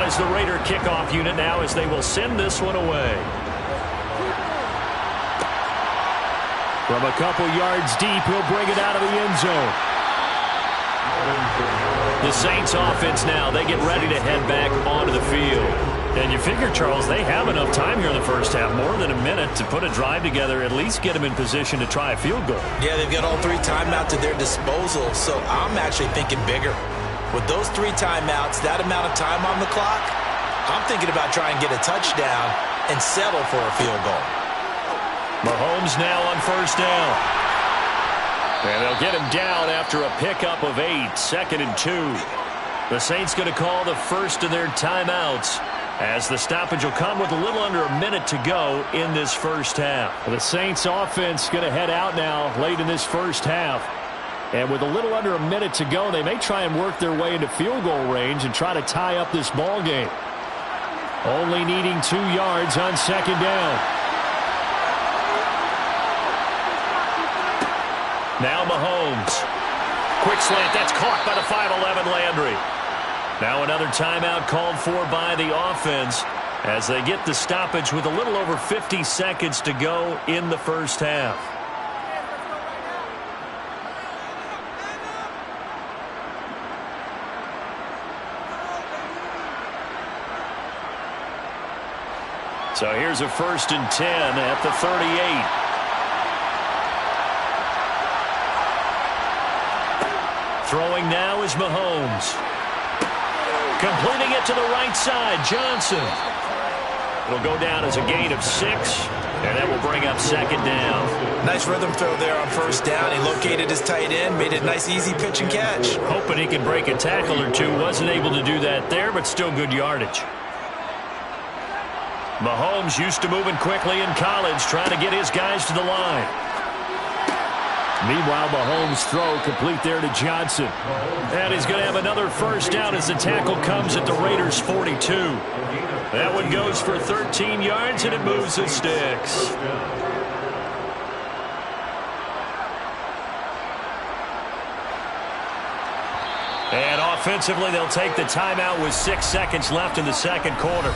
Is the Raider kickoff unit now as they will send this one away. From a couple yards deep, he'll bring it out of the end zone. The Saints offense now, they get ready to head back onto the field. And you figure, Charles, they have enough time here in the first half, more than a minute, to put a drive together, at least get them in position to try a field goal. Yeah, they've got all 3 timeouts at their disposal, so I'm actually thinking bigger. With those 3 timeouts, that amount of time on the clock, I'm thinking about trying to get a touchdown and settle for a field goal. Mahomes now on 1st down. And they'll get him down after a pickup of 8, 2nd and 2. The Saints going to call the first of their timeouts as the stoppage will come with a little under a minute to go in this first half. The Saints offense going to head out now late in this first half. And with a little under a minute to go, they may try and work their way into field goal range and try to tie up this ball game. Only needing 2 yards on 2nd down. Now Mahomes. Quick slant. That's caught by the 5'11 Landry. Now another timeout called for by the offense as they get the stoppage with a little over 50 seconds to go in the first half. So here's a 1st and 10 at the 38. Throwing now is Mahomes. Completing it to the right side, Johnson. It'll go down as a gain of 6, and that will bring up 2nd down. Nice rhythm throw there on 1st down. He located his tight end, made it a nice easy pitch and catch. Hoping he could break a tackle or two. Wasn't able to do that there, but still good yardage. Mahomes used to moving quickly in college, trying to get his guys to the line. Meanwhile, Mahomes' throw complete there to Johnson. And he's going to have another 1st down as the tackle comes at the Raiders' 42. That one goes for 13 yards, and it moves the sticks. And offensively, they'll take the timeout with 6 seconds left in the 2nd quarter.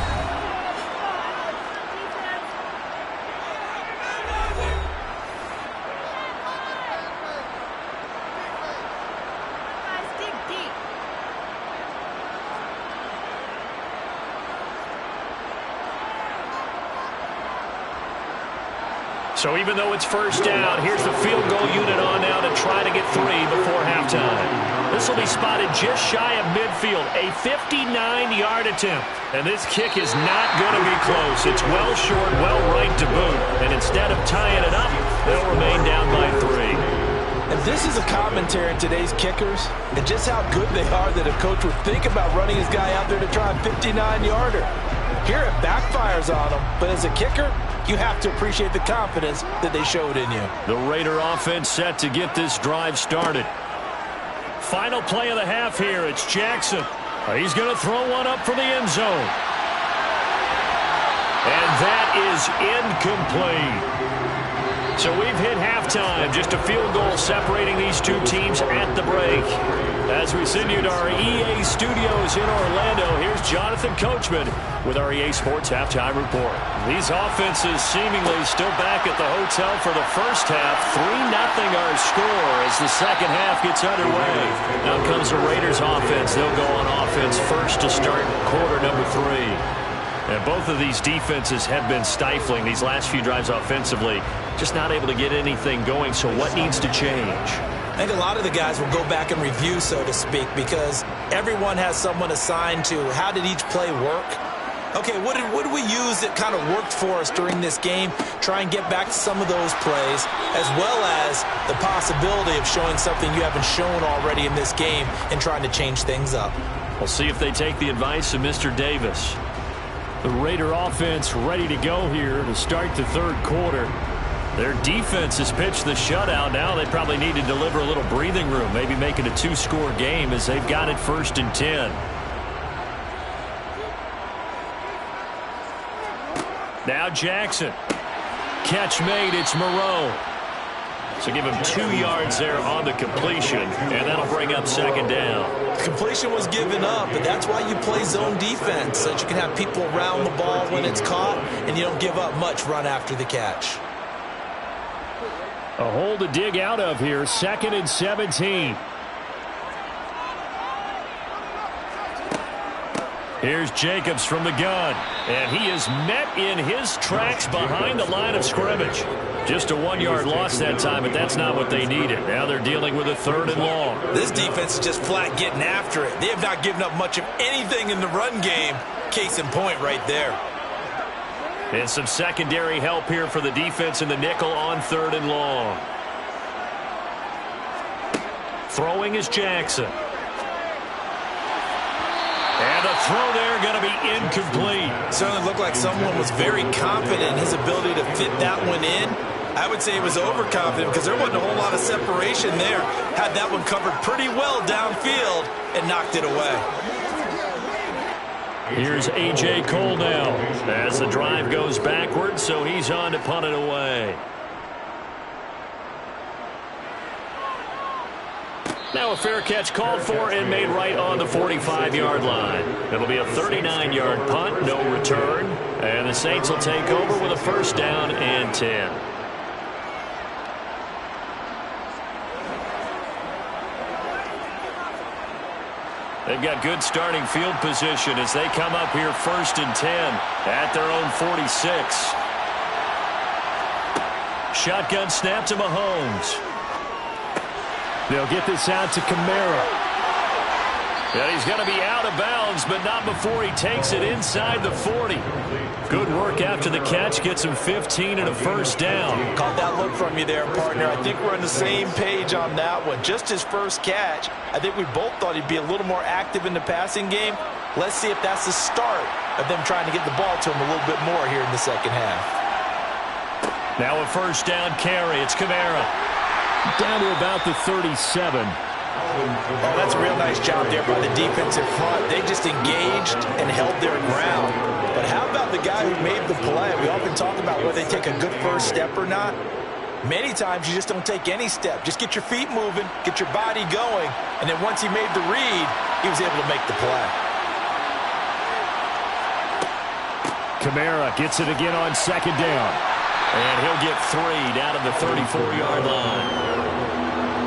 So even though it's 1st down, here's the field goal unit on now to try to get 3 before halftime. This will be spotted just shy of midfield. A 59-yard attempt. And this kick is not going to be close. It's well short, well right to boot. And instead of tying it up, they'll remain down by 3. And this is a commentary on today's kickers and just how good they are that a coach would think about running his guy out there to try a 59-yarder. Here it backfires on him, but as a kicker, you have to appreciate the confidence that they showed in you. The Raider offense set to get this drive started. Final play of the half here. It's Jackson. He's going to throw one up for the end zone. And that is incomplete. So we've hit halftime. Just a field goal separating these two teams at the break. As we send you to our EA studios in Orlando, here's Jonathan Coachman with our EA Sports Halftime Report. These offenses seemingly still back at the hotel for the first half. 3-0 our score as the second half gets underway. Now comes the Raiders offense. They'll go on offense first to start quarter number 3. And both of these defenses have been stifling these last few drives offensively. Just not able to get anything going, so what needs to change? I think a lot of the guys will go back and review, so to speak, because everyone has someone assigned to how did each play work. Okay, what did we use that kind of worked for us during this game? Try and get back to some of those plays, as well as the possibility of showing something you haven't shown already in this game and trying to change things up. We'll see if they take the advice of Mr. Davis. The Raider offense ready to go here to start the third quarter. Their defense has pitched the shutout. Now they probably need to deliver a little breathing room, maybe make it a 2-score game as they've got it 1st and 10. Now Jackson. Catch made. It's Moreau. So give him 2 yards there on the completion, and that'll bring up second down. Completion was given up, but that's why you play zone defense, so that you can have people around the ball when it's caught, and you don't give up much run after the catch. A hole to dig out of here, 2nd and 17. Here's Jacobs from the gun, and he is met in his tracks behind the line of scrimmage. Just a 1-yard loss that time, but that's not what they needed. Now they're dealing with a 3rd and long. This defense is just flat getting after it. They have not given up much of anything in the run game. Case in point right there. And some secondary help here for the defense in the nickel on 3rd and long. Throwing is Jackson. And the throw there going to be incomplete. Certainly looked like someone was very confident in his ability to fit that one in. I would say he was overconfident because there wasn't a whole lot of separation there. Had that one covered pretty well downfield and knocked it away. Here's A.J. Cole now as the drive goes backwards, so he's on to punt it away. Now a fair catch called for and made right on the 45-yard line. It'll be a 39-yard punt, no return. And the Saints will take over with a 1st down and 10. They've got good starting field position as they come up here 1st and 10 at their own 46. Shotgun snap to Mahomes. They'll get this out to Kamara. And he's going to be out of bounds, but not before he takes it inside the 40. Good work after the catch. Gets him 15 and a 1st down. Caught that look from you there, partner. I think we're on the same page on that one. Just his first catch. I think we both thought he'd be a little more active in the passing game. Let's see if that's the start of them trying to get the ball to him a little bit more here in the second half. Now a 1st down carry. It's Kamara. Down to about the 37. Oh, that's a real nice job there by the defensive front. They just engaged and held their ground. But how about the guy who made the play? We often talk about whether they take a good first step or not. Many times you just don't take any step. Just get your feet moving, get your body going, and then once he made the read, he was able to make the play. Kamara gets it again on 2nd down. And he'll get 3 down to the 34-yard line.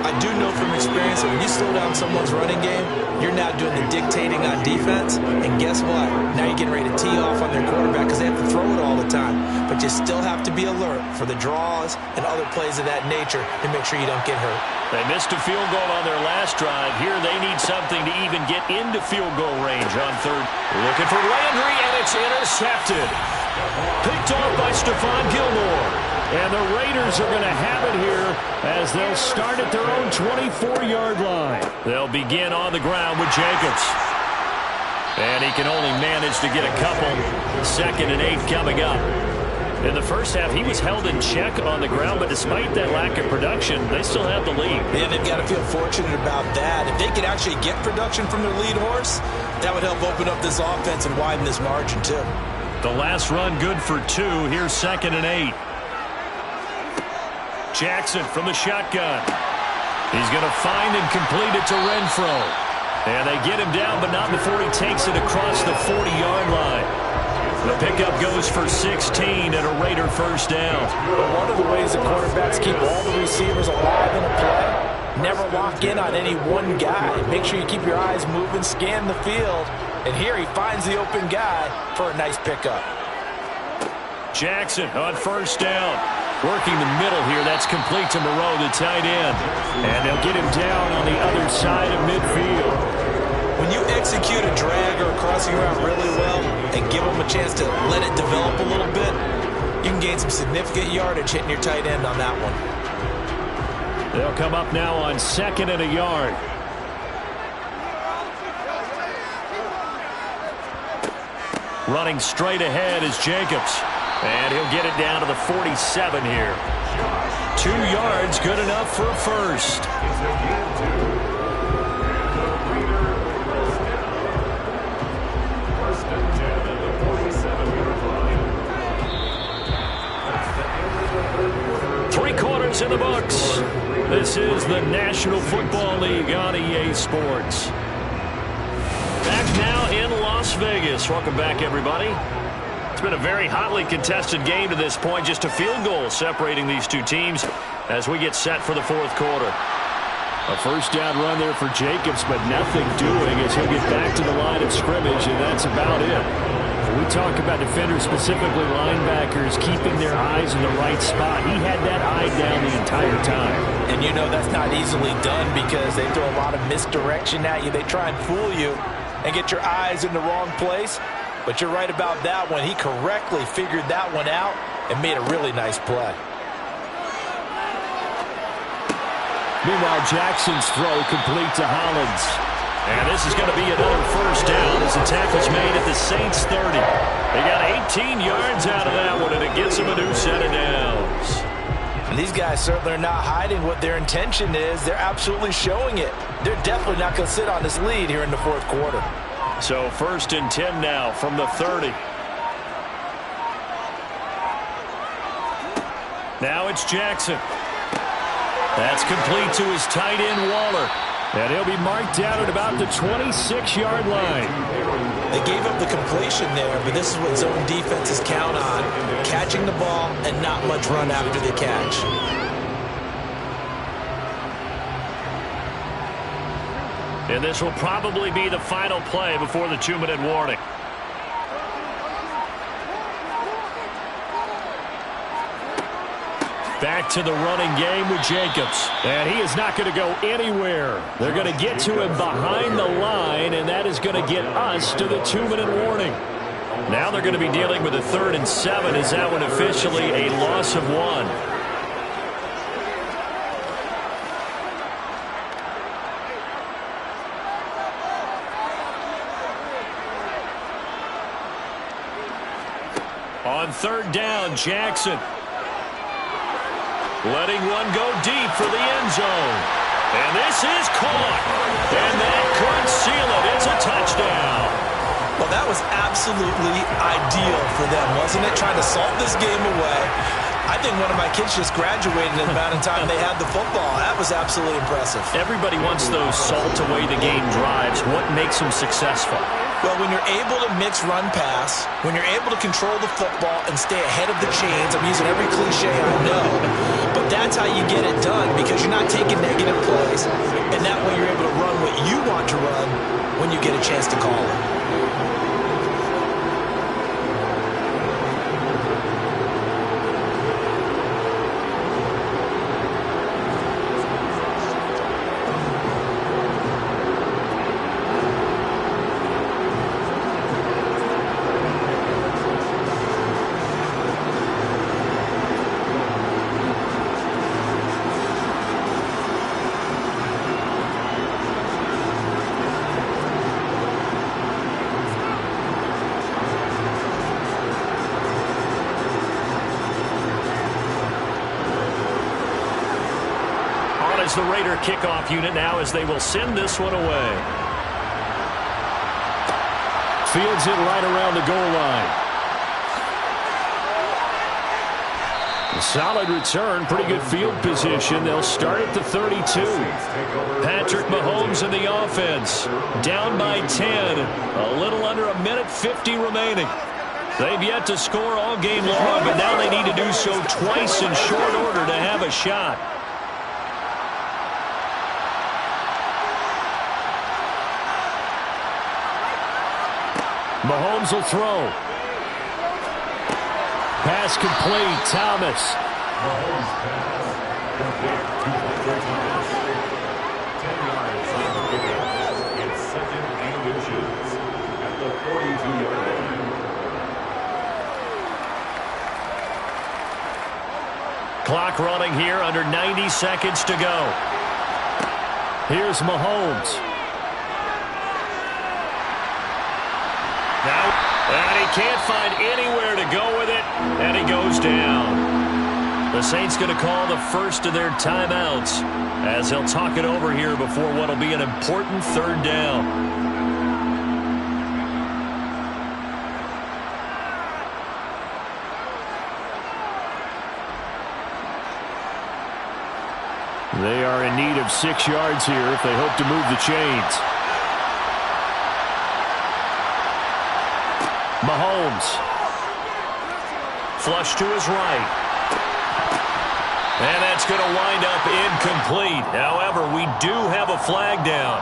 I do know from experience that when you slow down someone's running game, you're now doing the dictating on defense. And guess what? Now you're getting ready to tee off on their quarterback because they have to throw it all the time. But you still have to be alert for the draws and other plays of that nature to make sure you don't get hurt. They missed a field goal on their last drive. Here they need something to even get into field goal range on third. Looking for Landry, and it's intercepted. Picked off by Stephon Gilmore. And the Raiders are going to have it here as they'll start at their own 24-yard line. They'll begin on the ground with Jacobs. And he can only manage to get a couple. 2nd and 8 coming up. In the first half, he was held in check on the ground, but despite that lack of production, they still have the lead. And they've got to feel fortunate about that. If they could actually get production from their lead horse, that would help open up this offense and widen this margin, too. The last run good for 2. Here's 2nd and 8. Jackson from the shotgun. He's going to find and complete it to Renfro. And they get him down, but not before he takes it across the 40-yard line. The pickup goes for 16 and a Raider first down. But one of the ways the quarterbacks keep all the receivers alive in a play, never lock in on any one guy. Make sure you keep your eyes moving, scan the field. And here he finds the open guy for a nice pickup. Jackson on first down. Working the middle here. That's complete to Moreau, the tight end. And they'll get him down on the other side of midfield. When you execute a drag or a crossing route really well and give them a chance to let it develop a little bit, you can gain some significant yardage hitting your tight end on that one. They'll come up now on 2nd and a yard. Running straight ahead is Jacobs. And he'll get it down to the 47 here. 2 yards, good enough for a first. Three-quarters in the books. This is the National Football League on EA Sports. Back now in Las Vegas. Welcome back, everybody. It's been a very hotly contested game to this point. Just a field goal separating these two teams as we get set for the 4th quarter. A first down run there for Jacobs, but nothing doing as he'll get back to the line of scrimmage, and that's about it. When we talk about defenders, specifically linebackers, keeping their eyes in the right spot, he had that eye down the entire time. And you know that's not easily done because they throw a lot of misdirection at you. They try and fool you and get your eyes in the wrong place. But you're right about that one. He correctly figured that one out and made a really nice play. Meanwhile, Jackson's throw complete to Hollins. And this is going to be another first down as the tackle's made at the Saints 30. They got 18 yards out of that one, and it gets them a new set of downs. And these guys certainly are not hiding what their intention is. They're absolutely showing it. They're definitely not going to sit on this lead here in the 4th quarter. So 1st and 10 now from the 30. Now it's Jackson. That's complete to his tight end, Waller. And he'll be marked down at about the 26-yard line. They gave up the completion there, but this is what zone defenses count on. Catching the ball and not much run after the catch. And this will probably be the final play before the 2-minute warning. Back to the running game with Jacobs. And he is not going to go anywhere. They're going to get to him behind the line, and that is going to get us to the 2-minute warning. Now they're going to be dealing with a 3rd and 7. Is that one officially a loss of 1? On 3rd down, Jackson. Letting one go deep for the end zone. And this is caught. And that could seal it. It's a touchdown. Well, that was absolutely ideal for them, wasn't it? Trying to salt this game away. I think one of my kids just graduated in the amount of time they had the football. That was absolutely impressive. Everybody wants those salt away the game drives. What makes them successful? Well, when you're able to mix run-pass, when you're able to control the football and stay ahead of the chains, I'm using every cliche I know, but that's how you get it done because you're not taking negative plays, and that way you're able to run what you want to run when you get a chance to call it. Is the Raider kickoff unit now as they will send this one away. Fields it right around the goal line. A solid return, pretty good field position. They'll start at the 32. Patrick Mahomes in the offense. Down by 10. A little under a minute 50 remaining. They've yet to score all game long, but now they need to do so twice in short order to have a shot. Mahomes will throw. Pass complete. Thomas. Mahomes pass. Complete to Patrick Thomas. 10 yards on the pickup. It's second and inches at the 42-yard line. Clock running here, under 90 seconds to go. Here's Mahomes. Now, and he can't find anywhere to go with it, and he goes down. The Saints going to call the first of their timeouts as he'll talk it over here before what will be an important third down. They are in need of 6 yards here if they hope to move the chains. Mahomes. Flush to his right. And that's going to wind up incomplete. However, we do have a flag down.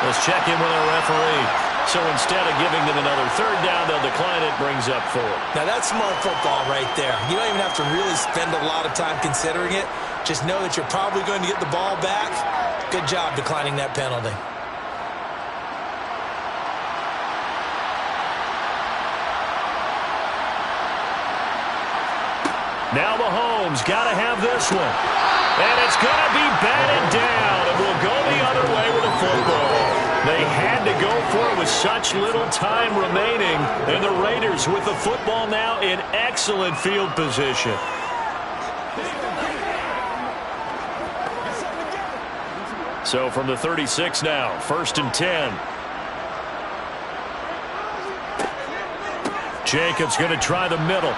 Let's check in with our referee. So instead of giving them another third down, they'll decline it. Brings up 4. Now, that's smart football right there. You don't even have to really spend a lot of time considering it. Just know that you're probably going to get the ball back. Good job declining that penalty. Now Mahomes got to have this one. And it's going to be batted down. And we'll go the other way with the football. They had to go for it with such little time remaining. And the Raiders with the football now in excellent field position. So from the 36 now, 1st and 10. Jacobs going to try the middle.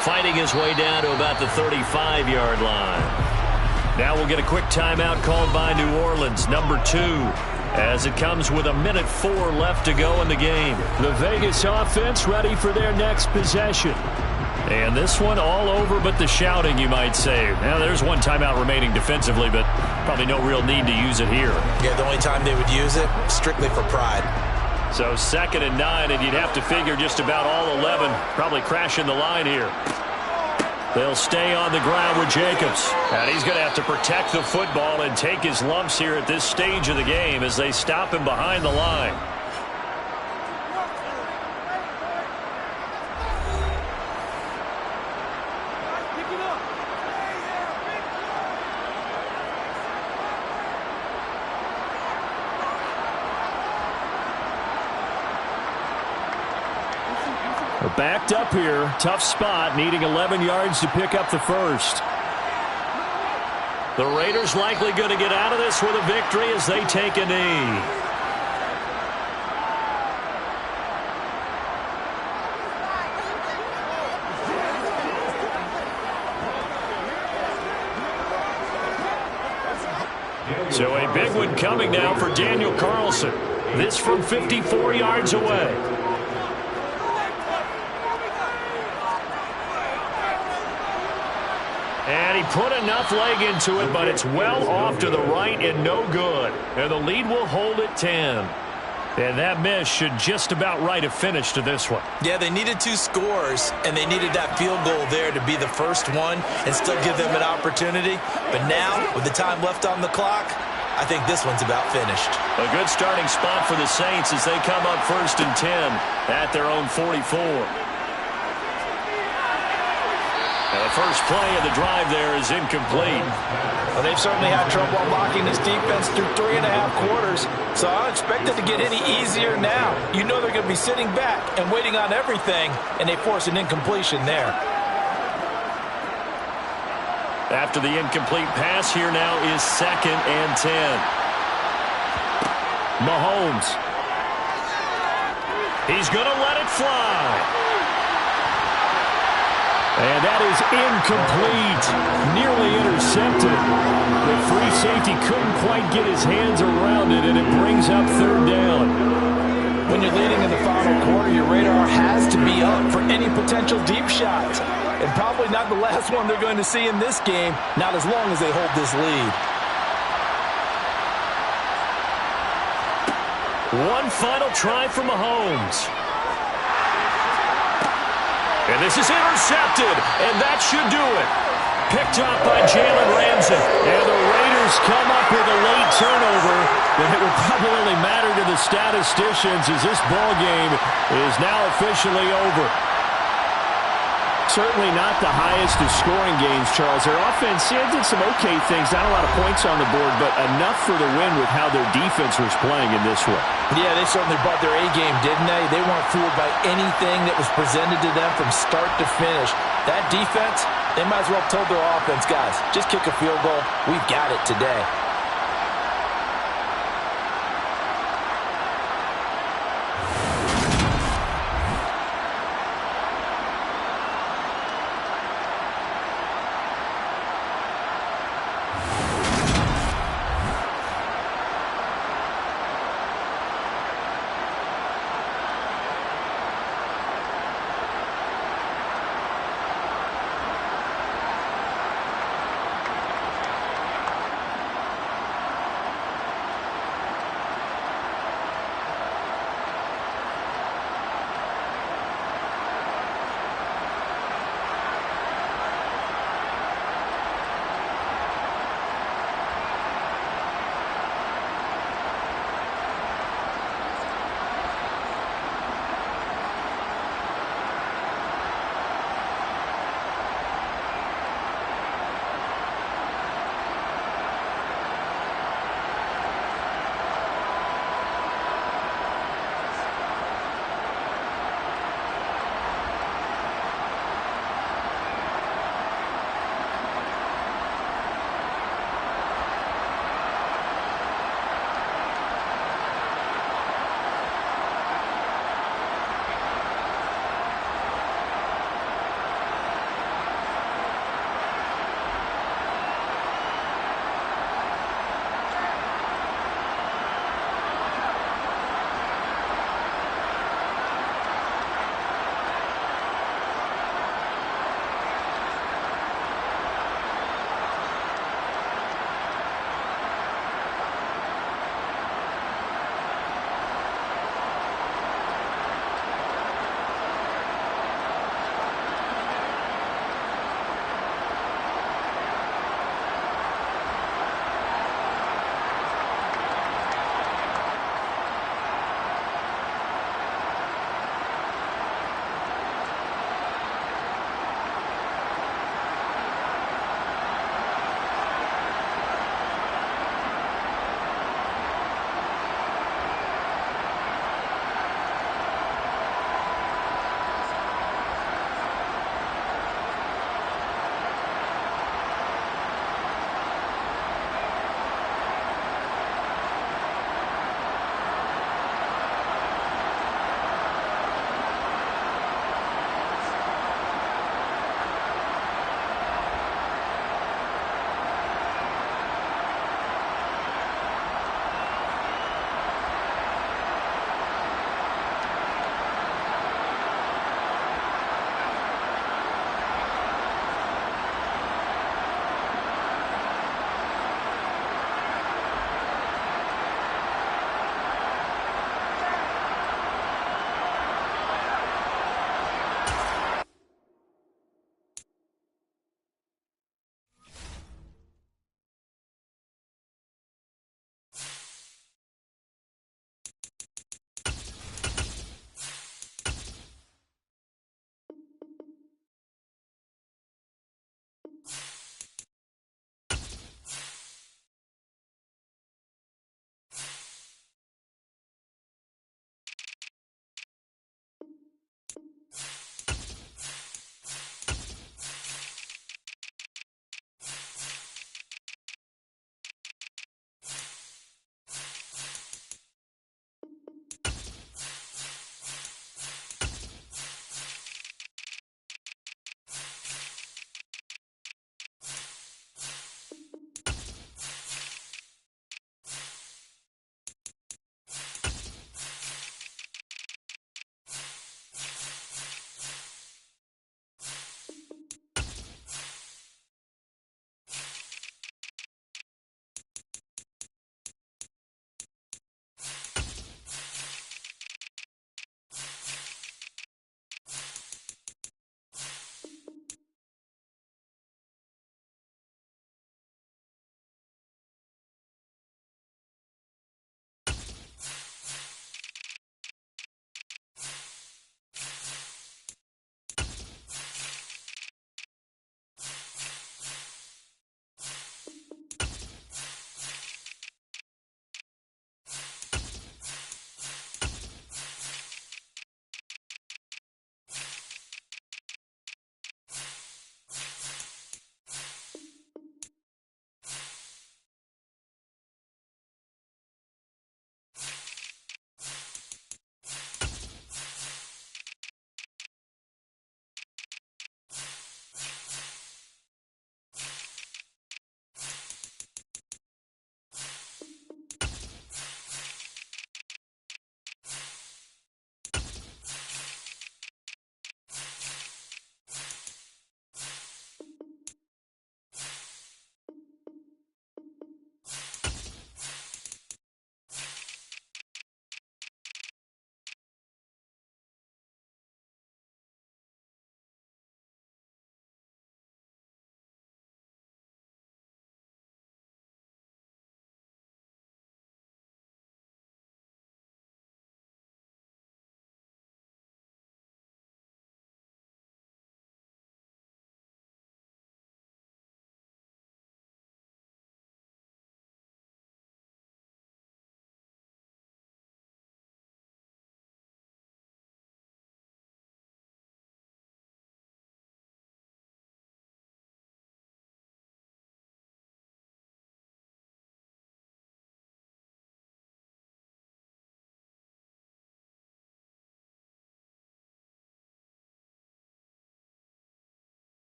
Fighting his way down to about the 35-yard line. Now we'll get a quick timeout called by New Orleans, number 2, as it comes with a minute 4 left to go in the game. The Vegas offense ready for their next possession. And this one all over but the shouting, you might say. Now, there's one timeout remaining defensively, but probably no real need to use it here. Yeah, the only time they would use it, strictly for pride. So 2nd and 9, and you'd have to figure just about all 11 probably crashing the line here. They'll stay on the ground with Jacobs. And he's going to have to protect the football and take his lumps here at this stage of the game as they stop him behind the line. Backed up here, tough spot, needing 11 yards to pick up the first. The Raiders likely going to get out of this with a victory as they take a knee. So a big one coming now for Daniel Carlson. This from 54 yards away. And he put enough leg into it, but it's well off to the right and no good. And the lead will hold at 10. And that miss should just about right a finish to this one. Yeah, they needed 2 scores, and they needed that field goal there to be the first one and still give them an opportunity. But now, with the time left on the clock, I think this one's about finished. A good starting spot for the Saints as they come up 1st and 10 at their own 44. And the first play of the drive there is incomplete. Well, they've certainly had trouble unlocking this defense through 3.5 quarters, so I don't expect it to get any easier now. You know they're going to be sitting back and waiting on everything, and they force an incompletion there. After the incomplete pass, here now is 2nd and 10. Mahomes. He's going to let it fly. And that is incomplete. Nearly intercepted. The free safety couldn't quite get his hands around it, and it brings up 3rd down. When you're leading in the final quarter, your radar has to be up for any potential deep shots. And probably not the last one they're going to see in this game, not as long as they hold this lead. One final try for Mahomes. And this is intercepted, and that should do it. Picked up by Jalen Ramsey. And the Raiders come up with a late turnover, but it will probably only matter to the statisticians as this ball game is now officially over. Certainly not the highest of scoring games, Charles. Their offense did some okay things, not a lot of points on the board, but enough for the win with how their defense was playing in this one. Yeah, they certainly brought their A-game, didn't they? They weren't fooled by anything that was presented to them from start to finish. That defense, they might as well have told their offense, guys, just kick a field goal. We've got it today.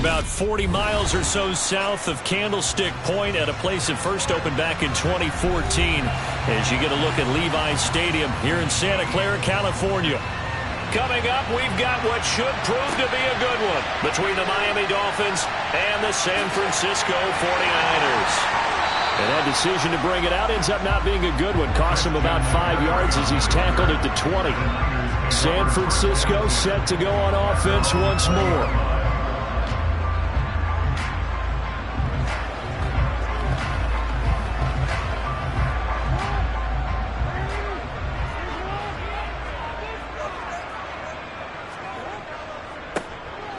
about 40 miles or so south of Candlestick Point at a place that first opened back in 2014 as you get a look at Levi's Stadium here in Santa Clara, California. Coming up, we've got what should prove to be a good one between the Miami Dolphins and the San Francisco 49ers. And that decision to bring it out ends up not being a good one. Cost him about 5 yards as he's tackled at the 20. San Francisco set to go on offense once more.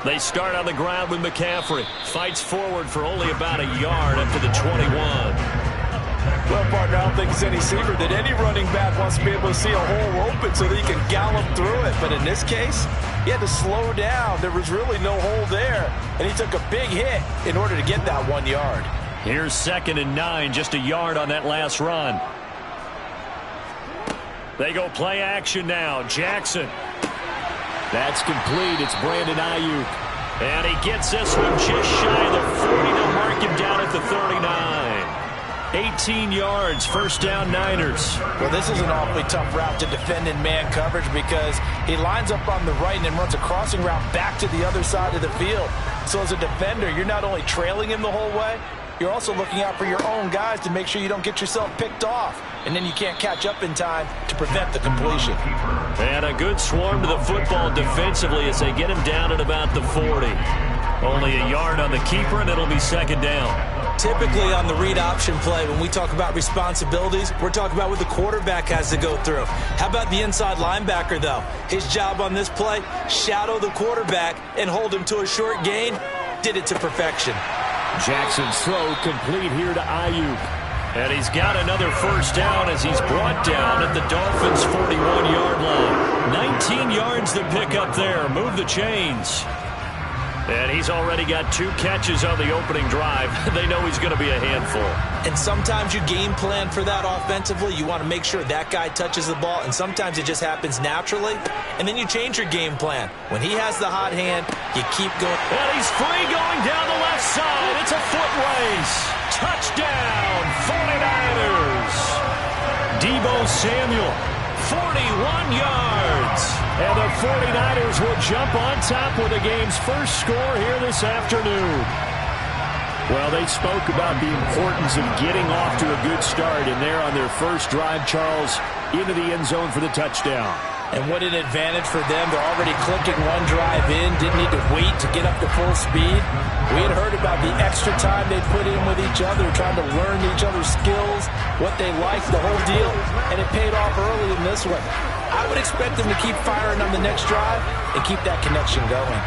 They start on the ground with McCaffrey. Fights forward for only about a yard up to the 21. Well, partner, I don't think it's any secret that any running back wants to be able to see a hole open so that he can gallop through it. But in this case, he had to slow down. There was really no hole there, and he took a big hit in order to get that 1 yard. Here's 2nd and 9, just a yard on that last run. They go play action now. Jackson. That's complete. It's Brandon Ayuk. And he gets this one just shy of the 40 to mark him down at the 39. 18 yards, first down Niners. Well, this is an awfully tough route to defend in man coverage because he lines up on the right and then runs a crossing route back to the other side of the field. So as a defender, you're not only trailing him the whole way, you're also looking out for your own guys to make sure you don't get yourself picked off. And then you can't catch up in time to prevent the completion. And a good swarm to the football defensively as they get him down at about the 40. Only a yard on the keeper, and it'll be 2nd down. Typically on the read option play, when we talk about responsibilities, we're talking about what the quarterback has to go through. How about the inside linebacker, though? His job on this play, shadow the quarterback and hold him to a short gain. Did it to perfection. Jackson's throw complete here to Ayuk. And he's got another first down as he's brought down at the Dolphins' 41-yard line. 19 yards to pick up there. Move the chains. And he's already got 2 catches on the opening drive. They know he's going to be a handful. And sometimes you game plan for that offensively. You want to make sure that guy touches the ball, and sometimes it just happens naturally. And then you change your game plan. When he has the hot hand, you keep going. And he's free going down the left side. It's a foot race. Touchdown, 49ers. Deebo Samuel, 41 yards. And the 49ers will jump on top with the game's first score here this afternoon. Well, they spoke about the importance of getting off to a good start, and they're on their first drive, Charles, into the end zone for the touchdown. And what an advantage for them. They're already clicking one drive in, didn't need to wait to get up to full speed. We had heard about the extra time they put in with each other, trying to learn each other's skills, what they liked, the whole deal, and it paid off early in this one. I would expect them to keep firing on the next drive and keep that connection going.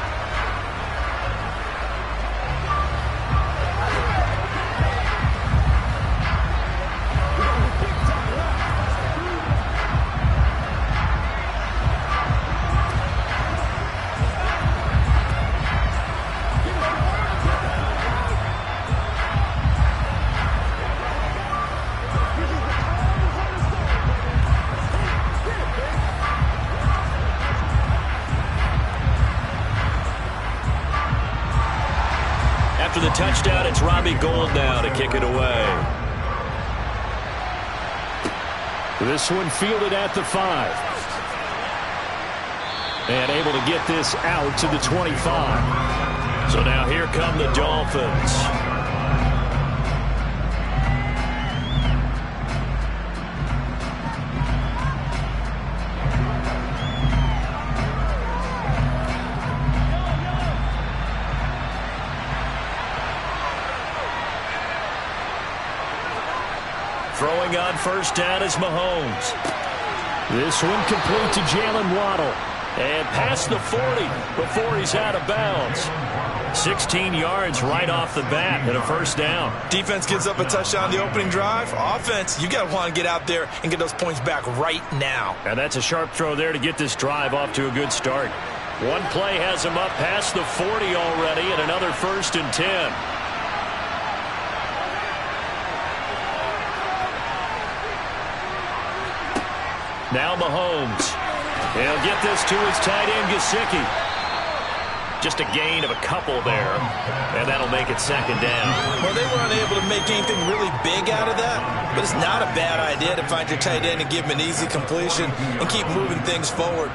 After the touchdown, it's Robbie Gould now to kick it away. This one fielded at the 5. And able to get this out to the 25. So now here come the Dolphins. Throwing on first down is Mahomes. This one complete to Jalen Waddle. And past the 40 before he's out of bounds. 16 yards right off the bat and a first down. Defense gives up a touchdown the opening drive. Offense, you got to want to get out there and get those points back right now. And that's a sharp throw there to get this drive off to a good start. One play has him up past the 40 already and another 1st and 10. Now Mahomes. He'll get this to his tight end, Gesicki. Just a gain of a couple there, and that'll make it second down. Well, they were unable to make anything really big out of that, but it's not a bad idea to find your tight end and give him an easy completion and keep moving things forward.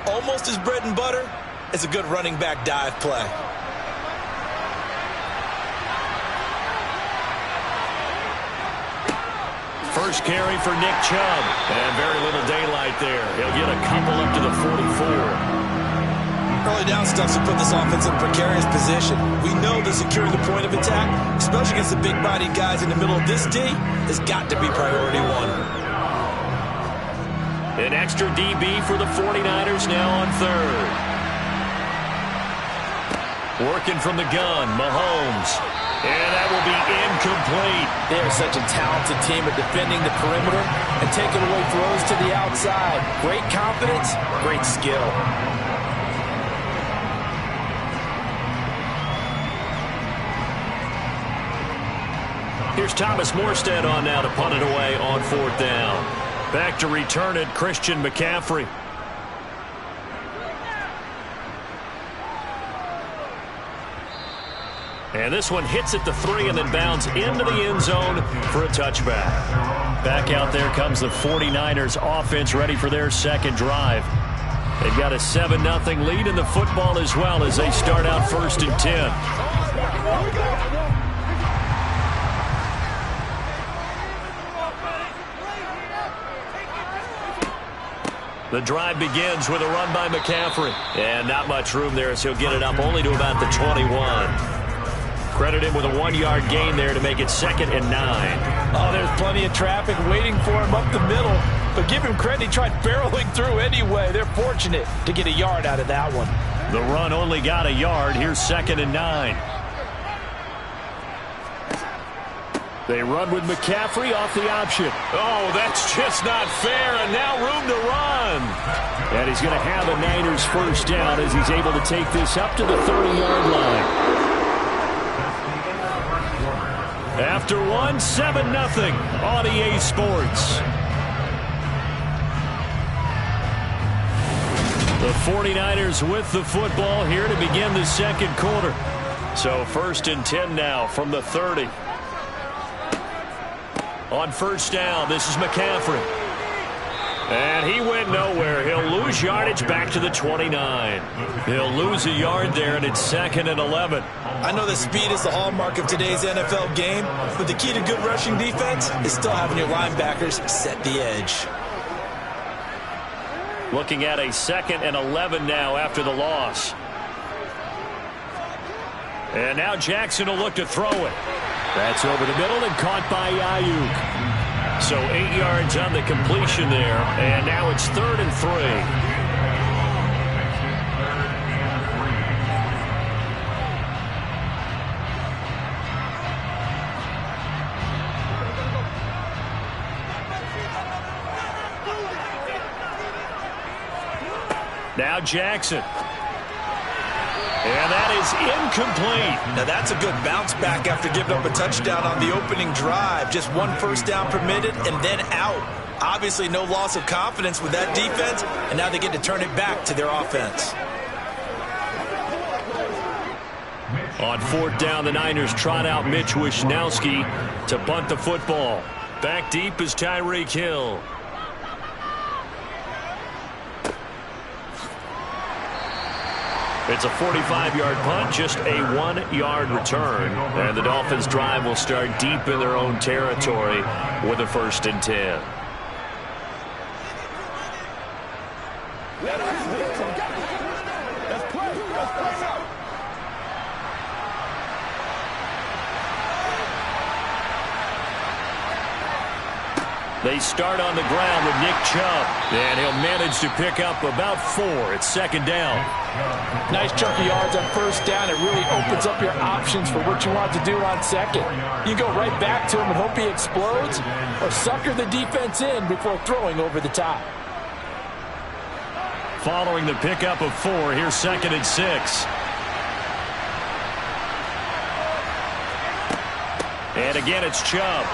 Almost as bread and butter as a good running back dive play. First carry for Nick Chubb, and very little daylight there. He'll get a couple up to the 44. Early down stuffs will put this offense in a precarious position. We know that securing the point of attack, especially against the big-bodied guys in the middle of this D, has got to be priority one. An extra DB for the 49ers now on third. Working from the gun, Mahomes. And that will be incomplete. They are such a talented team at defending the perimeter and taking away throws to the outside. Great confidence, great skill. Here's Thomas Morstead on now to punt it away on fourth down. Back to return it, Christian McCaffrey. And this one hits at the 3 and then bounds into the end zone for a touchback. Back out there comes the 49ers offense ready for their second drive. They've got a 7-0 lead in the football as well as they start out 1st and 10. The drive begins with a run by McCaffrey. And not much room there as he'll get it up only to about the 21. Credit him with a 1-yard gain there to make it 2nd and 9. Oh, there's plenty of traffic waiting for him up the middle. But give him credit, he tried barreling through anyway. They're fortunate to get a yard out of that one. The run only got a yard. Here's 2nd and 9. They run with McCaffrey off the option. Oh, that's just not fair, and now room to run. And he's going to have a Niners first down as he's able to take this up to the 30-yard line. After one, 7-0 on EA Sports. The 49ers with the football here to begin the second quarter. So 1st and 10 now from the 30. On first down, this is McCaffrey. And he went nowhere. He'll lose yardage back to the 29. He'll lose a yard there, and it's 2nd and 11. I know that speed is the hallmark of today's NFL game, but the key to good rushing defense is still having your linebackers set the edge. Looking at a 2nd and 11 now after the loss. And now Jackson will look to throw it. That's over the middle and caught by Ayuk. So 8 yards on the completion there, and now it's 3rd and 3. Now Jackson. And that is incomplete. Now that's a good bounce back after giving up a touchdown on the opening drive. Just one first down permitted and then out. Obviously no loss of confidence with that defense, and now they get to turn it back to their offense. On 4th down, the Niners trot out Mitch Wishnowsky to punt the football. Back deep is Tyreek Hill. It's a 45-yard punt, just a 1-yard return. And the Dolphins' drive will start deep in their own territory with a 1st and 10. They start on the ground with Nick Chubb, and he'll manage to pick up about 4 at 2nd down. Nice chunk of yards on first down. It really opens up your options for what you want to do on second. You go right back to him and hope he explodes, or sucker the defense in before throwing over the top. Following the pickup of 4, here's 2nd and 6. And again, it's Chubb.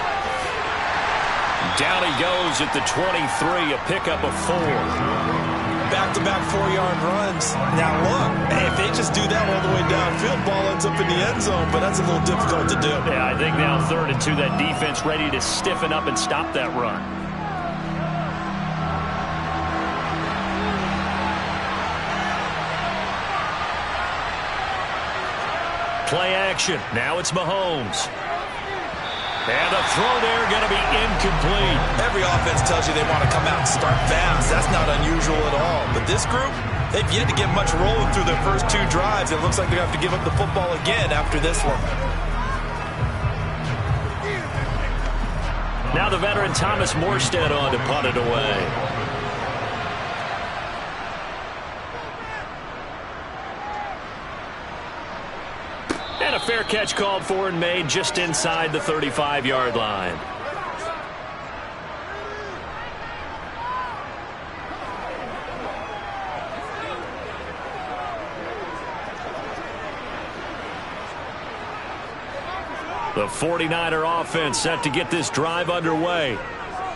Down he goes at the 23, a pickup of 4. back-to-back 4-yard runs. Now, look, if they just do that all the way downfield, ball ends up in the end zone, but that's a little difficult to do. Yeah, I think now 3rd and 2, that defense ready to stiffen up and stop that run. Play action. Now it's Mahomes. And the throw there going to be incomplete. Every offense tells you they want to come out and start fast. That's not unusual at all. But this group, they've yet to get much rolling through their first 2 drives. It looks like they're going to have to give up the football again after this one. Now the veteran Thomas Morstead on to punt it away. And a fair catch called for and made just inside the 35-yard line. The 49er offense set to get this drive underway.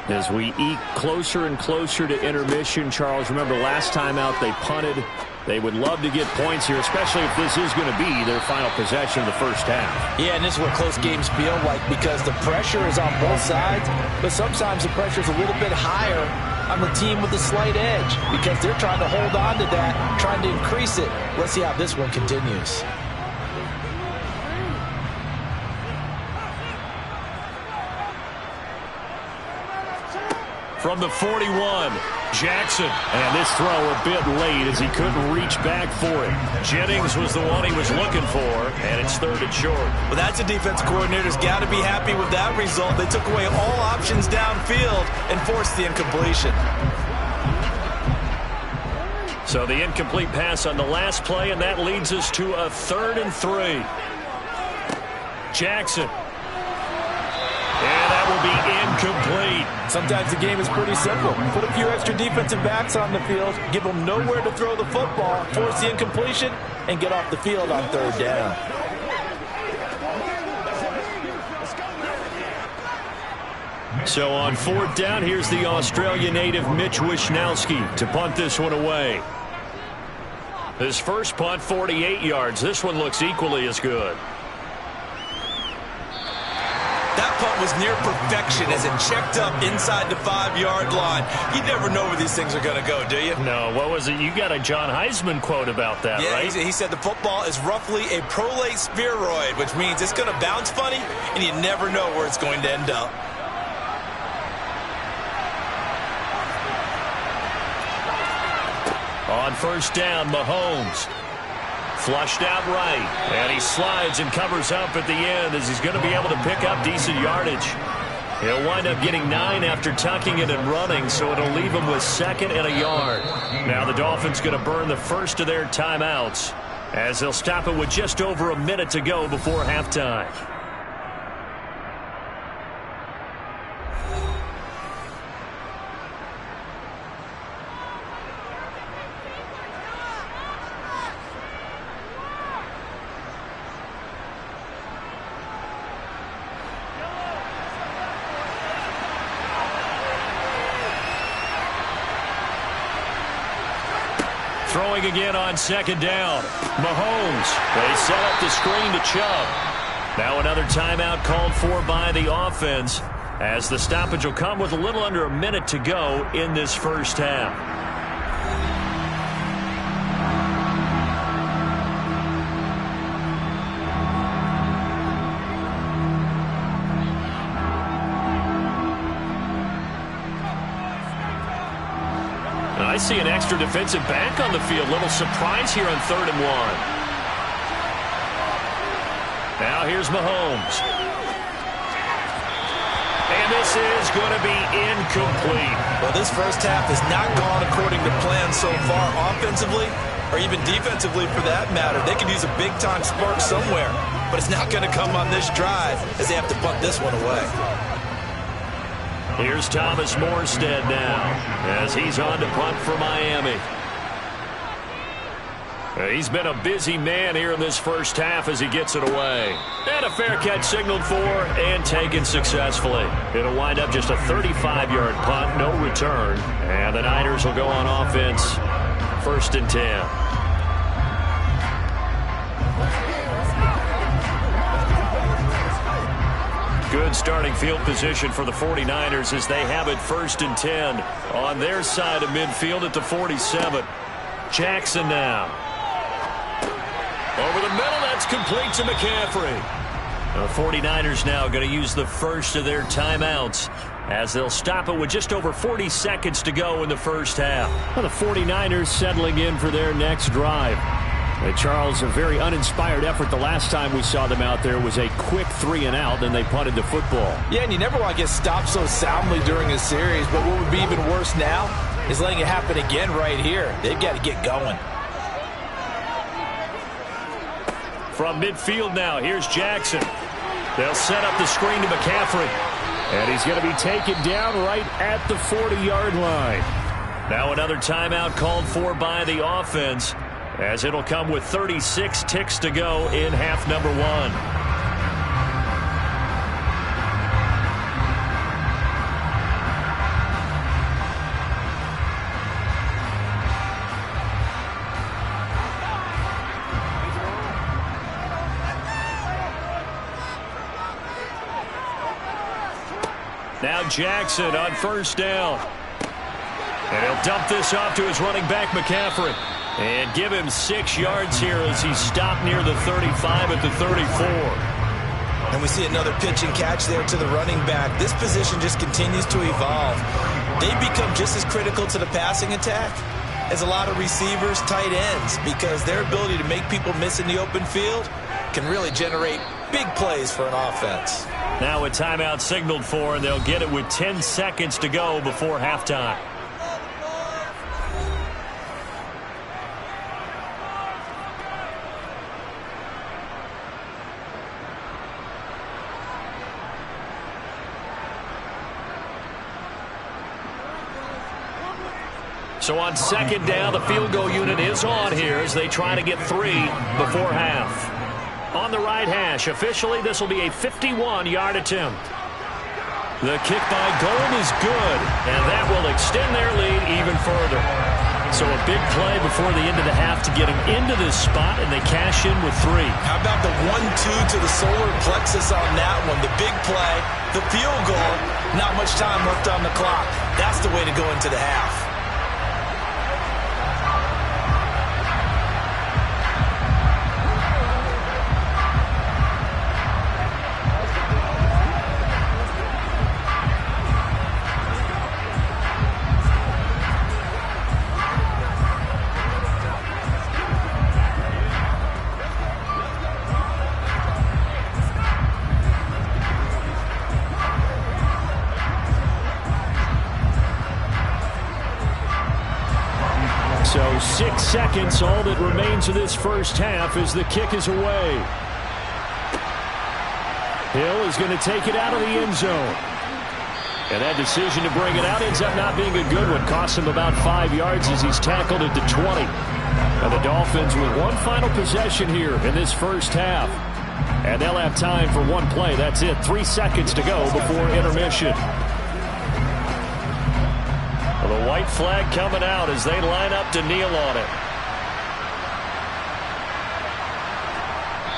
As we eke closer and closer to intermission, Charles, remember last time out they punted. They would love to get points here, especially if this is going to be their final possession of the first half. Yeah, and this is what close games feel like because the pressure is on both sides, but sometimes the pressure is a little bit higher on the team with the slight edge because they're trying to hold on to that, trying to increase it. Let's see how this one continues. From the 41, Jackson. And this throw a bit late as he couldn't reach back for it. Jennings was the one he was looking for, and it's 3rd and short. Well, that's a defense coordinator's got to be happy with that result. They took away all options downfield and forced the incompletion. So the incomplete pass on the last play, and that leads us to a 3rd and 3. Jackson. And that will be incomplete. Sometimes the game is pretty simple. Put a few extra defensive backs on the field, give them nowhere to throw the football, force the incompletion, and get off the field on 3rd down. So on 4th down, here's the Australia native Mitch Wishnowsky to punt this one away. His first punt, 48 yards. This one looks equally as good. That punt was near perfection as it checked up inside the 5-yard line. You never know where these things are going to go, do you? No, what was it? You got a John Heisman quote about that, right? He said the football is roughly a prolate spheroid, which means it's going to bounce funny, and you never know where it's going to end up. On 1st down, Mahomes. Flushed out right, and he slides and covers up at the end as he's going to be able to pick up decent yardage. He'll wind up getting 9 after tucking it and running, so it'll leave him with 2nd and a yard. Now the Dolphins going to burn the first of their timeouts as they'll stop it with just over a minute to go before halftime. Throwing again on 2nd down. Mahomes. They set up the screen to Chubb. Now another timeout called for by the offense as the stoppage will come with a little under a minute to go in this first half. I see an extra defensive back on the field. Little surprise here on 3rd and 1. Now here's Mahomes. And this is going to be incomplete. Well, this first half has not gone according to plan so far offensively or even defensively for that matter. They could use a big-time spark somewhere, but it's not going to come on this drive as they have to punt this one away. Here's Thomas Morstead now as he's on to punt for Miami. He's been a busy man here in this first half as he gets it away. And a fair catch signaled for and taken successfully. It'll wind up just a 35-yard punt, no return. And the Niners will go on offense 1st and 10. Good starting field position for the 49ers as they have it 1st and 10 on their side of midfield at the 47. Jackson now. Over the middle, that's complete to McCaffrey. The 49ers now going to use the first of their timeouts as they'll stop it with just over 40 seconds to go in the first half. Well, the 49ers settling in for their next drive. Charles, a very uninspired effort the last time we saw them out there was a quick 3-and-out, then they punted the football. Yeah, and you never want to get stopped so soundly during a series, but what would be even worse now is letting it happen again right here. They've got to get going. From midfield now, here's Jackson. They'll set up the screen to McCaffrey. And he's going to be taken down right at the 40-yard line. Now another timeout called for by the offense, as it'll come with 36 ticks to go in half number 1. Now Jackson on 1st down. And he'll dump this off to his running back, McCaffrey. And give him 6 yards here as he's stopped near the 35 at the 34. And we see another pitch and catch there to the running back. This position just continues to evolve. They become just as critical to the passing attack as a lot of receivers, tight ends, because their ability to make people miss in the open field can really generate big plays for an offense. Now a timeout signaled for, and they'll get it with 10 seconds to go before halftime. So on 2nd down, the field goal unit is on here as they try to get 3 before half. On the right hash, officially this will be a 51-yard attempt. The kick by Gold is good, and that will extend their lead even further. So a big play before the end of the half to get them into this spot, and they cash in with 3. How about the 1-2 to the solar plexus on that one? The big play, the field goal, not much time left on the clock. That's the way to go into the half. So 6 seconds, all that remains of this first half as the kick is away. Hill is going to take it out of the end zone. And that decision to bring it out ends up not being a good one. Costs him about 5 yards as he's tackled at the 20. And the Dolphins with one final possession here in this first half. And they'll have time for one play. That's it. 3 seconds to go before intermission. Well, the white flag coming out as they line up to kneel on it.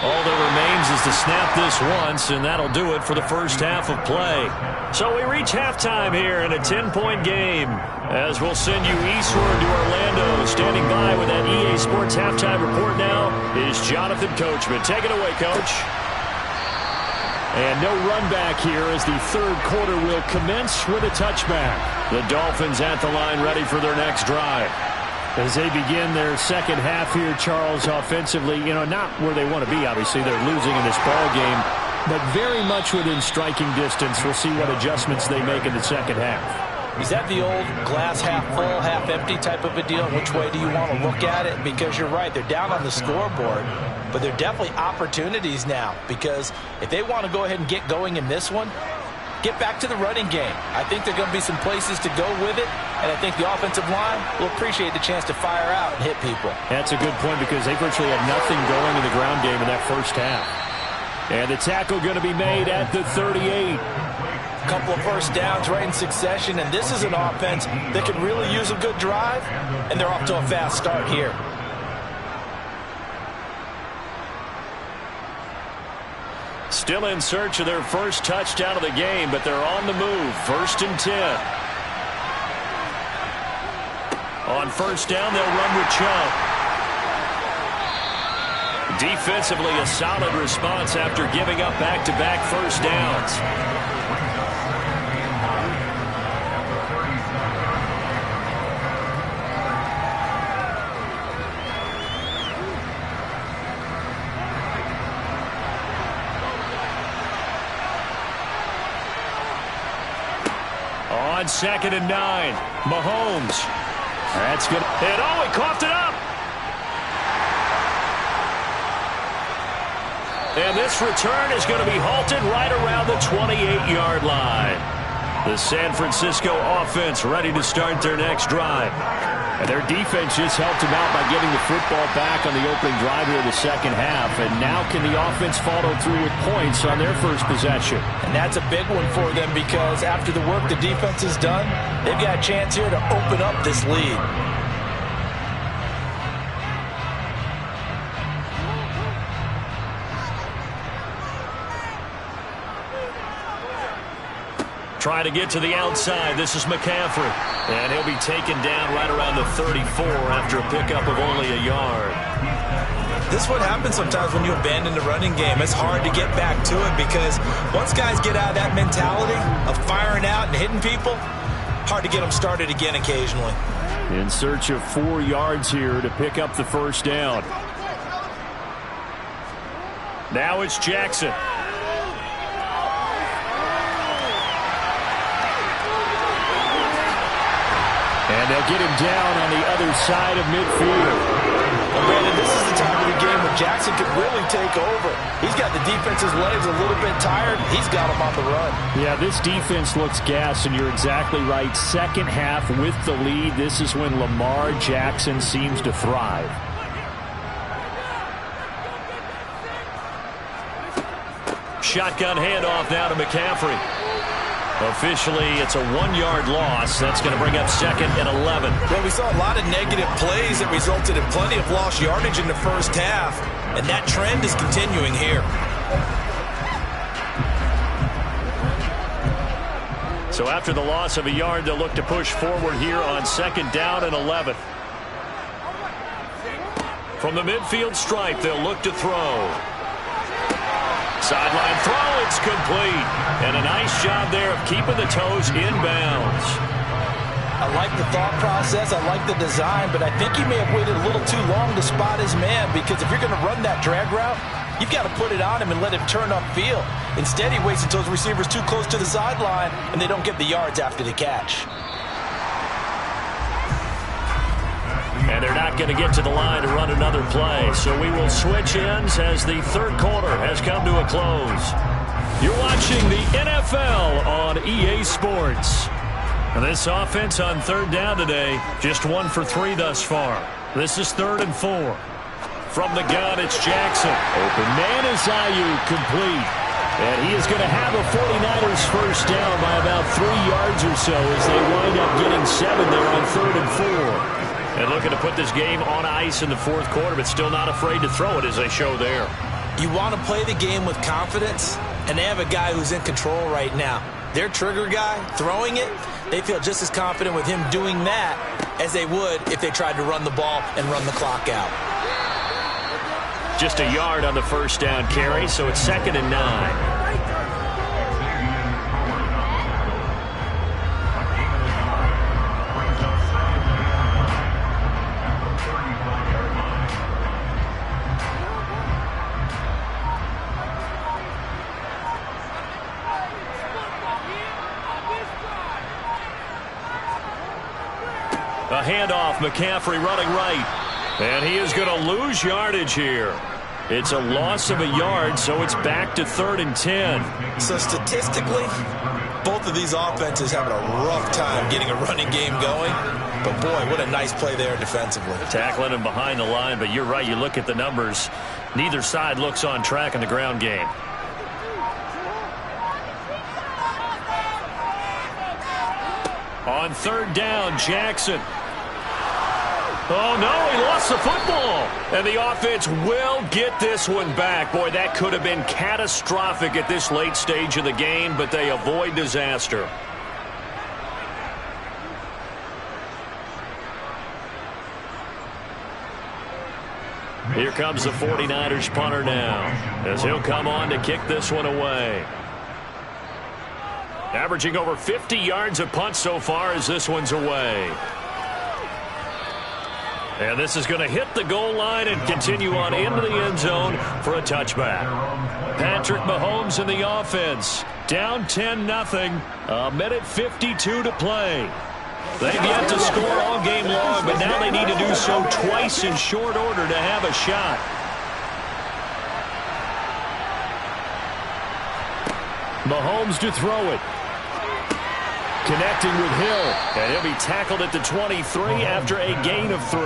All that remains is to snap this once, and that'll do it for the first half of play. So we reach halftime here in a 10-point game. As we'll send you eastward to Orlando. Standing by with that EA Sports halftime report now is Jonathan Coachman. Take it away, Coach. And no run back here as the third quarter will commence with a touchback. The Dolphins at the line ready for their next drive. As they begin their second half here, Charles, offensively, not where they want to be, obviously. They're losing in this ball game, but very much within striking distance. We'll see what adjustments they make in the second half. Is that the old glass half full, half empty type of a deal? Which way do you want to look at it? Because you're right, they're down on the scoreboard, but they're definitely opportunities now, because if they want to go ahead and get going in this one, get back to the running game. I think there are going to be some places to go with it, and I think the offensive line will appreciate the chance to fire out and hit people. That's a good point because they virtually had nothing going in the ground game in that first half. And the tackle going to be made at the 38. couple of first downs right in succession, and this is an offense that could really use a good drive, and they're off to a fast start here. Still in search of their first touchdown of the game, but they're on the move. 1st and 10. On first down, they'll run with Chubb. Defensively, a solid response after giving up back-to-back first downs. On 2nd and 9, Mahomes. That's good. And oh, he coughed it up. And this return is going to be halted right around the 28-yard line. The San Francisco offense ready to start their next drive. And their defense just helped them out by getting the football back on the opening drive here in the second half. And now can the offense follow through with points on their first possession? And that's a big one for them because after the work the defense has done, they've got a chance here to open up this lead. Trying to get to the outside. This is McCaffrey. And he'll be taken down right around the 34 after a pickup of only a yard. This is what happens sometimes when you abandon the running game. It's hard to get back to it because once guys get out of that mentality of firing out and hitting people, hard to get them started again occasionally. In search of 4 yards here to pick up the first down. Now it's Jackson. And they'll get him down on the other side of midfield. Well, Brandon, this is the time of the game when Jackson could really take over. He's got the defense's legs a little bit tired. He's got them on the run. Yeah, this defense looks gassed, and you're exactly right. Second half with the lead, this is when Lamar Jackson seems to thrive. Shotgun handoff now to McCaffrey. Officially, it's a 1-yard loss. That's going to bring up 2nd and 11. Well, we saw a lot of negative plays that resulted in plenty of lost yardage in the first half, and that trend is continuing here. So after the loss of a yard, they'll look to push forward here on 2nd down and 11. From the midfield stripe, they'll look to throw. Sideline throw, it's complete. And a nice job there of keeping the toes inbounds. I like the thought process, I like the design, but I think he may have waited a little too long to spot his man because if you're going to run that drag route, you've got to put it on him and let him turn upfield. Instead, he waits until his receiver's too close to the sideline and they don't get the yards after the catch. And they're not going to get to the line to run another play. So we will switch ends as the third quarter has come to a close. You're watching the NFL on EA Sports. And this offense on 3rd down today, just 1 for 3 thus far. This is 3rd and 4. From the gun, it's Jackson. Open man is Ayuk, complete. And he is going to have a 49ers first down by about 3 yards or so as they wind up getting 7 there on 3rd and 4. And looking to put this game on ice in the 4th quarter, but still not afraid to throw it as they show there. You want to play the game with confidence, and they have a guy who's in control right now. Their trigger guy, throwing it, they feel just as confident with him doing that as they would if they tried to run the ball and run the clock out. Just a yard on the first down carry, so it's 2nd and 9. A handoff, McCaffrey running right. And he is going to lose yardage here. It's a loss of a yard, so it's back to 3rd and 10. So statistically, both of these offenses having a rough time getting a running game going. But boy, what a nice play there defensively. Tackling him behind the line, but you're right, you look at the numbers. Neither side looks on track in the ground game. On third down, Jackson. Oh, no, he lost the football. And the offense will get this one back. Boy, that could have been catastrophic at this late stage of the game, but they avoid disaster. Here comes the 49ers punter now, as he'll come on to kick this one away. Averaging over 50 yards a punt so far as this one's away. And this is going to hit the goal line and continue on into the end zone for a touchback. Patrick Mahomes in the offense. Down 10-0. A minute 52 to play. They've yet to score all game long, but now they need to do so twice in short order to have a shot. Mahomes to throw it. Connecting with Hill, and he'll be tackled at the 23 after a gain of 3.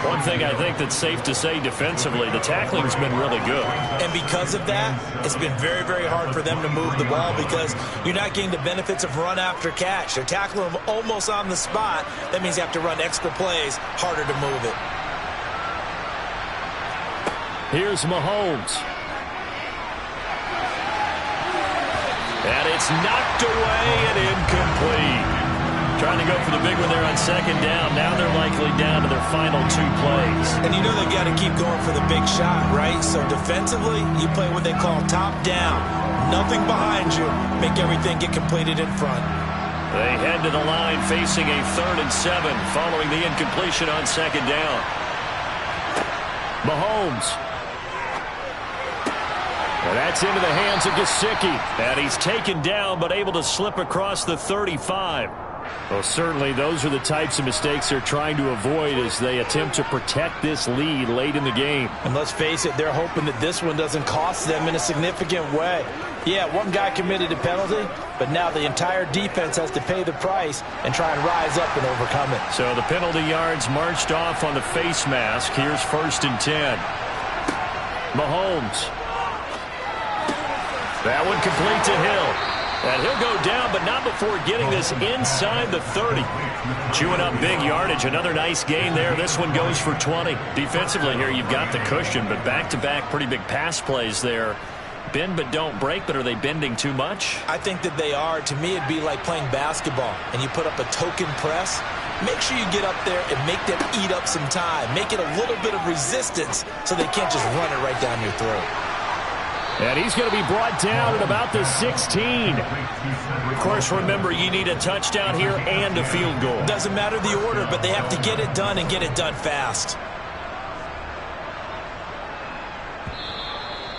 One thing I think that's safe to say defensively, the tackling's been really good. And because of that, it's been very, very hard for them to move the ball because you're not getting the benefits of run after catch. They're tackling them almost on the spot. That means you have to run extra plays, harder to move it. Here's Mahomes. And it's knocked away and incomplete. Trying to go for the big one there on second down. Now they're likely down to their final 2 plays. And you know they've got to keep going for the big shot, right? So defensively, you play what they call top down. Nothing behind you. Make everything get completed in front. They head to the line facing a 3rd and 7 following the incompletion on second down. Mahomes. And that's into the hands of Gesicki. And he's taken down but able to slip across the 35. Well, certainly those are the types of mistakes they're trying to avoid as they attempt to protect this lead late in the game. And let's face it, they're hoping that this one doesn't cost them in a significant way. Yeah, one guy committed a penalty, but now the entire defense has to pay the price and try and rise up and overcome it. So the penalty yards marched off on the face mask. Here's 1st and 10. Mahomes. That one complete to Hill. And he'll go down, but not before getting this inside the 30. Chewing up big yardage. Another nice gain there. This one goes for 20. Defensively here, you've got the cushion, but back-to-back pretty big pass plays there. Bend but don't break, but are they bending too much? I think that they are. To me, it'd be like playing basketball, and you put up a token press. Make sure you get up there and make them eat up some time. Make it a little bit of resistance so they can't just run it right down your throat. And he's going to be brought down at about the 16. Of course, remember, you need a touchdown here and a field goal. Doesn't matter the order, but they have to get it done and get it done fast.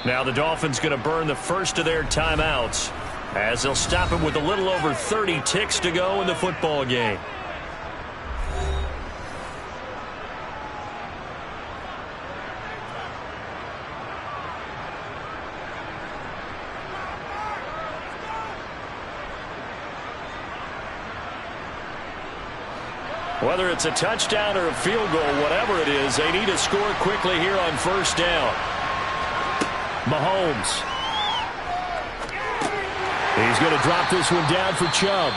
Now the Dolphins going to burn the first of their timeouts as they'll stop it with a little over 30 ticks to go in the football game. Whether it's a touchdown or a field goal, whatever it is, they need to score quickly here on 1st down. Mahomes. He's going to drop this one down for Chubb.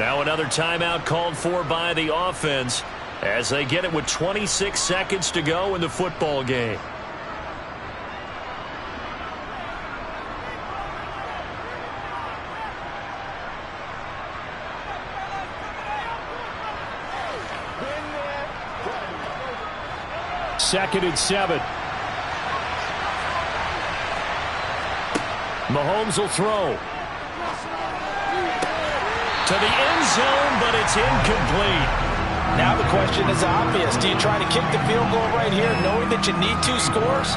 Now another timeout called for by the offense as they get it with 26 seconds to go in the football game. Second and 7. Mahomes will throw. To the end zone, but it's incomplete. Now the question is obvious. Do you try to kick the field goal right here knowing that you need 2 scores?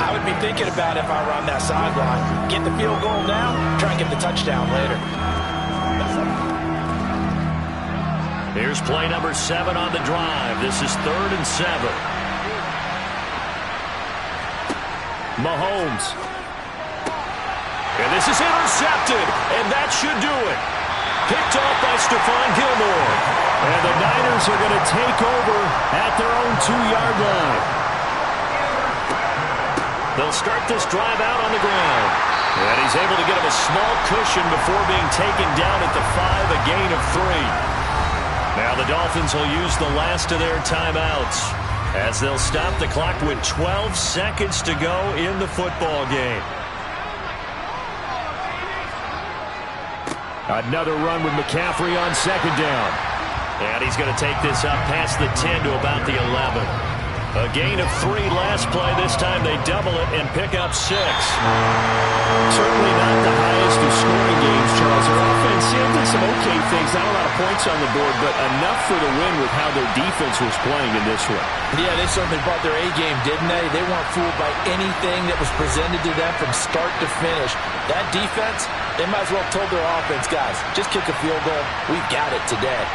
I would be thinking about it if I were on that sideline. Get the field goal now, try and get the touchdown later. Here's play number 7 on the drive. This is 3rd and 7. Mahomes. And this is intercepted, and that should do it. Picked off by Stephon Gilmore. And the Niners are going to take over at their own 2-yard line. They'll start this drive out on the ground. And he's able to get him a small cushion before being taken down at the 5, a gain of 3. Now the Dolphins will use the last of their timeouts as they'll stop the clock with 12 seconds to go in the football game. Another run with McCaffrey on second down. And he's going to take this up past the 10 to about the 11. A gain of 3 last play. This time they double it and pick up 6. Certainly not the highest of scoring games, Charles. Their offense did some okay things. Not a lot of points on the board, but enough for the win with how their defense was playing in this one. Yeah, they certainly brought their A-game, didn't they? They weren't fooled by anything that was presented to them from start to finish. That defense, they might as well have told their offense, guys, just kick a field goal. We've got it today.